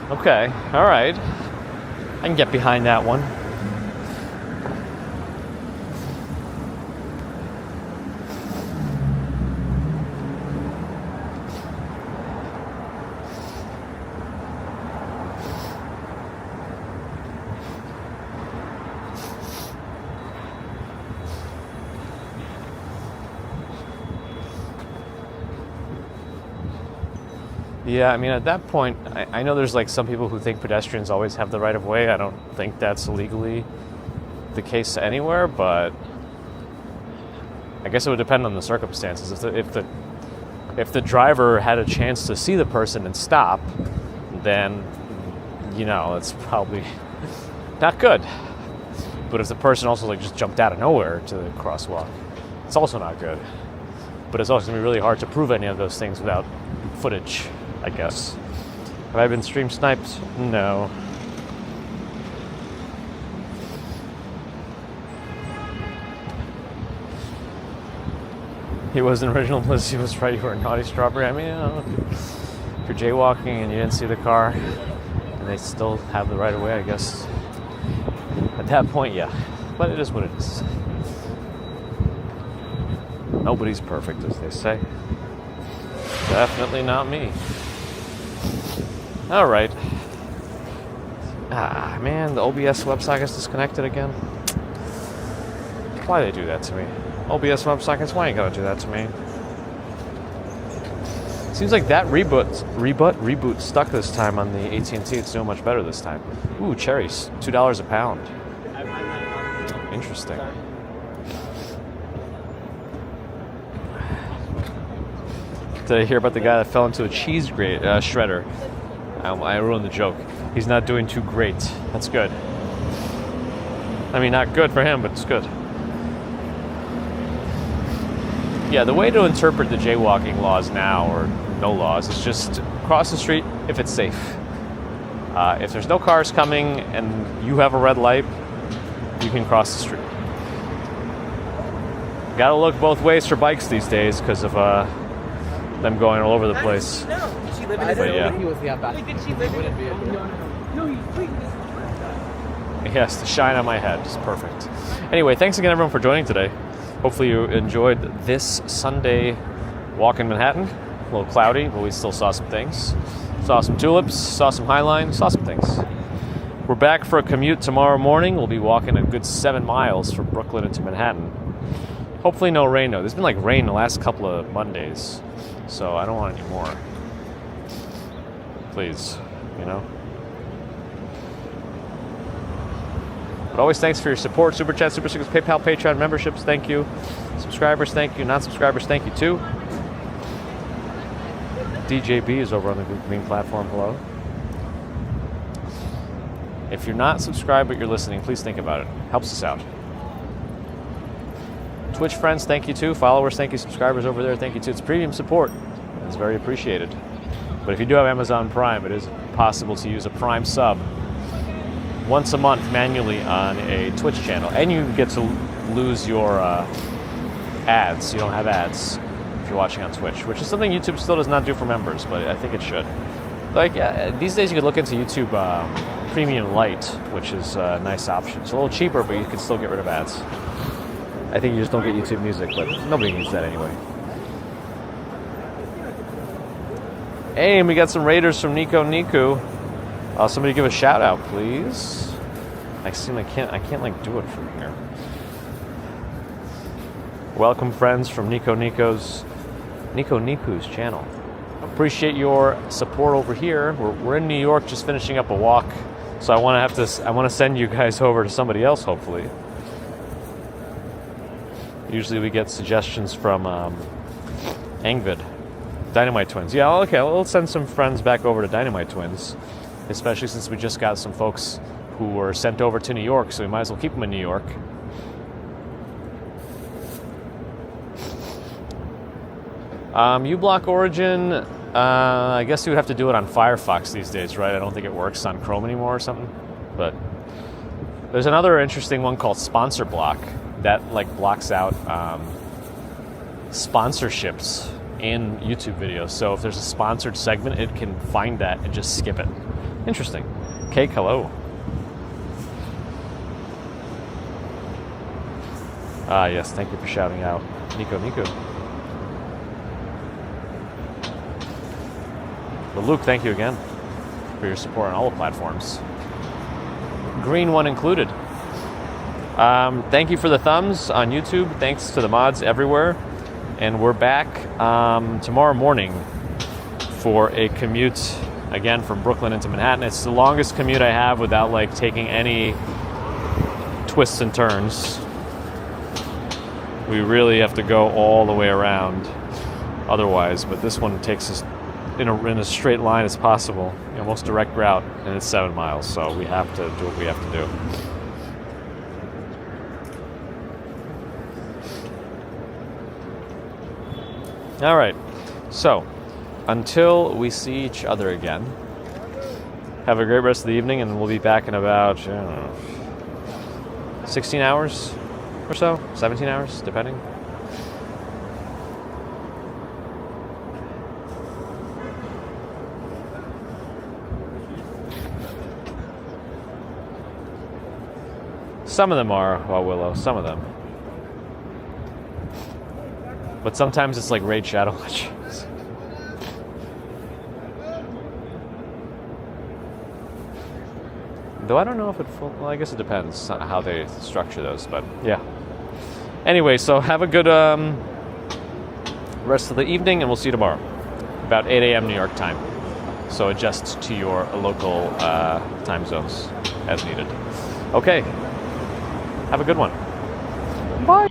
Okay, all right. I can get behind that one. Yeah, I mean, at that point, I know there's like some people who think pedestrians always have the right of way. I don't think that's legally the case anywhere, but I guess it would depend on the circumstances. If the driver had a chance to see the person and stop, then, you know, it's probably not good. But if the person also like just jumped out of nowhere to the crosswalk, it's also not good. But it's also going to be really hard to prove any of those things without footage, I guess. Have I been stream sniped? No. He wasn't original, plus he was right, you were a naughty strawberry. I mean, you know, if you're jaywalking and you didn't see the car, and they still have the right of way, I guess. At that point, yeah. But it is what it is. Nobody's perfect, as they say. Definitely not me. All right. Ah, man, the OBS WebSocket's disconnected again. Why do they do that to me? OBS WebSockets, why you gotta do that to me? Seems like that reboot stuck this time on the AT&T. It's doing much better this time. Ooh, cherries, $2 a pound. Interesting. Did I hear about the guy that fell into a cheese shredder? I ruined the joke. He's not doing too great. That's good. I mean, not good for him, but it's good. Yeah, the way to interpret the jaywalking laws now, or no laws, is just cross the street if it's safe. If there's no cars coming and you have a red light, you can cross the street. Gotta look both ways for bikes these days because of them going all over the place. No, did she live in But yeah. He was the outback. Did she live in it? No, Yes, the shine on my head is perfect. Anyway, thanks again, everyone, for joining today. Hopefully you enjoyed this Sunday walk in Manhattan. A little cloudy, but we still saw some things. Saw some tulips, saw some Highline, saw some things. We're back for a commute tomorrow morning. We'll be walking a good 7 miles from Brooklyn into Manhattan. Hopefully no rain, though. There's been like rain the last couple of Mondays, so I don't want any more. Please, you know? But always thanks for your support. Super Chat, Super Stickers, PayPal, Patreon, memberships, thank you. Subscribers, thank you. Non-subscribers, thank you too. DJB is over on the green platform, hello. If you're not subscribed but you're listening, please think about it. Helps us out. Twitch friends, thank you too. Followers, thank you. Subscribers over there, thank you too. It's premium support. It's very appreciated. But if you do have Amazon Prime, it is possible to use a Prime sub once a month manually on a Twitch channel. And you get to lose your ads. You don't have ads if you're watching on Twitch, which is something YouTube still does not do for members, but I think it should. Like, these days you could look into YouTube Premium Lite, which is a nice option. It's a little cheaper, but you can still get rid of ads. I think you just don't get YouTube Music, but nobody needs that anyway. Hey, and we got some raiders from Niku. Somebody give a shout out, please. I can't like do it from here. Welcome, friends from Niku's channel. Appreciate your support over here. We're in New York, just finishing up a walk, so I want to send you guys over to somebody else, hopefully. Usually we get suggestions from Angvid, Dynamite Twins. Yeah, okay, well, let's send some friends back over to Dynamite Twins, especially since we just got some folks who were sent over to New York, so we might as well keep them in New York. uBlock Origin, I guess you would have to do it on Firefox these days, right? I don't think it works on Chrome anymore or something. But there's another interesting one called Sponsor Block that like blocks out sponsorships in YouTube videos. So if there's a sponsored segment, it can find that and just skip it. Interesting. Cake, hello. Yes, thank you for shouting out. Niku. But Luke, thank you again for your support on all the platforms. Green one included. Thank you for the thumbs on YouTube. Thanks to the mods everywhere. And we're back tomorrow morning for a commute, again, from Brooklyn into Manhattan. It's the longest commute I have without like taking any twists and turns. We really have to go all the way around otherwise, but this one takes us in a straight line as possible, most direct route, and it's 7 miles, so we have to do what we have to do. All right, so until we see each other again, have a great rest of the evening, and we'll be back in about, 16 hours or so, 17 hours, depending. Some of them are Willow, some of them. But sometimes it's like Raid Shadow Legends. Though I don't know if well, I guess it depends on how they structure those, but yeah. Anyway, so have a good rest of the evening, and we'll see you tomorrow. About 8 a.m. New York time. So adjust to your local time zones as needed. Okay. Have a good one. Bye.